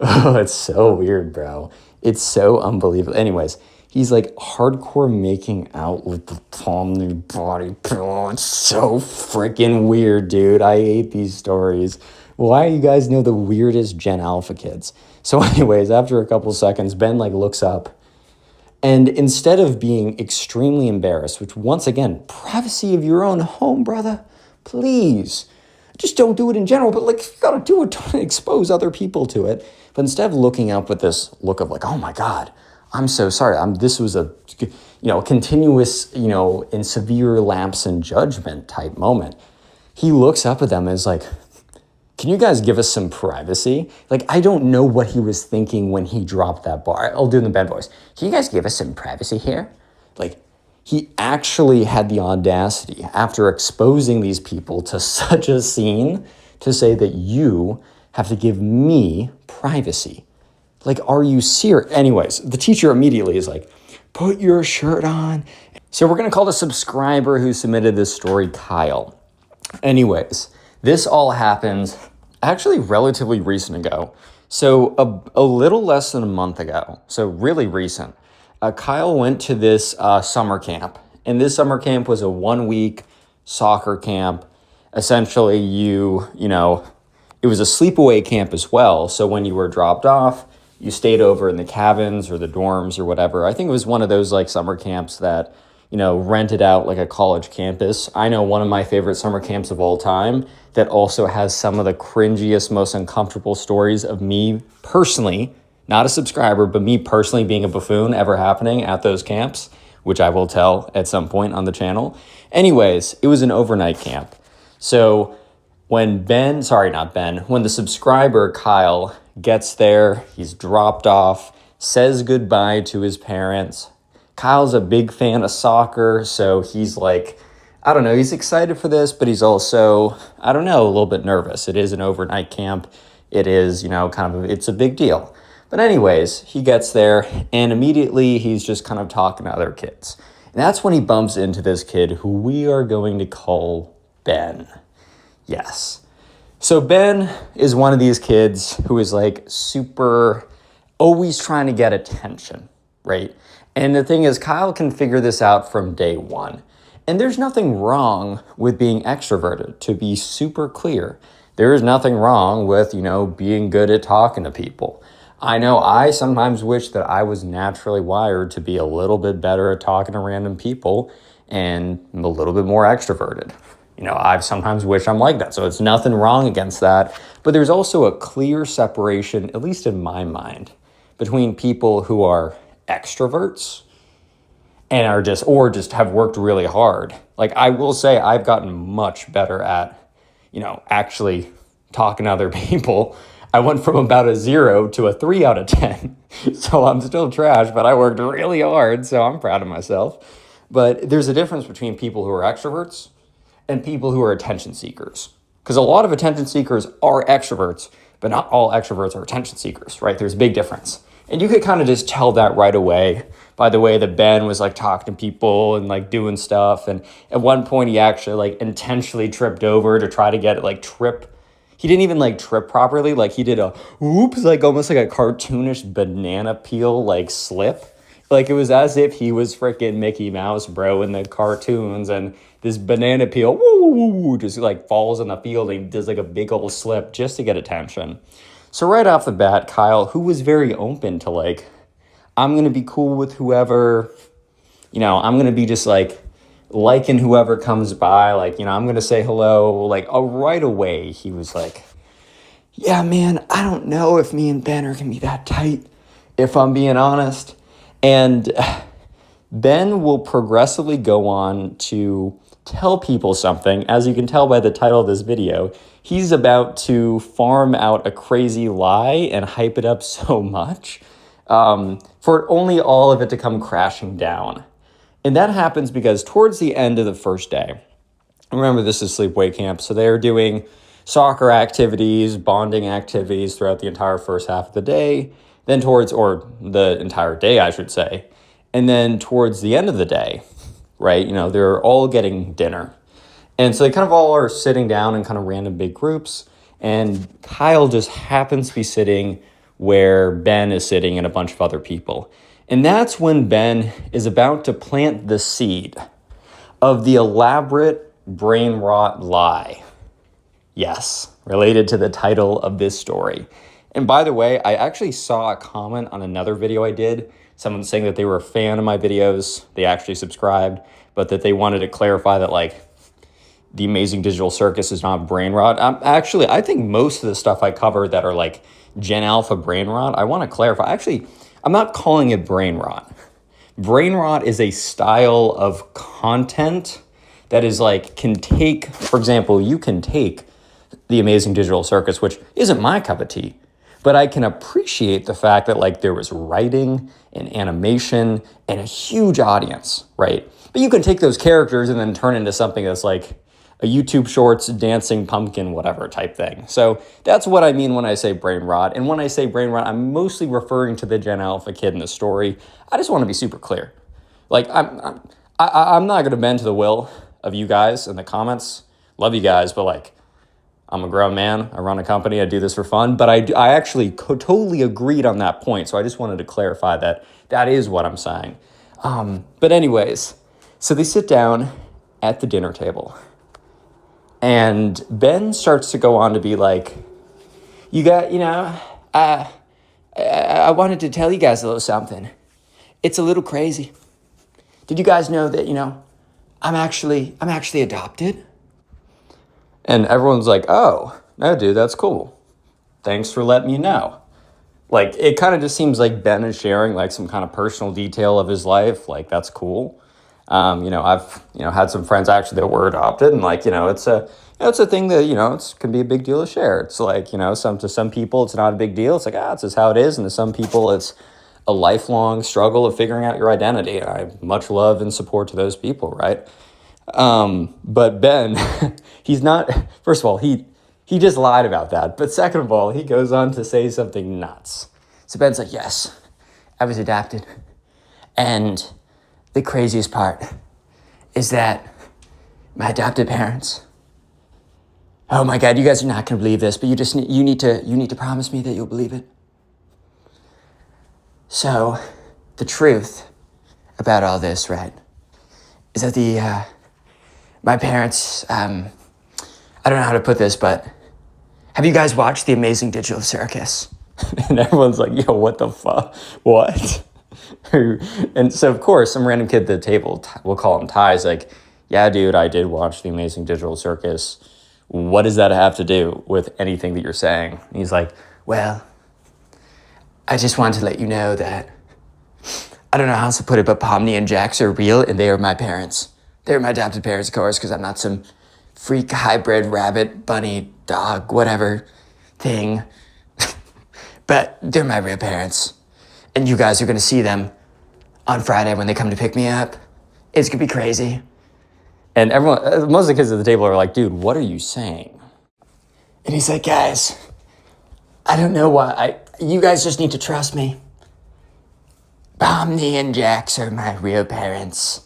Oh, it's so weird, bro. It's so unbelievable. Anyways, he's hardcore making out with the Pomni body pillow. It's so freaking weird, dude. I hate these stories. Why you guys know the weirdest Gen Alpha kids? So anyways, after a couple seconds, Ben looks up, and instead of being extremely embarrassed, which once again, privacy of your own home, brother, please. Just don't do it in general, but you gotta do it, don't expose other people to it. But instead of looking up with this look of oh my God, I'm so sorry. This was a, continuous, and severe lapse in judgment type moment. He looks up at them and is like, "Can you guys give us some privacy?" I don't know what he was thinking when he dropped that bar. I'll do it in the bad voice. "Can you guys give us some privacy here?" he actually had the audacity, after exposing these people to such a scene, to say that you have to give me privacy. Like, are you serious? Anyways, the teacher immediately is like, put your shirt on. So we're going to call the subscriber who submitted this story Kyle. Anyways, this all happened actually relatively recent ago. So a little less than a month ago, so really recent, Kyle went to this summer camp. And this summer camp was a 1-week soccer camp. Essentially, you know, it was a sleepaway camp as well. So when you were dropped off, you stayed over in the cabins or the dorms or whatever. I think it was one of those like summer camps that, you know, rented out like a college campus. I know one of my favorite summer camps of all time that also has some of the cringiest, most uncomfortable stories of me personally, not a subscriber, but me personally being a buffoon ever happening at those camps, which I will tell at some point on the channel. Anyways, it was an overnight camp. So when when the subscriber Kyle gets there, he's dropped off, says goodbye to his parents. Kyle's a big fan of soccer, so he's like, I don't know, he's excited for this, but he's also, I don't know, a little bit nervous. It is an overnight camp. It is, you know, it's a big deal. But anyways, he gets there and immediately he's just kind of talking to other kids. And that's when he bumps into this kid who we are going to call Ben. Yes. So Ben is one of these kids who is like super, always trying to get attention, right? And the thing is, Kyle can figure this out from day one. And there's nothing wrong with being extroverted, to be super clear. There is nothing wrong with, you know, being good at talking to people. I know I sometimes wish that I was naturally wired to be a little bit better at talking to random people and a little bit more extroverted. You know, I sometimes wish I'm like that. So it's nothing wrong against that. But there's also a clear separation, at least in my mind, between people who are extroverts and are just have worked really hard. Like, I will say I've gotten much better at, you know, actually talking to other people. I went from about a 0 to a 3 out of 10. So I'm still trash, but I worked really hard. So I'm proud of myself. But there's a difference between people who are extroverts and people who are attention seekers. Because a lot of attention seekers are extroverts, but not all extroverts are attention seekers, right? There's a big difference. And you could kind of just tell that right away by the way that Ben was like talking to people and like doing stuff. And at one point he actually like intentionally tripped over to try to get it like trip. He didn't even like trip properly. Like he did a oops, like almost like a cartoonish banana peel like slip. Like it was as if he was freaking Mickey Mouse, bro, in the cartoons. And this banana peel, woo, woo, woo, just like falls on the field and does like a big old slip just to get attention. So right off the bat, Kyle, who was very open to like, I'm going to be cool with whoever, you know, I'm going to be just like liking whoever comes by. Like, you know, I'm going to say hello. Like right away, he was like, yeah, man, I don't know if me and Ben are going to be that tight, if I'm being honest. And Ben will progressively go on to tell people something. As you can tell by the title of this video, he's about to farm out a crazy lie and hype it up so much for only all of it to come crashing down. And that happens because towards the end of the first day, remember this is sleepaway camp, so they're doing soccer activities, bonding activities throughout the entire first half of the day, then or the entire day, I should say. And then towards the end of the day, right, you know, they're all getting dinner. And so they kind of all are sitting down in kind of random big groups. And Kyle just happens to be sitting where Ben is sitting and a bunch of other people. And that's when Ben is about to plant the seed of the elaborate brain rot lie. Yes, related to the title of this story. And by the way, I actually saw a comment on another video I did, someone saying that they were a fan of my videos, they actually subscribed, but that they wanted to clarify that like the Amazing Digital Circus is not brain rot. I think most of the stuff I cover that are like Gen Alpha brain rot, I want to clarify. Actually, I'm not calling it brain rot. Brain rot is a style of content that is like, can take, for example, you can take the Amazing Digital Circus, which isn't my cup of tea, but I can appreciate the fact that like there was writing and animation and a huge audience, right? But you can take those characters and then turn into something that's like a YouTube Shorts, dancing pumpkin, whatever type thing. So that's what I mean when I say brain rot. And when I say brain rot, I'm mostly referring to the Gen Alpha kid in the story. I just want to be super clear. Like, I'm not going to bend to the will of you guys in the comments. Love you guys, but like, I'm a grown man. I run a company. I do this for fun. But I actually totally agreed on that point. So I just wanted to clarify that that is what I'm saying. But anyways, so they sit down at the dinner table. And Ben starts to go on to be like, I wanted to tell you guys a little something. It's a little crazy. Did you guys know that, I'm actually adopted? And everyone's like, oh, no, dude, that's cool. Thanks for letting me know. Like, it kind of just seems like Ben is sharing like some kind of personal detail of his life. Like, that's cool. I've, had some friends actually that were adopted, and like, it's a thing that, it can be a big deal to share. It's like, to some people, it's not a big deal. It's like, it's just how it is. And to some people, it's a lifelong struggle of figuring out your identity. I have much love and support to those people, right? But Ben, he's not, first of all, he just lied about that. But second of all, he goes on to say something nuts. So Ben's like, yes, I was adopted. And the craziest part is that my adopted parents, oh my God, you guys are not going to believe this, but you need to promise me that you'll believe it. So the truth about all this, right, is that my parents, I don't know how to put this, but have you guys watched the Amazing Digital Circus? And everyone's like, yo, what the fuck? What? And so, of course, some random kid at the table, we'll call him Ty, is like, yeah, dude, I did watch the Amazing Digital Circus. What does that have to do with anything that you're saying? And he's like, well, I just wanted to let you know that, I don't know how else to put it, but Pomni and Jax are real, and they are my parents. They're my adopted parents, of course, because I'm not some freak hybrid rabbit, bunny, dog, whatever thing. But they're my real parents. And you guys are going to see them on Friday when they come to pick me up. It's going to be crazy. And everyone, most of the kids at the table are like, dude, what are you saying? And he's like, guys, I don't know why. You guys just need to trust me. Pomni and Jax are my real parents.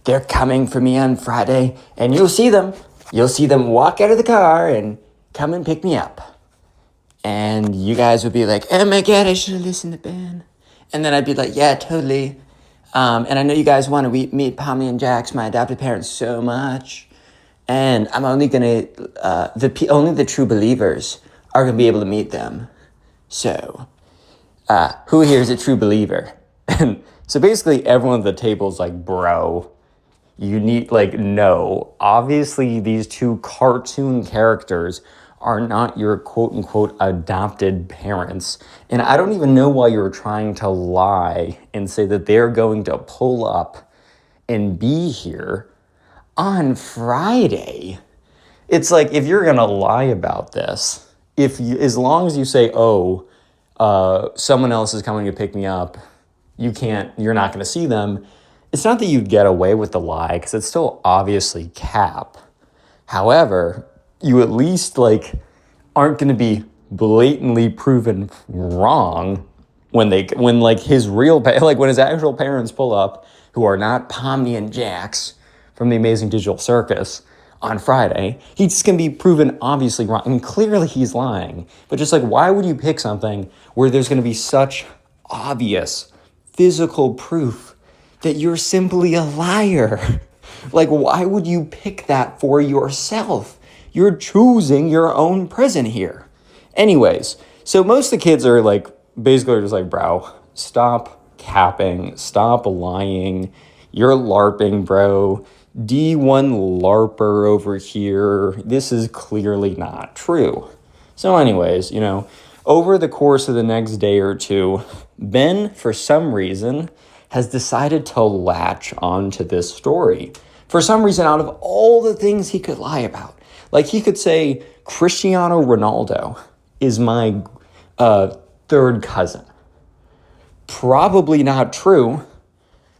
They're coming for me on Friday, and you'll see them. You'll see them walk out of the car and come and pick me up. And you guys would be like, oh my God, I should have listened to Ben. And then I'd be like, yeah, totally. And I know you guys want to meet Pomni and Jax, my adopted parents, so much. And I'm only going to, only the true believers are going to be able to meet them. So, who here is a true believer? And so basically everyone at the table is like, bro, you need, like, no. Obviously, these two cartoon characters are not your quote-unquote adopted parents. And I don't even know why you're trying to lie and say that they're going to pull up and be here on Friday. It's like, if you're going to lie about this, as long as you say, someone else is coming to pick me up, you're not going to see them. It's not that you get away with the lie, because it's still obviously cap. However, you at least aren't going to be blatantly proven wrong when his actual parents pull up, who are not Pomni and Jax from the Amazing Digital Circus on Friday. He's just going to be proven obviously wrong. I mean, clearly he's lying. But just why would you pick something where there's going to be such obvious physical proof that you're simply a liar? Why would you pick that for yourself? You're choosing your own prison here. Anyways, so most of the kids are basically just bro, stop capping, stop lying. You're LARPing, bro. D1 LARPer over here. This is clearly not true. So anyways, over the course of the next day or two, Ben, for some reason, has decided to latch onto this story. For some reason, out of all the things he could lie about. He could say, Cristiano Ronaldo is my third cousin. Probably not true,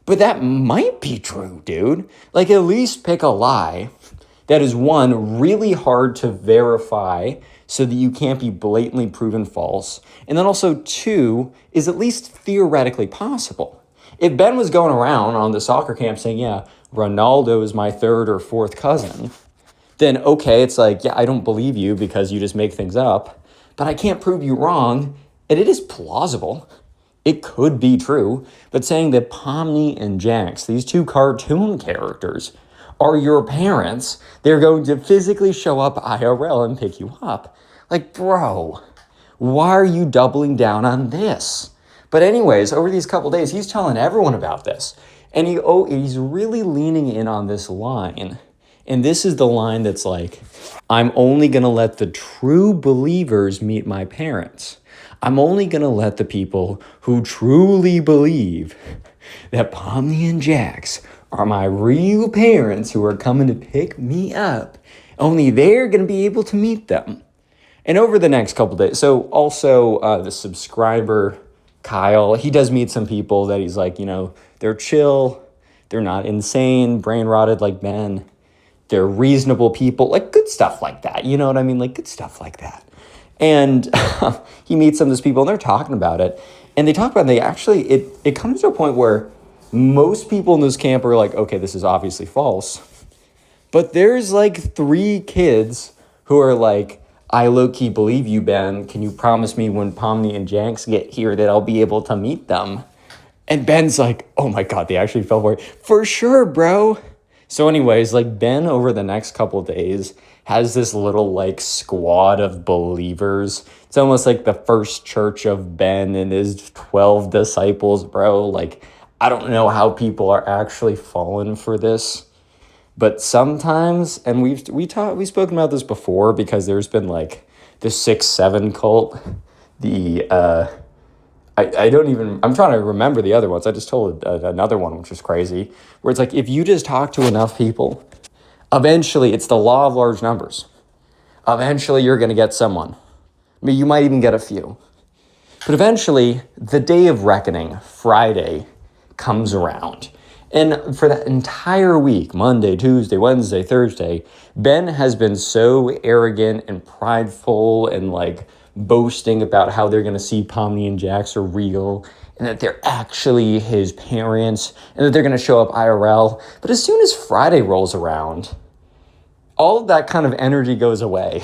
but that might be true, dude. Like, at least pick a lie that is, one, really hard to verify so that you can't be blatantly proven false. And then also, two, is at least theoretically possible. If Ben was going around on the soccer camp saying, yeah, Ronaldo is my third or fourth cousin, then okay, it's like, yeah, I don't believe you because you just make things up, but I can't prove you wrong, and it is plausible. It could be true, but saying that Pomni and Jax, these two cartoon characters, are your parents, they're going to physically show up IRL and pick you up. Like, bro, why are you doubling down on this? But anyways, over these couple days, he's telling everyone about this. And he's really leaning in on this line. And this is the line that's like, I'm only going to let the true believers meet my parents. I'm only going to let the people who truly believe that Pomni and Jax are my real parents who are coming to pick me up. Only they're going to be able to meet them. And over the next couple days, so also the subscriber, Kyle, he does meet some people that he's like, they're chill, they're not insane, brain rotted like Ben. They're reasonable people, like good stuff like that. You know what I mean? Like good stuff like that. And he meets some of those people and they're talking about it. And they talk about it comes to a point where most people in this camp are like, okay, this is obviously false. But there's like 3 kids who are like, I low-key believe you, Ben. Can you promise me when Pomni and Jax get here that I'll be able to meet them? And Ben's like, oh my God, they actually fell for it. For sure, bro. So anyways, like Ben over the next couple of days has this little like squad of believers. It's almost like the first church of Ben and his 12 disciples, bro. Like, I don't know how people are actually falling for this. But sometimes, and we've spoken about this before because there's been like the 6-7 cult, I'm trying to remember the other ones. I just told another one, which is crazy, where it's like, if you just talk to enough people, eventually it's the law of large numbers. Eventually you're going to get someone. I mean, you might even get a few. But eventually the day of reckoning, Friday, comes around. And for that entire week, Monday, Tuesday, Wednesday, Thursday, Ben has been so arrogant and prideful and like boasting about how they're going to see Pomni and Jax are real and that they're actually his parents and that they're going to show up IRL. But as soon as Friday rolls around, all of that kind of energy goes away.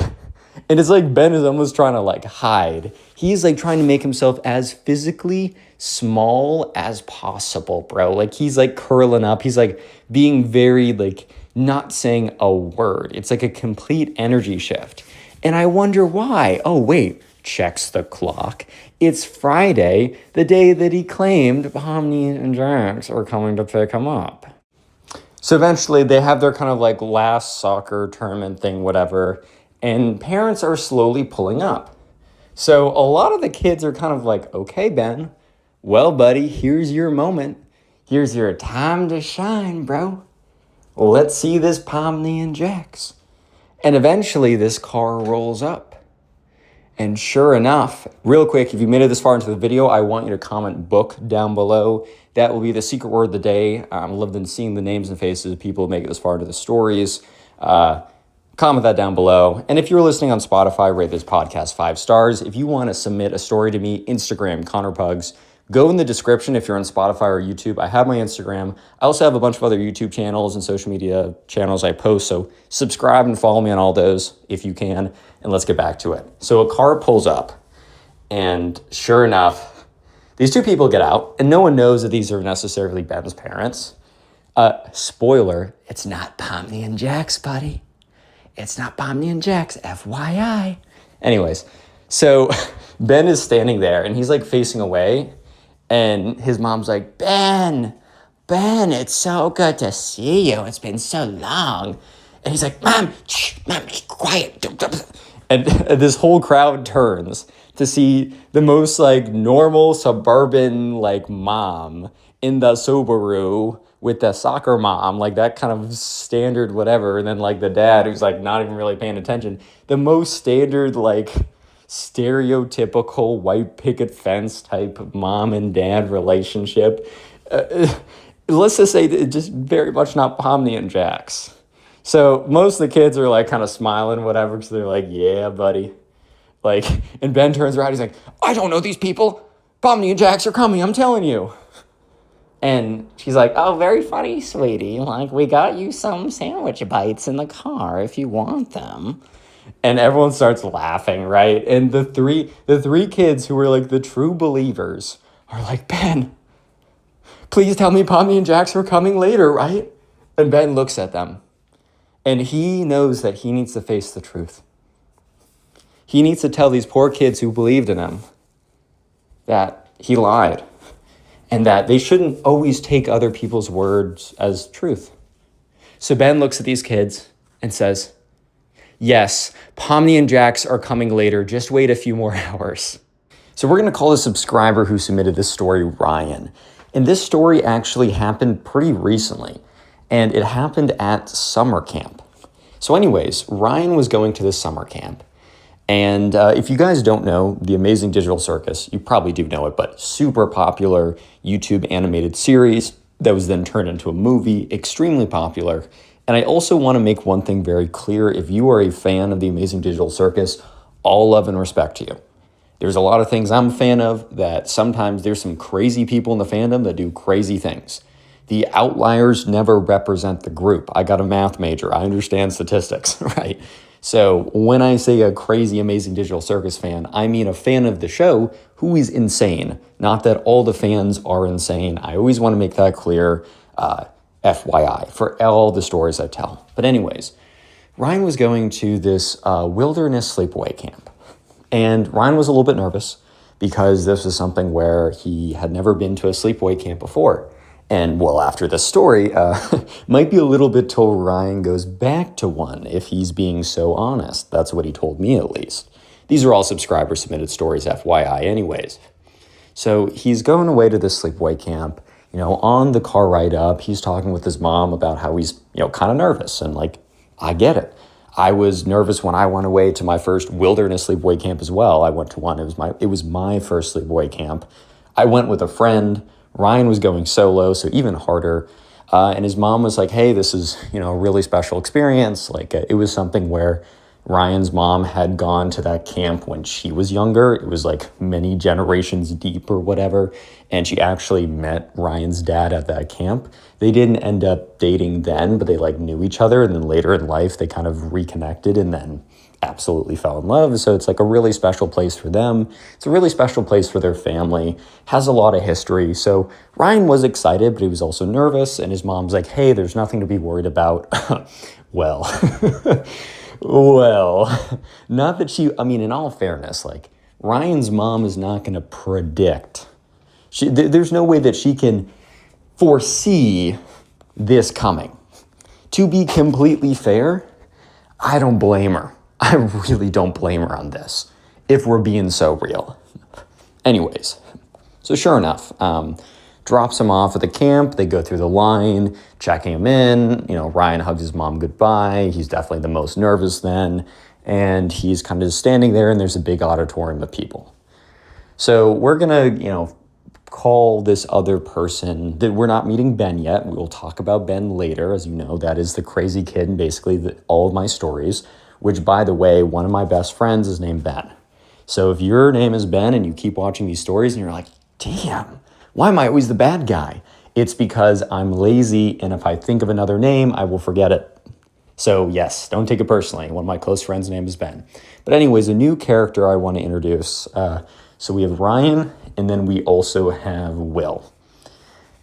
And it's like Ben is almost trying to like hide. He's like trying to make himself as physically small as possible, bro. Like he's like curling up. He's like being very like not saying a word. It's like a complete energy shift. And I wonder why. Oh, wait, checks the clock. It's Friday, the day that he claimed Pomni and Jax are coming to pick him up. So eventually they have their kind of like last soccer tournament thing, whatever. And parents are slowly pulling up. So a lot of the kids are kind of like, okay, Ben, well, buddy, here's your moment. Here's your time to shine, bro. Let's see this Pomni and Jax. And eventually this car rolls up. And sure enough, real quick, if you made it this far into the video, I want you to comment book down below. That will be the secret word of the day. I love seeing the names and faces of people who make it this far into the stories. Comment that down below. And if you're listening on Spotify, rate this podcast 5 stars. If you want to submit a story to me, Instagram, Connor Pugs, go in the description if you're on Spotify or YouTube. I have my Instagram. I also have a bunch of other YouTube channels and social media channels I post. So subscribe and follow me on all those if you can. And let's get back to it. So a car pulls up. And sure enough, these 2 people get out. And no one knows that these are necessarily Ben's parents. Spoiler, it's not Pomni and Jax, buddy. It's not Pomni and Jax, FYI. Anyways, so Ben is standing there and he's like facing away. And his mom's like, Ben, it's so good to see you. It's been so long. And he's like, Mom, be quiet. And this whole crowd turns to see the most like normal suburban like mom in the Subaru with the soccer mom, like that kind of standard whatever. And then like the dad who's like not even really paying attention. The most standard like stereotypical white picket fence type mom and dad relationship. Let's just say that just very much not Pomni and Jax. So most of the kids are like kind of smiling, whatever, because they're like, yeah, buddy. Like, and Ben turns around, he's like, I don't know these people. Pomni and Jax are coming, I'm telling you. And she's like, oh, very funny, sweetie. Like, we got you some sandwich bites in the car if you want them. And everyone starts laughing, right? And the three kids who were like the true believers are like, Ben, please tell me Pomni and Jax are coming later, right? And Ben looks at them. And he knows that he needs to face the truth. He needs to tell these poor kids who believed in him that he lied. And that they shouldn't always take other people's words as truth. So Ben looks at these kids and says, yes, Pomni and Jax are coming later. Just wait a few more hours. So we're going to call the subscriber who submitted this story Ryan. And this story actually happened pretty recently. And it happened at summer camp. So anyways, Ryan was going to this summer camp. And if you guys don't know the Amazing Digital Circus, you probably do know it, but super popular YouTube animated series that was then turned into a movie, extremely popular. And I also want to make one thing very clear. If you are a fan of the Amazing Digital Circus, all love and respect to you. There's a lot of things I'm a fan of that sometimes there's some crazy people in the fandom that do crazy things. The outliers never represent the group. I got a math major. I understand statistics, right? So when I say a crazy Amazing Digital Circus fan, I mean a fan of the show who is insane. Not that all the fans are insane. I always want to make that clear, FYI, for all the stories I tell. But anyways, Ryan was going to this wilderness sleepaway camp. And Ryan was a little bit nervous because this was something where he had never been to a sleepaway camp before. And well, after this story, might be a little bit till Ryan goes back to one, if he's being so honest. That's what he told me, at least. These are all subscriber submitted stories, FYI, anyways. So he's going away to this sleepaway camp. You know, on the car ride up, he's talking with his mom about how he's, kind of nervous. And like, I get it. I was nervous when I went away to my first wilderness sleepaway camp as well. I went to one. It was my first sleepaway camp. I went with a friend. Ryan was going solo, so even harder. And his mom was like, hey, this is, a really special experience. Like, it was something where Ryan's mom had gone to that camp when she was younger. It was like many generations deep or whatever. And she actually met Ryan's dad at that camp. They didn't end up dating then, but they knew each other. And then later in life, they kind of reconnected and then absolutely fell in love. So it's like a really special place for them. It's a really special place for their family. Has a lot of history. So Ryan was excited, but he was also nervous. And his mom's like, hey, there's nothing to be worried about. Well, not that in all fairness, Ryan's mom is not going to predict. There's no way that she can foresee this coming. To be completely fair, I don't blame her. I really don't blame her on this, if we're being so real. Anyways, so sure enough, drops him off at the camp. They go through the line, checking him in. Ryan hugs his mom goodbye. He's definitely the most nervous then. And he's kind of just standing there, and there's a big auditorium of people. So we're going to, call this other person that we're not meeting Ben yet. We will talk about Ben later. As you know, that is the crazy kid in basically all of my stories, which, by the way, one of my best friends is named Ben. So if your name is Ben and you keep watching these stories and you're like, damn, why am I always the bad guy? It's because I'm lazy, and if I think of another name, I will forget it. So yes, don't take it personally. One of my close friends' name is Ben. But anyways, a new character I want to introduce. So we have Ryan, and then we also have Will.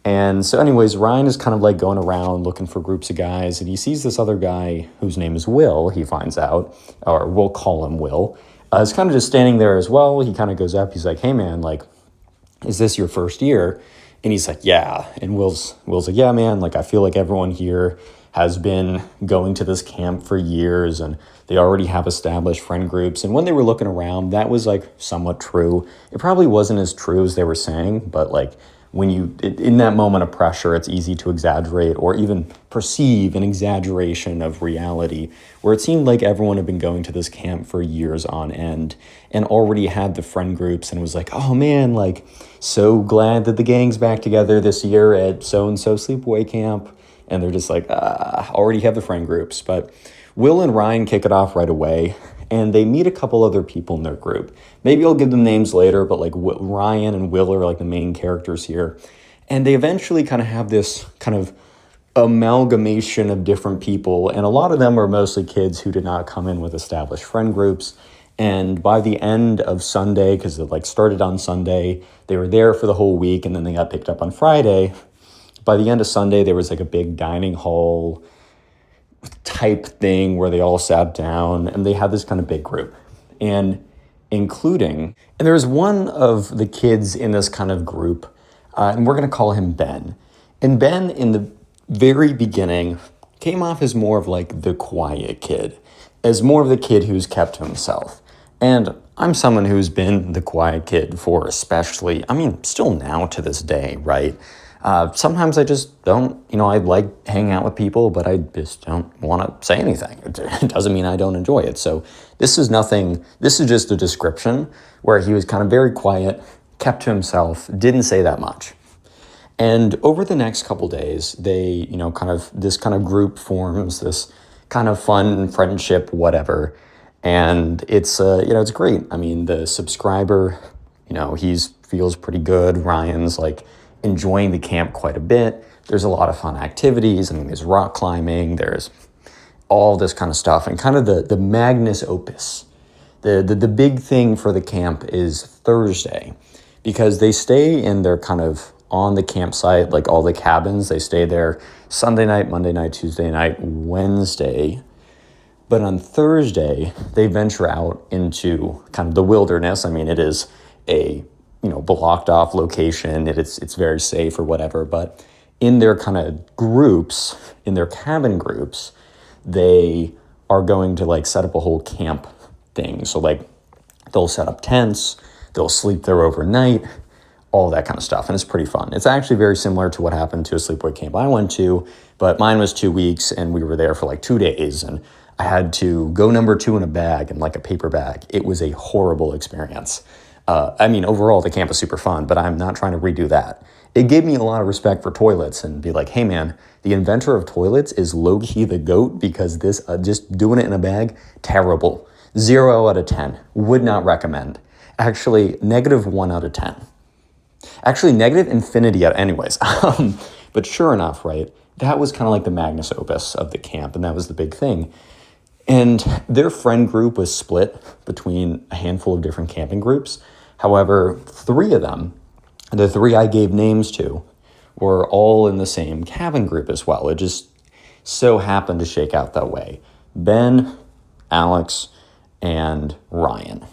And so anyways, Ryan is kind of going around looking for groups of guys, and he sees this other guy whose name is Will, he finds out, or we'll call him Will. Is kind of just standing there as well. He kind of goes up, he's like, hey man, is this your first year? And he's like, yeah. And Will's like, yeah, man, I feel like everyone here has been going to this camp for years, and they already have established friend groups. And when they were looking around, that was somewhat true. It probably wasn't as true as they were saying, but when in that moment of pressure, it's easy to exaggerate or even perceive an exaggeration of reality, where it seemed like everyone had been going to this camp for years on end and already had the friend groups and was like, oh man, like, so glad that the gang's back together this year at so-and-so sleepaway camp. And they're just like, already have the friend groups. But Will and Ryan kick it off right away, and they meet a couple other people in their group. Maybe I'll give them names later, but like Ryan and Will are like the main characters here. And they eventually kind of have this kind of amalgamation of different people, and a lot of them are mostly kids who did not come in with established friend groups. And by the end of Sunday, because it like started on Sunday, they were there for the whole week, and then they got picked up on Friday. By the end of Sunday, there was like a big dining hall type thing where they all sat down, and they had this kind of big group. And there was one of the kids in this kind of group, and we're going to call him Ben. And Ben, in the very beginning, came off as more of like the quiet kid, as more of the kid who's kept to himself. And I'm someone who's been the quiet kid for especially, still now to this day, right? Sometimes I just don't, I like hanging out with people, but I just don't want to say anything. It doesn't mean I don't enjoy it. So this is just a description where he was kind of very quiet, kept to himself, didn't say that much. And over the next couple days, they, this kind of group forms, this kind of fun friendship, whatever. And it's, it's great. The subscriber, he feels pretty good. Ryan's like enjoying the camp quite a bit. There's a lot of fun activities. There's rock climbing, there's all this kind of stuff. And kind of the magnus opus, the big thing for the camp is Thursday, because they stay in their kind of on the campsite, like all the cabins, they stay there Sunday night, Monday night, Tuesday night, Wednesday. But on Thursday, they venture out into kind of the wilderness. It is a blocked off location. It's very safe or whatever. But in their kind of groups, in their cabin groups, they are going to like set up a whole camp thing. So like they'll set up tents, they'll sleep there overnight, all that kind of stuff. And it's pretty fun. It's actually very similar to what happened to a sleepaway camp I went to, but mine was 2 weeks and we were there for like 2 days, and I had to go number 2 in a bag, in like a paper bag. It was a horrible experience. Overall, the camp was super fun, but I'm not trying to redo that. It gave me a lot of respect for toilets and be like, hey man, the inventor of toilets is low-key the GOAT, because this, just doing it in a bag, terrible. 0 out of 10. Would not recommend. Actually, -1 out of 10. Actually, negative infinity out anyways. But sure enough, right? That was kind of like the magnus opus of the camp, and that was the big thing. And their friend group was split between a handful of different camping groups. However, 3 of them, the 3 I gave names to, were all in the same cabin group as well. It just so happened to shake out that way. Ben, Alex, and Ryan.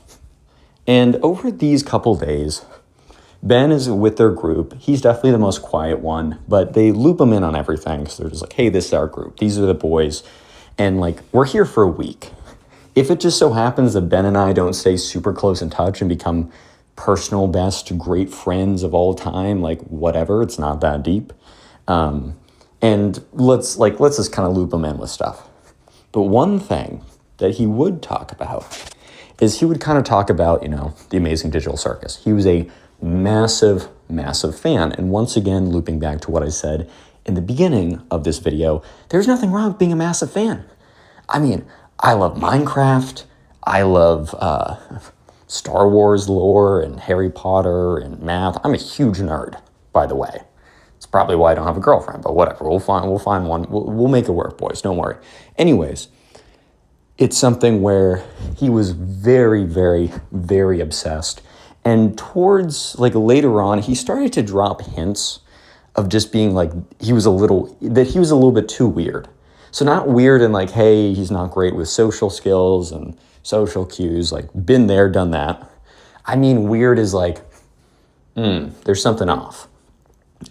And over these couple days, Ben is with their group. He's definitely the most quiet one, but they loop him in on everything, because they're just like, hey, this is our group. These are the boys. And like, we're here for a week. If it just so happens that Ben and I don't stay super close in touch and become personal best, great friends of all time, like whatever, it's not that deep. And let's just kind of loop him in with stuff. But one thing that he would talk about is he would kind of talk about, the Amazing Digital Circus. He was a massive, massive fan. And once again, looping back to what I said in the beginning of this video, there's nothing wrong with being a massive fan. I love Minecraft. I love Star Wars lore and Harry Potter and math. I'm a huge nerd, by the way. It's probably why I don't have a girlfriend, but whatever. We'll find one. We'll make it work, boys. Don't worry. Anyways, it's something where he was very, very, very obsessed. And towards later on, he started to drop hints of just being he was a little bit too weird. So not weird in hey, he's not great with social skills and social cues, been there, done that. Weird is there's something off.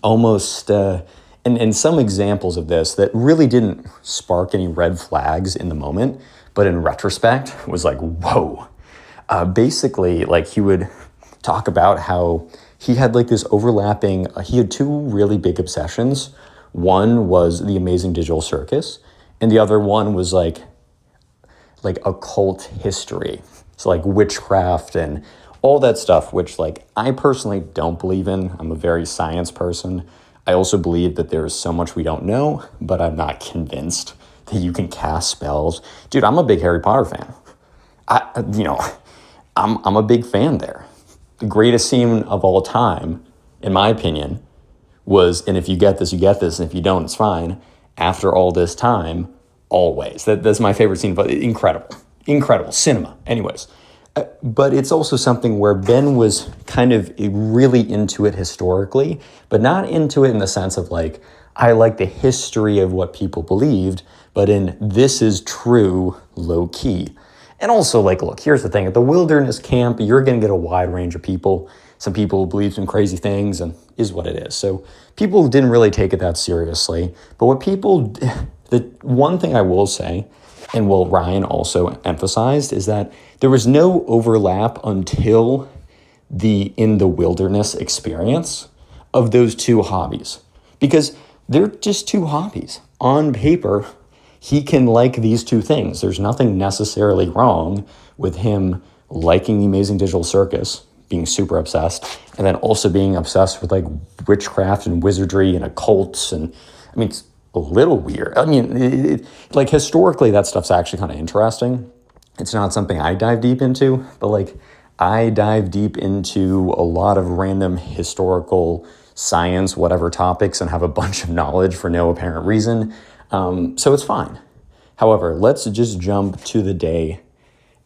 Almost, and some examples of this that really didn't spark any red flags in the moment, but in retrospect was whoa. Basically, he would talk about how he had like this overlapping, he had two really big obsessions. One was the Amazing Digital Circus, and the other one was like occult history. So like witchcraft and all that stuff, which like I personally don't believe in. I'm a very science person. I also believe that there is so much we don't know, but I'm not convinced that you can cast spells. Dude, I'm a big Harry Potter fan. I'm a big fan there. The greatest scene of all time, in my opinion, was, and if you get this, you get this, and if you don't, it's fine. After all this time, always. That's my favorite scene, but incredible cinema. Anyways, but it's also something where Ben was kind of really into it historically, but not into it in the sense of like, I like the history of what people believed, but in this is true, low key. And also, like, look, here's the thing. At the wilderness camp, you're going to get a wide range of people. Some people believe in crazy things and is what it is. So people didn't really take it that seriously. But the one thing I will say, and what Ryan also emphasized, is that there was no overlap until the in the wilderness experience of those two hobbies. Because they're just two hobbies. On paper, he can like these two things. There's nothing necessarily wrong with him liking the Amazing Digital Circus, being super obsessed, and then also being obsessed with like witchcraft and wizardry and occults. And I mean, it's a little weird. I mean, like historically, that stuff's actually kind of interesting. It's not something I dive deep into, but like I dive deep into a lot of random historical science, whatever topics, and have a bunch of knowledge for no apparent reason. So it's fine. However, let's just jump to the day.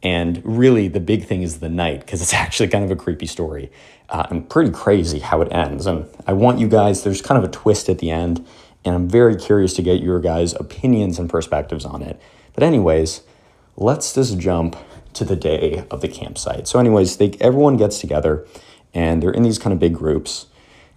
And really the big thing is the night, because it's actually kind of a creepy story and pretty crazy how it ends. And I want you guys, there's kind of a twist at the end, and I'm very curious to get your guys' opinions and perspectives on it. But anyways, let's just jump to the day of the campsite. So anyways, everyone gets together and they're in these kind of big groups,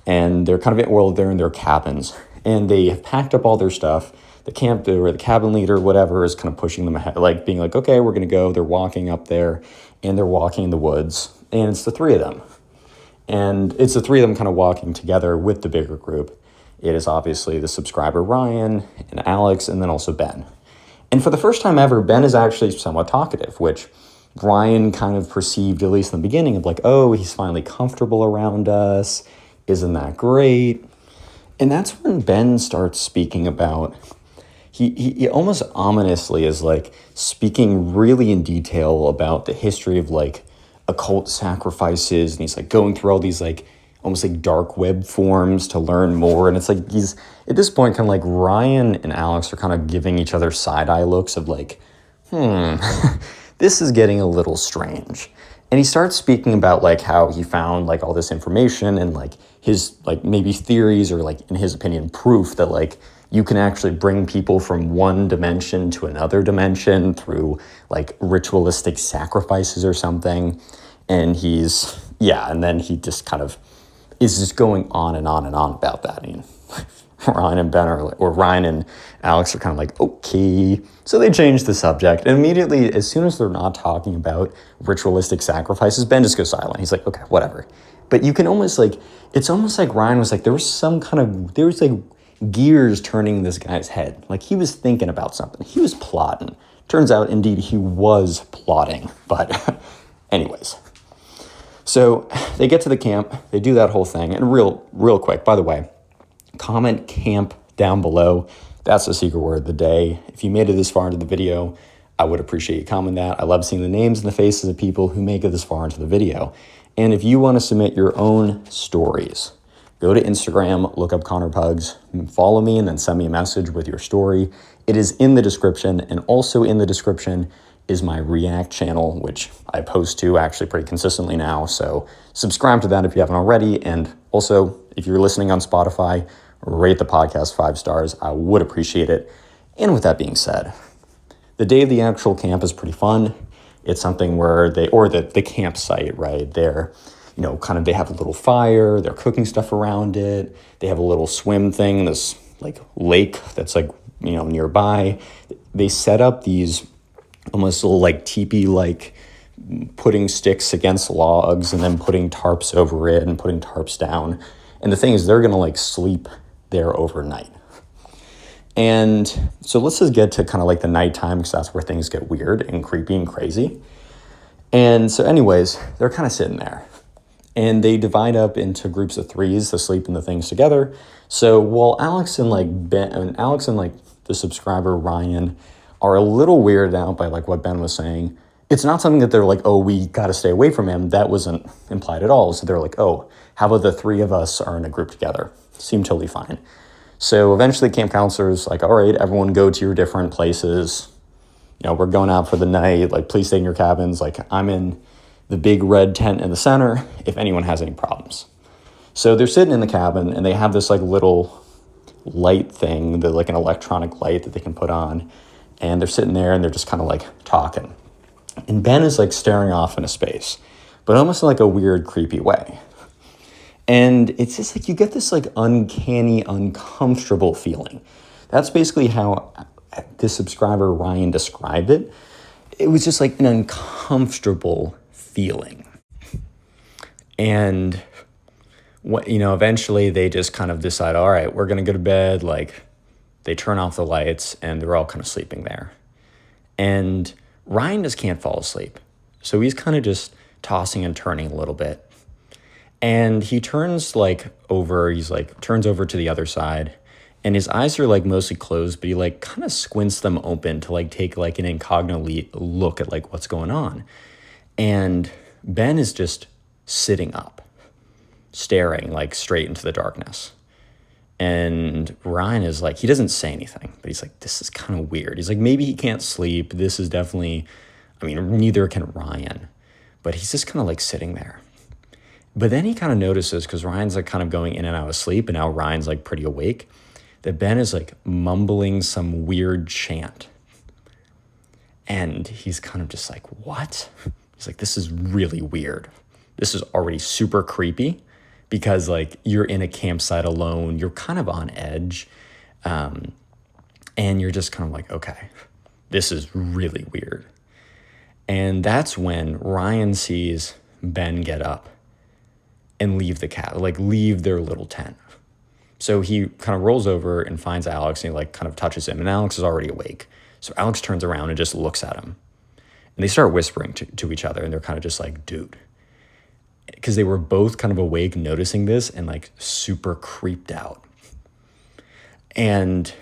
and they're kind of, they're in their cabins, and they have packed up all their stuff. The camp or the cabin leader, whatever, is kind of pushing them ahead, like being like, okay, we're going to go. They're walking up there, and they're walking in the woods, and it's the three of them. And it's the three of them kind of walking together with the bigger group. It is obviously the subscriber Ryan and Alex, and then also Ben. And for the first time ever, Ben is actually somewhat talkative, which Ryan kind of perceived, at least in the beginning, of like, oh, he's finally comfortable around us. Isn't that great? And that's when Ben starts speaking about, he almost ominously is like speaking really in detail about the history of like occult sacrifices. And he's like going through all these like almost like dark web forums to learn more. And it's like he's at this point kind of like Ryan and Alex are kind of giving each other side eye looks of like, this is getting a little strange. And he starts speaking about like how he found like all this information and like his like maybe theories or like in his opinion proof that like you can actually bring people from one dimension to another dimension through like ritualistic sacrifices or something. And and then he just kind of is just going on and on and on about that. I mean, Ryan and Ben or Ryan and Alex are kind of like, okay. So they change the subject. And immediately, as soon as they're not talking about ritualistic sacrifices, Ben just goes silent. He's like, okay, whatever. But you can almost like, it's almost like Ryan was like, there was like gears turning in this guy's head. Like he was thinking about something. He was plotting. Turns out, indeed, he was plotting. But anyways. So they get to the camp. They do that whole thing. And real quick, by the way, comment camp down below. That's the secret word of the day. If you made it this far into the video, I would appreciate you commenting that. I love seeing the names and the faces of people who make it this far into the video. And if you want to submit your own stories, go to Instagram, look up Connor Pugs, follow me, and then send me a message with your story. It is in the description, and also in the description is my React channel, which I post to actually pretty consistently now. So subscribe to that if you haven't already. And also, if you're listening on Spotify, rate the podcast 5 stars. I would appreciate it. And with that being said, the day of the actual camp is pretty fun. It's something where the campsite, right? They're, they have a little fire. They're cooking stuff around it. They have a little swim thing, this like lake that's like, nearby. They set up these almost little like teepee like putting sticks against logs and then putting tarps over it and putting tarps down. And the thing is, they're going to like sleep there overnight. And so let's just get to kind of like the nighttime, because that's where things get weird and creepy and crazy. And so anyways, they're kind of sitting there. And they divide up into groups of threes to sleep in the things together. So while Alex and like the subscriber Ryan are a little weirded out by like what Ben was saying, it's not something that they're like, oh, we got to stay away from him. That wasn't implied at all. So they're like, oh, how about the three of us are in a group together? Seemed totally fine. So eventually camp counselors like, all right, everyone go to your different places. You know, we're going out for the night. Like, please stay in your cabins. Like, I'm in the big red tent in the center if anyone has any problems. So they're sitting in the cabin and they have this like little light thing, like an electronic light that they can put on. And they're sitting there and they're just kind of like talking. And Ben is like staring off into space, but almost in like a weird, creepy way. And it's just like you get this like uncanny, uncomfortable feeling. That's basically how the subscriber Ryan described it. It was just like an uncomfortable feeling. And what, you know, eventually they just kind of decide, all right, we're going to go to bed. Like, they turn off the lights and they're all kind of sleeping there. And Ryan just can't fall asleep. So he's kind of just tossing and turning a little bit. And he turns turns over to the other side, and his eyes are like mostly closed, but he like kind of squints them open to like take like an incognito look at like what's going on. And Ben is just sitting up, staring like straight into the darkness. And Ryan is like, he doesn't say anything, but he's like, this is kind of weird. He's like, maybe he can't sleep. This is definitely, I mean, neither can Ryan, but he's just kind of like sitting there. But then he kind of notices, because Ryan's like kind of going in and out of sleep, and now Ryan's like pretty awake, that Ben is like mumbling some weird chant. And he's kind of just like, what? He's like, this is really weird. This is already super creepy, because like you're in a campsite alone, you're kind of on edge, and you're just kind of like, okay, this is really weird. And that's when Ryan sees Ben get up and leave leave their little tent. So he kind of rolls over and finds Alex, and he like kind of touches him, and Alex is already awake. So Alex turns around and just looks at him, and they start whispering to each other, and they're kind of just like, dude, because they were both kind of awake, noticing this, and like super creeped out. And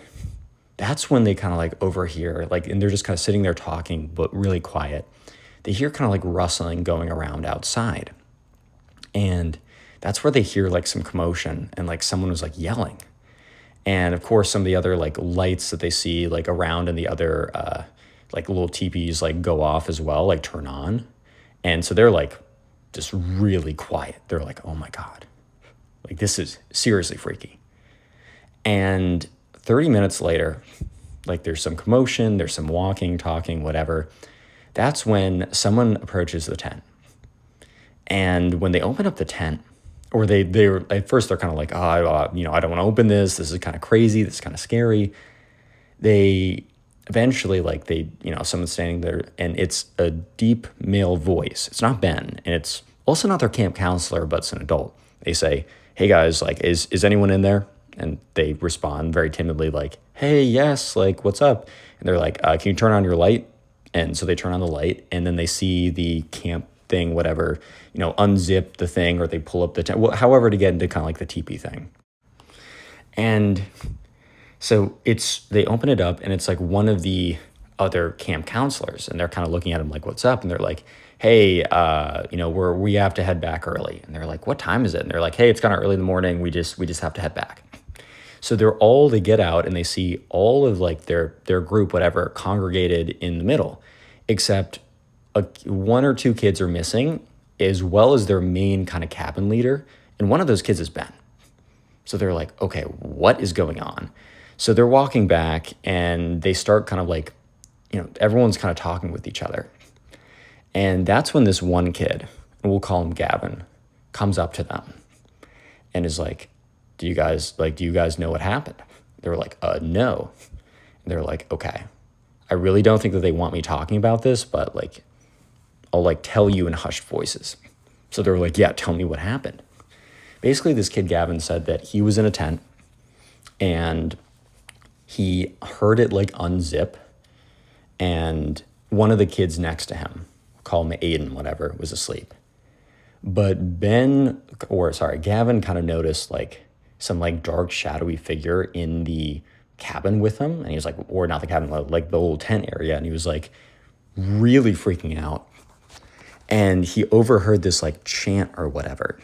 that's when they kind of like overhear, like, and they're just kind of sitting there talking, but really quiet. They hear kind of like rustling going around outside. And that's where they hear like some commotion, and like someone was like yelling. And of course, some of the other like lights that they see like around in the other like little teepees like go off as well, like turn on. And so they're like just really quiet. They're like, oh my God, like this is seriously freaky. And 30 minutes later, like there's some commotion, there's some walking, talking, whatever. That's when someone approaches the tent. And when they open up the tent, or they're at first they're kind of like, I don't want to open this. This is kind of crazy. This is kind of scary. They eventually someone's standing there, and it's a deep male voice. It's not Ben, and it's also not their camp counselor, but it's an adult. They say, hey guys, like, is anyone in there? And they respond very timidly, like, hey, yes, like, what's up? And they're like, can you turn on your light? And so they turn on the light, and then they see the camp thing, whatever, unzip the thing, or they pull up the tent, however, to get into kind of like the teepee thing. And so they open it up, and it's like one of the other camp counselors, and they're kind of looking at him like, what's up? And they're like, hey, we have to head back early. And they're like, what time is it? And they're like, hey, it's kind of early in the morning. We just have to head back. So they get out, and they see all of like their group, whatever, congregated in the middle, except one or two kids are missing, as well as their main kind of cabin leader. And one of those kids is Ben. So they're like, okay, what is going on? So they're walking back, and they start kind of like, everyone's kind of talking with each other. And that's when this one kid, and we'll call him Gavin, comes up to them and is like, do you guys know what happened? They were like, no. And they're like, okay, I really don't think that they want me talking about this, but like, I'll like tell you in hushed voices. So they were like, yeah, tell me what happened. Basically, this kid, Gavin, said that he was in a tent and he heard it like unzip. And one of the kids next to him, call him Aiden, whatever, was asleep. But Gavin kind of noticed like some like dark shadowy figure in the cabin with him. And he was like, or not the cabin, like the little tent area. And he was like really freaking out. And he overheard this like chant or whatever.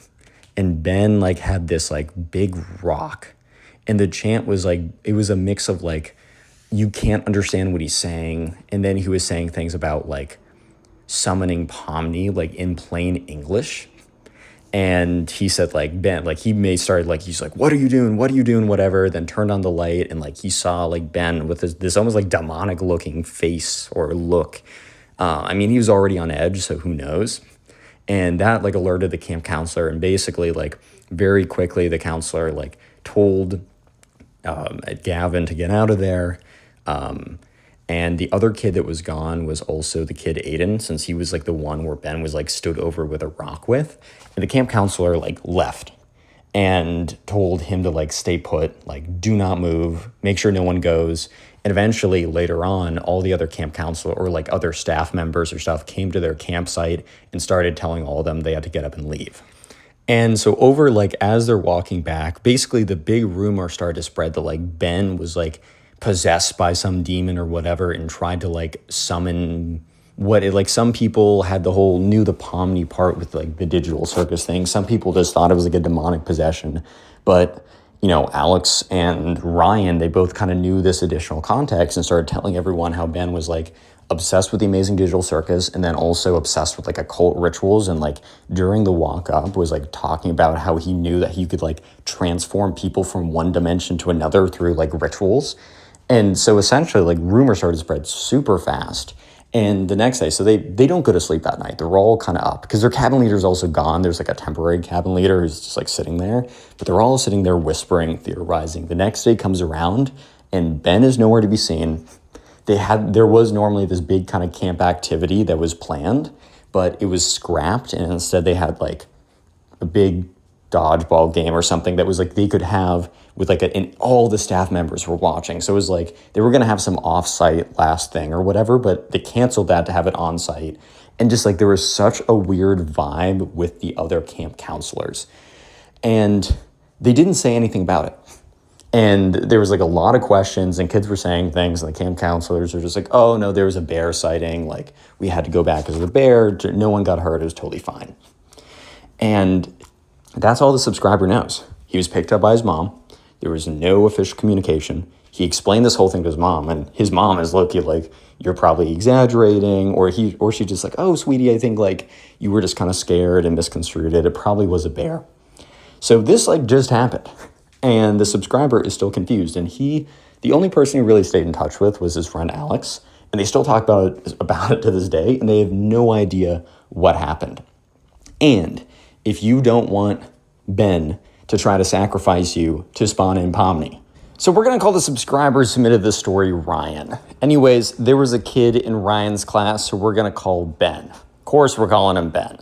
And Ben like had this like big rock. And the chant was like, it was a mix of like, you can't understand what he's saying. And then he was saying things about like summoning Pomni like in plain English. And he said like, Ben, like started like, he's like, what are you doing? What are you doing? Whatever. Then turned on the light and like he saw like Ben with this almost like demonic looking face or look. I mean, he was already on edge, so who knows? And that like alerted the camp counselor, and basically like very quickly the counselor like told Gavin to get out of there. And the other kid that was gone was also the kid Aiden, since he was like the one where Ben was like stood over with a rock with. And the camp counselor like left and told him to like stay put, like do not move, make sure no one goes. And eventually later on, all the other camp counselor or like other staff members or stuff came to their campsite and started telling all of them they had to get up and leave. And so over like as they're walking back, basically the big rumor started to spread that like Ben was like possessed by some demon or whatever and tried to like summon some people had knew the Pomni part with like the digital circus thing. Some people just thought it was like a demonic possession, but you know, Alex and Ryan, they both kind of knew this additional context and started telling everyone how Ben was like obsessed with the Amazing Digital Circus and then also obsessed with like occult rituals, and like during the walk up was like talking about how he knew that he could like transform people from one dimension to another through like rituals. And so essentially like rumors started to spread super fast. And the next day, so they don't go to sleep that night. They're all kind of up because their cabin leader's also gone. There's like a temporary cabin leader who's just like sitting there, but they're all sitting there whispering, theorizing. The next day comes around and Ben is nowhere to be seen. There was normally this big kind of camp activity that was planned, but it was scrapped. And instead they had like a big dodgeball game or something that was like they could have with like and all the staff members were watching. So it was like they were going to have some off-site last thing or whatever, but they canceled that to have it on-site. And just like there was such a weird vibe with the other camp counselors. And they didn't say anything about it. And there was like a lot of questions and kids were saying things, and the camp counselors were just like, oh no, there was a bear sighting. Like we had to go back because of the bear. No one got hurt. It was totally fine. And that's all the subscriber knows. He was picked up by his mom. There was no official communication. He explained this whole thing to his mom, and his mom is low-key like, you're probably exaggerating, or she just like, oh, sweetie, I think like you were just kind of scared and misconstrued it. It probably was a bear. So this like just happened, and the subscriber is still confused. And the only person he really stayed in touch with was his friend Alex, and they still talk about it to this day, and they have no idea what happened. And if you don't want Ben to try to sacrifice you to spawn in Pomni. So we're going to call the subscriber who submitted this story Ryan. Anyways, there was a kid in Ryan's class who we're going to call Ben. Of course, we're calling him Ben.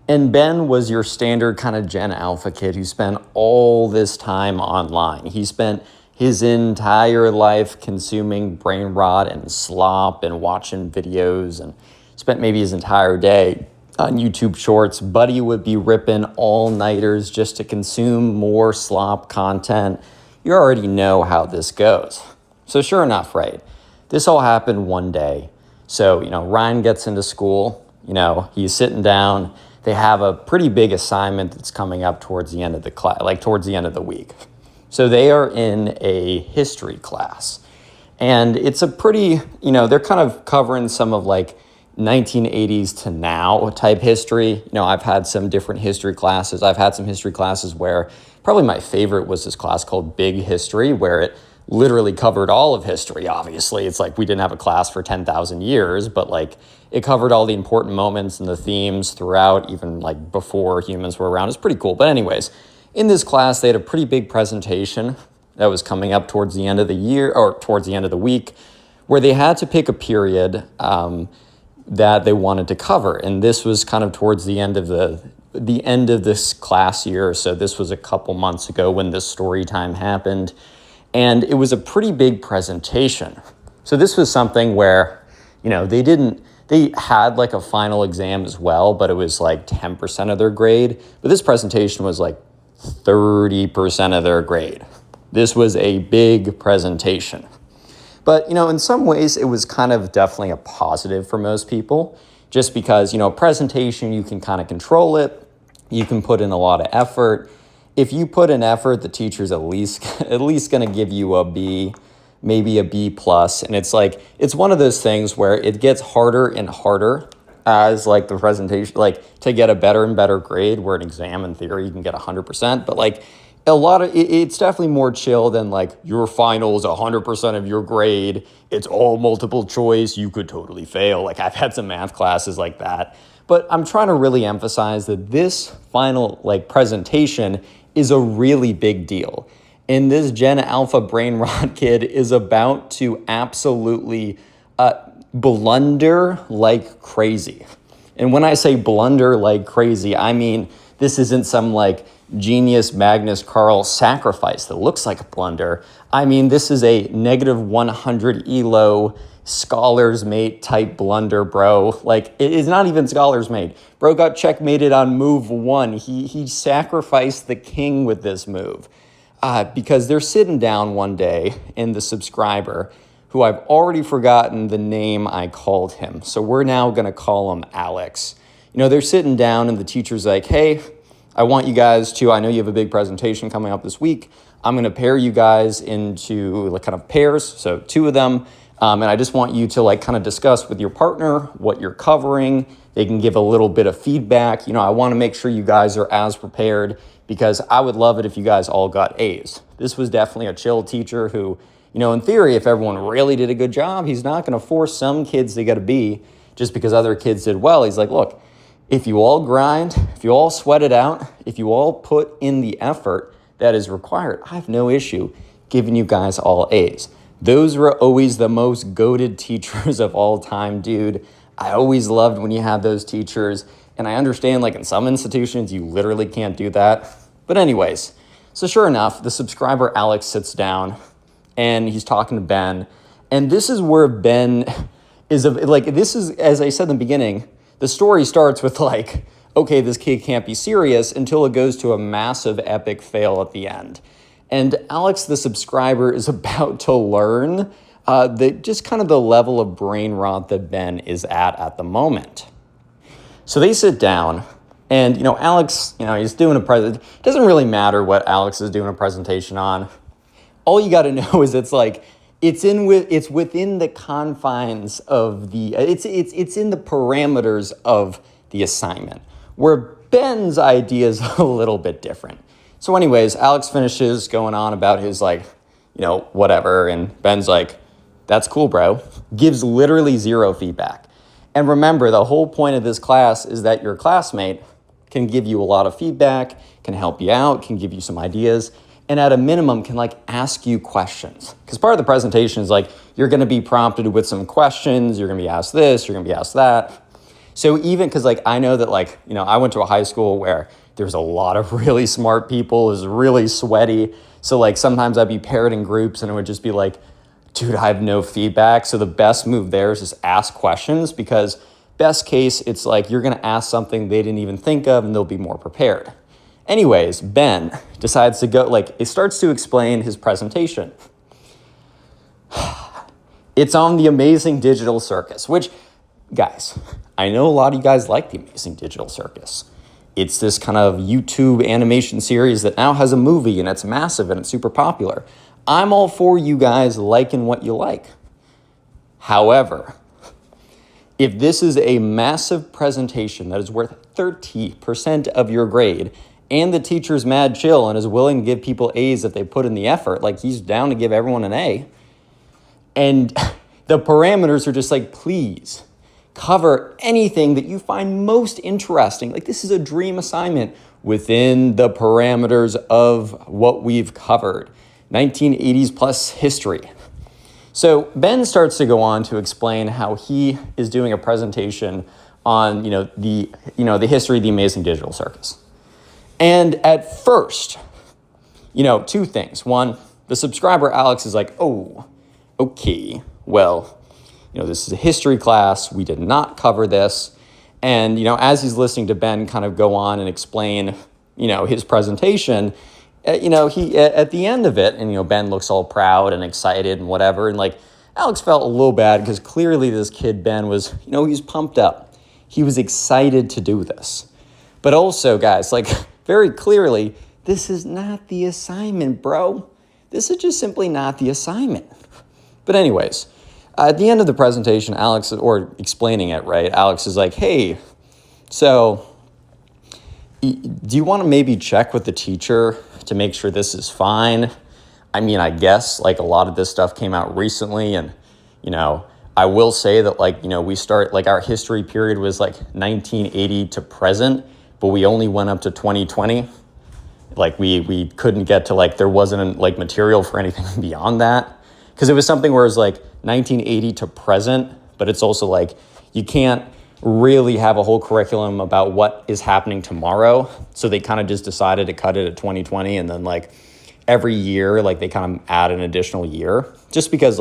And Ben was your standard kind of Gen Alpha kid who spent all this time online. He spent his entire life consuming brain rot and slop and watching videos, and spent maybe his entire day on YouTube Shorts. Buddy would be ripping all-nighters just to consume more slop content. You already know how this goes. So sure enough, right, this all happened one day. So, Ryan gets into school, he's sitting down. They have a pretty big assignment that's coming up towards the end of the class, like towards the end of the week. So they are in a history class. And it's a pretty, they're kind of covering some of like 1980s to now type history. I've had some different history classes. I've had some history classes where probably my favorite was this class called Big History, where it literally covered all of history. Obviously, it's like we didn't have a class for 10,000 years, but like it covered all the important moments and the themes throughout, even like before humans were around. It's pretty cool. But anyways, in this class, they had a pretty big presentation that was coming up towards the end of the year or towards the end of the week, where they had to pick a period that they wanted to cover. And this was kind of towards the end of this class year. So this was a couple months ago when this story time happened. And it was a pretty big presentation. So this was something where, they had like a final exam as well, but it was like 10% of their grade. But this presentation was like 30% of their grade. This was a big presentation. But, in some ways it was kind of definitely a positive for most people, just because, a presentation, you can kind of control it. You can put in a lot of effort. If you put in effort, the teacher's at least going to give you a B, maybe a B plus. And it's one of those things where it gets harder and harder as like the presentation, like to get a better and better grade, where an exam in theory you can get 100%, but like it's definitely more chill than like your final is 100% of your grade. It's all multiple choice. You could totally fail. Like I've had some math classes like that, but I'm trying to really emphasize that this final like presentation is a really big deal. And this Gen Alpha brain rot kid is about to absolutely blunder like crazy. And when I say blunder like crazy, I mean, this isn't some like genius Magnus Carl sacrifice that looks like a blunder. I mean, this is a negative 100 ELO scholars mate type blunder, bro. Like it is not even scholars mate. Bro got checkmated on move 1. He sacrificed the king with this move. Because they're sitting down one day, and the subscriber, who I've already forgotten the name I called him, so we're now going to call him Alex. They're sitting down, and the teacher's like, hey, I want you guys to, I know you have a big presentation coming up this week. I'm going to pair you guys into like kind of pairs, so 2 of them, and I just want you to like kind of discuss with your partner what you're covering. They can give a little bit of feedback. I want to make sure you guys are as prepared, because I would love it if you guys all got A's. This was definitely a chill teacher who, in theory, if everyone really did a good job, he's not going to force some kids to get a B just because other kids did well. He's like, look, if you all grind, if you all sweat it out, if you all put in the effort that is required, I have no issue giving you guys all A's. Those were always the most goated teachers of all time, dude. I always loved when you had those teachers. And I understand, like in some institutions, you literally can't do that. But anyways, so sure enough, the subscriber Alex sits down and he's talking to Ben. And this is where Ben is, this is, as I said in the beginning, the story starts with like, okay, this kid can't be serious, until it goes to a massive epic fail at the end. And Alex, the subscriber, is about to learn just kind of the level of brain rot that Ben is at the moment. So they sit down, and, Alex, he's doing a presentation. It doesn't really matter what Alex is doing a presentation on. All you got to know is it's within the confines of it's in the parameters of the assignment, where Ben's idea is a little bit different. So anyways, Alex finishes going on about his whatever, and Ben's like, that's cool, bro. Gives literally 0 feedback. And remember, the whole point of this class is that your classmate can give you a lot of feedback, can help you out, can give you some ideas, and at a minimum can ask you questions. Because part of the presentation is you're going to be prompted with some questions, you're going to be asked this, you're going to be asked that. So even because I know that I went to a high school where there's a lot of really smart people, it was really sweaty. So sometimes I'd be paired in groups and it would just be dude, I have no feedback. So the best move there is just ask questions, because best case, it's you're going to ask something they didn't even think of and they'll be more prepared. Anyways, Ben decides to go, it starts to explain his presentation. It's on the Amazing Digital Circus, which, guys, I know a lot of you guys like the Amazing Digital Circus. It's this kind of YouTube animation series that now has a movie, and it's massive and it's super popular. I'm all for you guys liking what you like. However, if this is a massive presentation that is worth 30% of your grade, and the teacher's mad chill and is willing to give people A's if they put in the effort, he's down to give everyone an A, and the parameters are just please cover anything that you find most interesting. This is a dream assignment within the parameters of what we've covered. 1980s plus history. So Ben starts to go on to explain how he is doing a presentation on, the history of the Amazing Digital Circus. And at first, two things. One, the subscriber Alex is like, oh, okay, well, this is a history class. We did not cover this. And, as he's listening to Ben kind of go on and explain, his presentation, he at the end of it, and, Ben looks all proud and excited and whatever. And like, Alex felt a little bad because clearly this kid, Ben, was, he was pumped up. He was excited to do this. But also, guys, like very clearly, this is not the assignment, bro. This is just simply not the assignment. But anyways, at the end of the presentation, Alex, or explaining it, right, Alex is like, hey, so do you want to maybe check with the teacher to make sure this is fine? I mean, I guess like a lot of this stuff came out recently, and, I will say that we start, like our history period was like 1980 to present, but we only went up to 2020. Like we couldn't get to there wasn't material for anything beyond that. Because it was something where it's 1980 to present, but it's also you can't really have a whole curriculum about what is happening tomorrow. So they kind of just decided to cut it at 2020, and then every year, they kind of add an additional year. Just because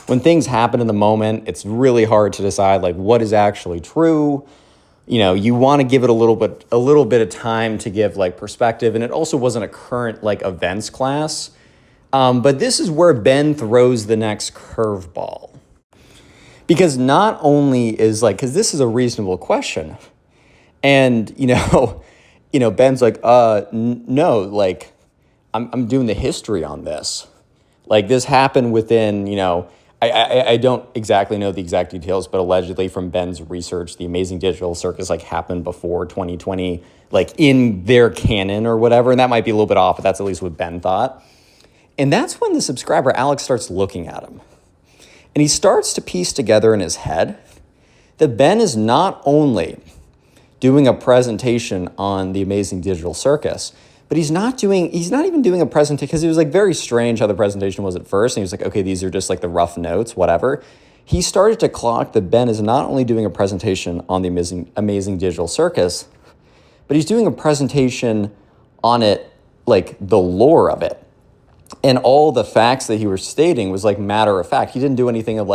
when things happen in the moment, it's really hard to decide what is actually true. You want to give it a little bit of time to give perspective. And it also wasn't a current events class. But this is where Ben throws the next curveball. Because not only is because this is a reasonable question. And, Ben's no, I'm doing the history on this. This happened within, I don't exactly know the exact details, but allegedly from Ben's research, the Amazing Digital Circus happened before 2020, in their canon or whatever. And that might be a little bit off, but that's at least what Ben thought. And that's when the subscriber, Alex, starts looking at him. And he starts to piece together in his head that Ben is not only doing a presentation on the Amazing Digital Circus, but he's not even doing a presentation, because it was very strange how the presentation was at first. And he was like, okay, these are just the rough notes, whatever. He started to clock that Ben is not only doing a presentation on the Amazing Digital Circus, but he's doing a presentation on it, the lore of it. And all the facts that he was stating was matter of fact. He didn't do anything of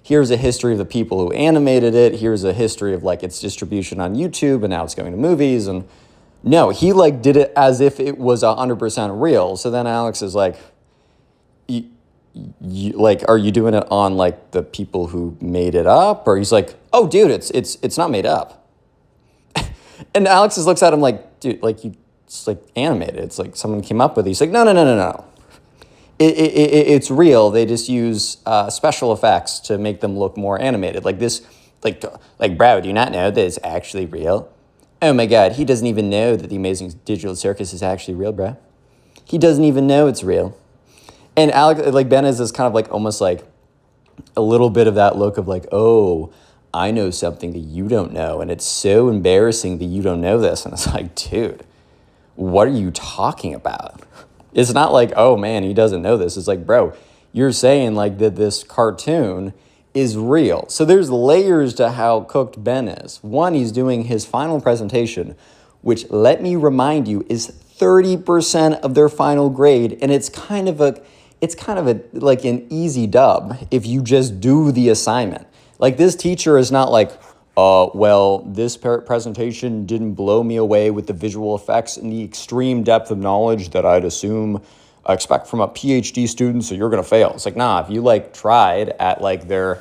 here's a history of the people who animated it. Here's a history of its distribution on YouTube, and now it's going to movies. And no, he did it as if it was 100% real. So then Alex is are you doing it on the people who made it up? Or he's oh, dude, it's not made up. And Alex just looks at him dude, it's animated. It's someone came up with it. He's no. It's real. They just use special effects to make them look more animated. Bro, do you not know that it's actually real? Oh my God, he doesn't even know that the Amazing Digital Circus is actually real, bro. He doesn't even know it's real. And Alex, Ben is this kind of almost a little bit of that look of oh, I know something that you don't know, and it's so embarrassing that you don't know this. And it's dude, what are you talking about? It's not oh, man, he doesn't know this. It's bro, you're saying that this cartoon is real. So there's layers to how cooked Ben is. One, he's doing his final presentation, which, let me remind you, is 30% of their final grade. And it's kind of an easy dub if you just do the assignment. This teacher is not well, this presentation didn't blow me away with the visual effects and the extreme depth of knowledge that I'd expect from a PhD student, so you're going to fail. It's nah, if you tried at their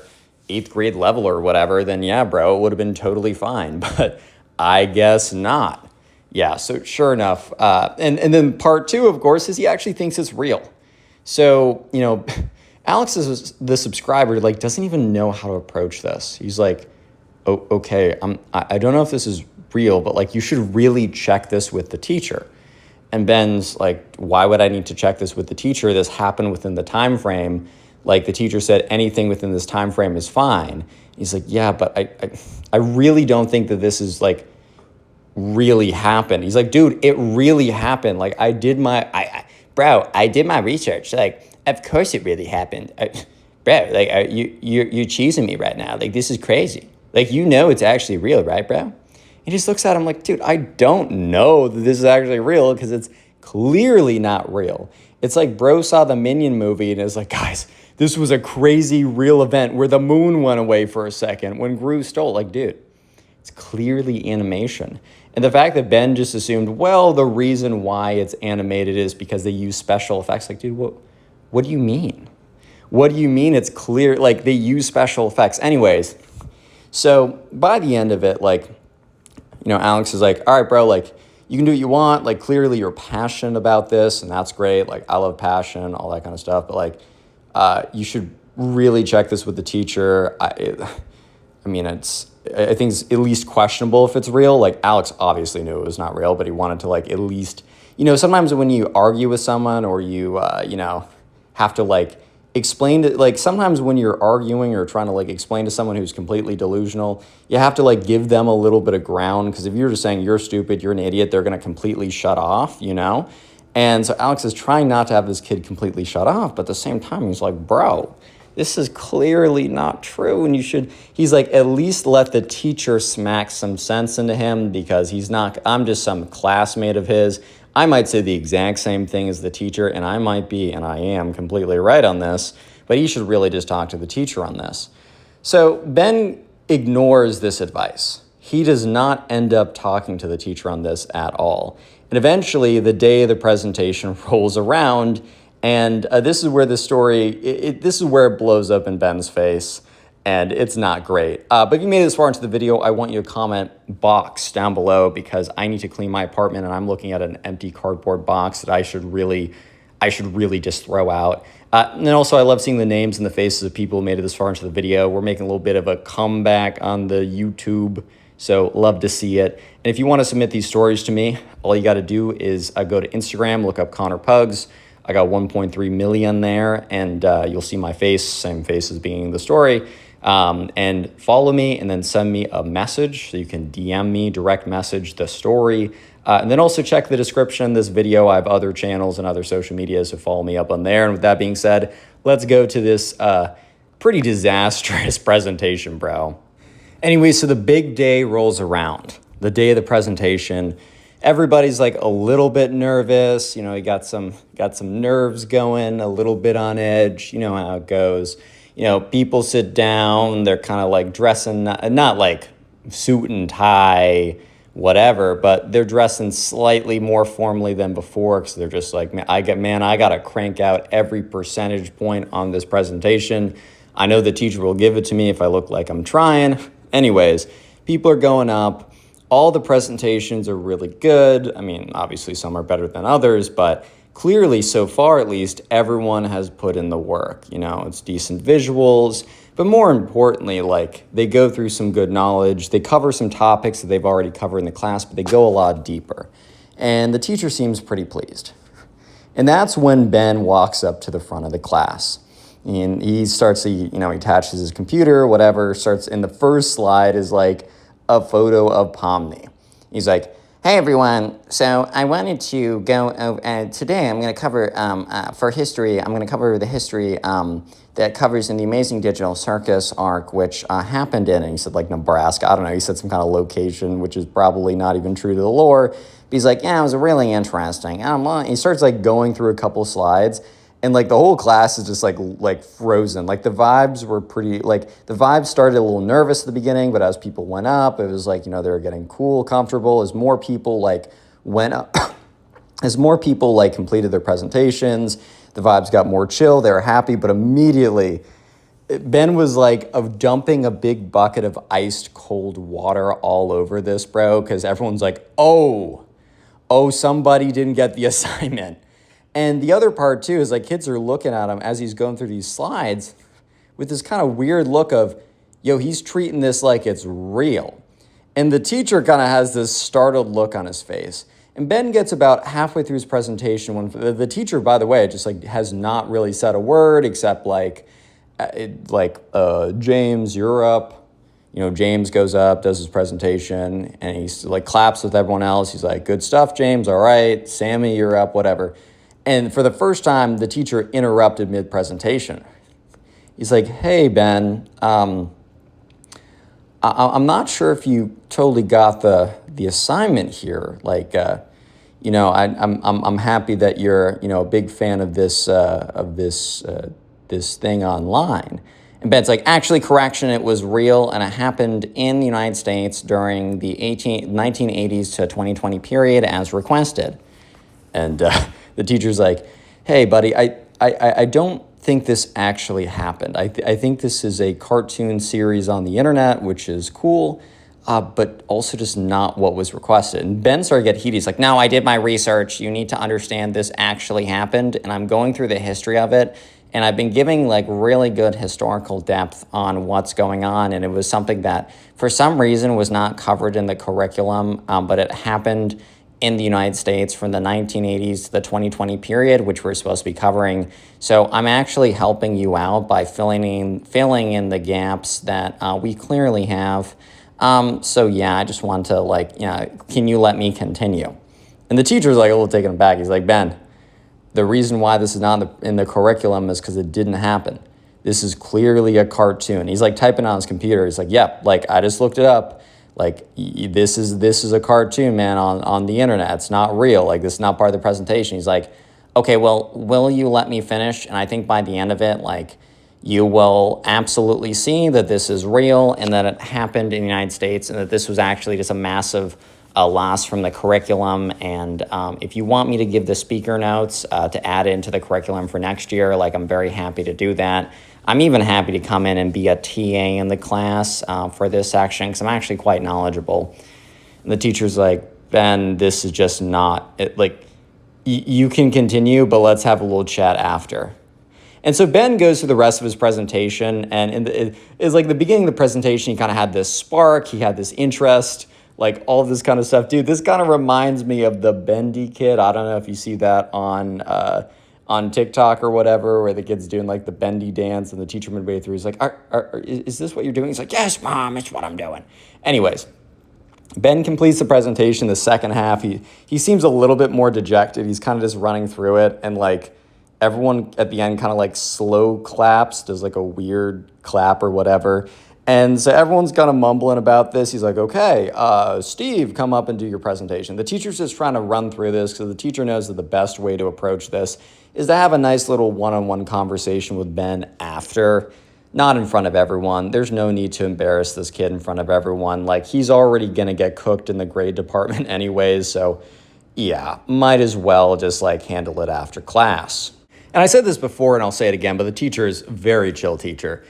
8th grade level or whatever, then yeah, bro, it would have been totally fine. But I guess not. Yeah, so sure enough. And then part two, of course, is he actually thinks it's real. So, Alex is the subscriber, doesn't even know how to approach this. He's oh, okay, I don't know if this is real, but you should really check this with the teacher. And Ben's why would I need to check this with the teacher? This happened within the time frame. The teacher said anything within this time frame is fine. He's yeah, but I really don't think that this is really happened. He's dude, it really happened. I did my research. Of course it really happened. bro, like, you're cheesing me right now. Like, this is crazy. Like, you know it's actually real, right, bro? He just looks at him like, dude, I don't know that this is actually real because it's clearly not real. It's like bro saw the Minion movie and is like, guys, this was a crazy real event where the moon went away for a second when Gru stole. Like, dude, it's clearly animation. And the fact that Ben just assumed, well, the reason why it's animated is because they use special effects. Like, dude, what do you mean? What do you mean it's clear? Like, they use special effects. Anyways, so by the end of it, like, you know, Alex is like, all right, bro, like, you can do what you want. Like, clearly you're passionate about this, and that's great. Like, I love passion, all that kind of stuff. But, like, you should really check this with the teacher. I mean, I think it's at least questionable if it's real. Like, Alex obviously knew it was not real, but he wanted to, like, at least, you know, sometimes when you argue with someone or you, you know, have to, like, explain to, like, sometimes when you're arguing or trying to, like, explain to someone who's completely delusional, you have to, like, give them a little bit of ground, because if you're just saying you're stupid, you're an idiot, they're going to completely shut off, you know? And so Alex is trying not to have this kid completely shut off, but at the same time, he's like, bro, this is clearly not true, and he's like, at least let the teacher smack some sense into him, because I'm just some classmate of his. I might say the exact same thing as the teacher, and I might be, and I am completely right on this, but he should really just talk to the teacher on this. So Ben ignores this advice. He does not end up talking to the teacher on this at all. And eventually, the day of the presentation rolls around, and this is where the story, this is where it blows up in Ben's face, and it's not great. But if you made it this far into the video, I want you to comment box down below, because I need to clean my apartment, and I'm looking at an empty cardboard box that I should really just throw out. And then also, I love seeing the names and the faces of people who made it this far into the video. We're making a little bit of a comeback on the YouTube, so love to see it. And if you want to submit these stories to me, all you got to do is go to Instagram, look up Connor Pugs. I got 1.3 million there, and you'll see my face, same face as being the story. And follow me, and then send me a message. So you can DM me, direct message the story. And then also check the description of this video. I have other channels and other social media, so follow me up on there. And with that being said, let's go to this pretty disastrous presentation, bro. Anyway, so the big day rolls around, the day of the presentation. Everybody's like a little bit nervous. You know, you got some nerves going, a little bit on edge. You know how it goes. You know, people sit down, they're kind of like dressing, not like suit and tie, whatever, but they're dressing slightly more formally than before, because they're just like, I got to crank out every percentage point on this presentation. I know the teacher will give it to me if I look like I'm trying. Anyways, people are going up. All the presentations are really good. I mean, obviously some are better than others, but clearly, so far at least, everyone has put in the work. You know, it's decent visuals, but more importantly, like, they go through some good knowledge. They cover some topics that they've already covered in the class, but they go a lot deeper. And the teacher seems pretty pleased. And that's when Ben walks up to the front of the class. And he starts to, you know, he attaches his computer, whatever, starts, and the first slide is like a photo of Pomni. He's like, hey everyone, so I wanted to go, today I'm going to cover, for history, I'm going to cover the history that covers in the Amazing Digital Circus arc, which happened in, and he said like Nebraska, I don't know, he said some kind of location, which is probably not even true to the lore, but he's like, yeah, it was really interesting. He starts like going through a couple slides, and like the whole class is just like frozen. Like the vibes were pretty, like the vibes started a little nervous at the beginning, but as people went up, it was like, you know, they were getting cool, comfortable. As more people like went up, as more people like completed their presentations, the vibes got more chill. They were happy, but immediately Ben was like of dumping a big bucket of iced cold water all over this, bro, because everyone's like, oh, somebody didn't get the assignment. And the other part, too, is like kids are looking at him as he's going through these slides with this kind of weird look of, yo, he's treating this like it's real. And the teacher kind of has this startled look on his face. And Ben gets about halfway through his presentation when the teacher, by the way, just like has not really said a word except James, you're up. You know, James goes up, does his presentation, and he's like claps with everyone else. He's like, good stuff, James. All right. Sammy, you're up, whatever. And for the first time, the teacher interrupted mid-presentation. He's like, hey, Ben, I'm not sure if you totally got the assignment here. Like, I'm happy that you're, a big fan of this thing online. And Ben's like, actually, correction, it was real, and it happened in the United States during the 1980s to 2020 period as requested. And the teacher's like, hey, buddy, I don't think this actually happened. I think this is a cartoon series on the internet, which is cool, but also just not what was requested. And Ben started to get heated. He's like, no, I did my research. You need to understand this actually happened, and I'm going through the history of it, and I've been giving like really good historical depth on what's going on, and it was something that for some reason was not covered in the curriculum, but it happened in the United States from the 1980s to the 2020 period, which we're supposed to be covering. So I'm actually helping you out by filling in the gaps that we clearly have. So yeah, I just want to can you let me continue? And the teacher's like a little taken aback. He's like, Ben, the reason why this is not in the curriculum is because it didn't happen. This is clearly a cartoon. He's like typing on his computer. He's like, yep, like I just looked it up. Like, this is a cartoon, man, on the internet. It's not real. Like, this is not part of the presentation. He's like, okay, well, will you let me finish? And I think by the end of it, like, you will absolutely see that this is real and that it happened in the United States and that this was actually just a massive loss from the curriculum. And if you want me to give the speaker notes to add into the curriculum for next year, like, I'm very happy to do that. I'm even happy to come in and be a TA in the class for this section because I'm actually quite knowledgeable. And the teacher's like, Ben, this is just not it. Like, you can continue, but let's have a little chat after. And so Ben goes through the rest of his presentation, and it's like the beginning of the presentation, he kind of had this spark, he had this interest, like all of this kind of stuff. Dude, this kind of reminds me of the Bendy Kid. I don't know if you see that on TikTok or whatever, where the kid's doing like the bendy dance and the teacher midway through is like, is this what you're doing? He's like, yes, Mom, it's what I'm doing. Anyways, Ben completes the presentation. The second half, he seems a little bit more dejected. He's kind of just running through it, and like everyone at the end kind of like slow claps, does like a weird clap or whatever. And so everyone's kind of mumbling about this. He's like, okay, Steve, come up and do your presentation. The teacher's just trying to run through this because the teacher knows that the best way to approach this is to have a nice little one-on-one conversation with Ben after, not in front of everyone. There's no need to embarrass this kid in front of everyone. Like, he's already going to get cooked in the grade department anyways. So yeah, might as well just like handle it after class. And I said this before and I'll say it again, but the teacher is a very chill teacher.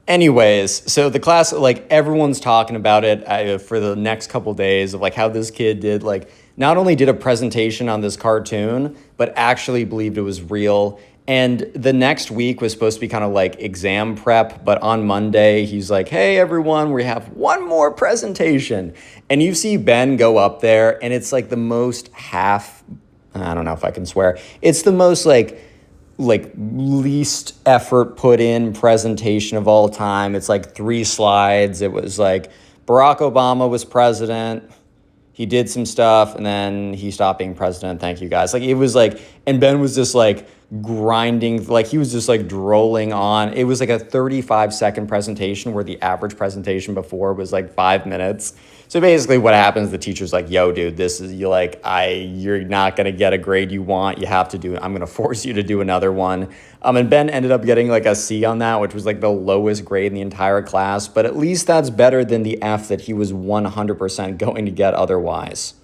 Anyways, so the class, like everyone's talking about it for the next couple days of like how this kid did, like not only did a presentation on this cartoon, but actually believed it was real. And the next week was supposed to be kind of like exam prep, but on Monday, he's like, hey, everyone, we have one more presentation. And you see Ben go up there and it's like the most I don't know if I can swear. It's the most like least effort put in presentation of all time. It's like 3 slides. It was like Barack Obama was president. He did some stuff and then he stopped being president. Thank you guys. Like it was like, and Ben was just like grinding, like he was just like drolling on. It was like a 35-second presentation where the average presentation before was like 5 minutes. So basically what happens, the teacher's like, yo, dude, this is, you're not going to get a grade you want. You have to I'm going to force you to do another one. And Ben ended up getting like a C on that, which was like the lowest grade in the entire class. But at least that's better than the F that he was 100% going to get otherwise.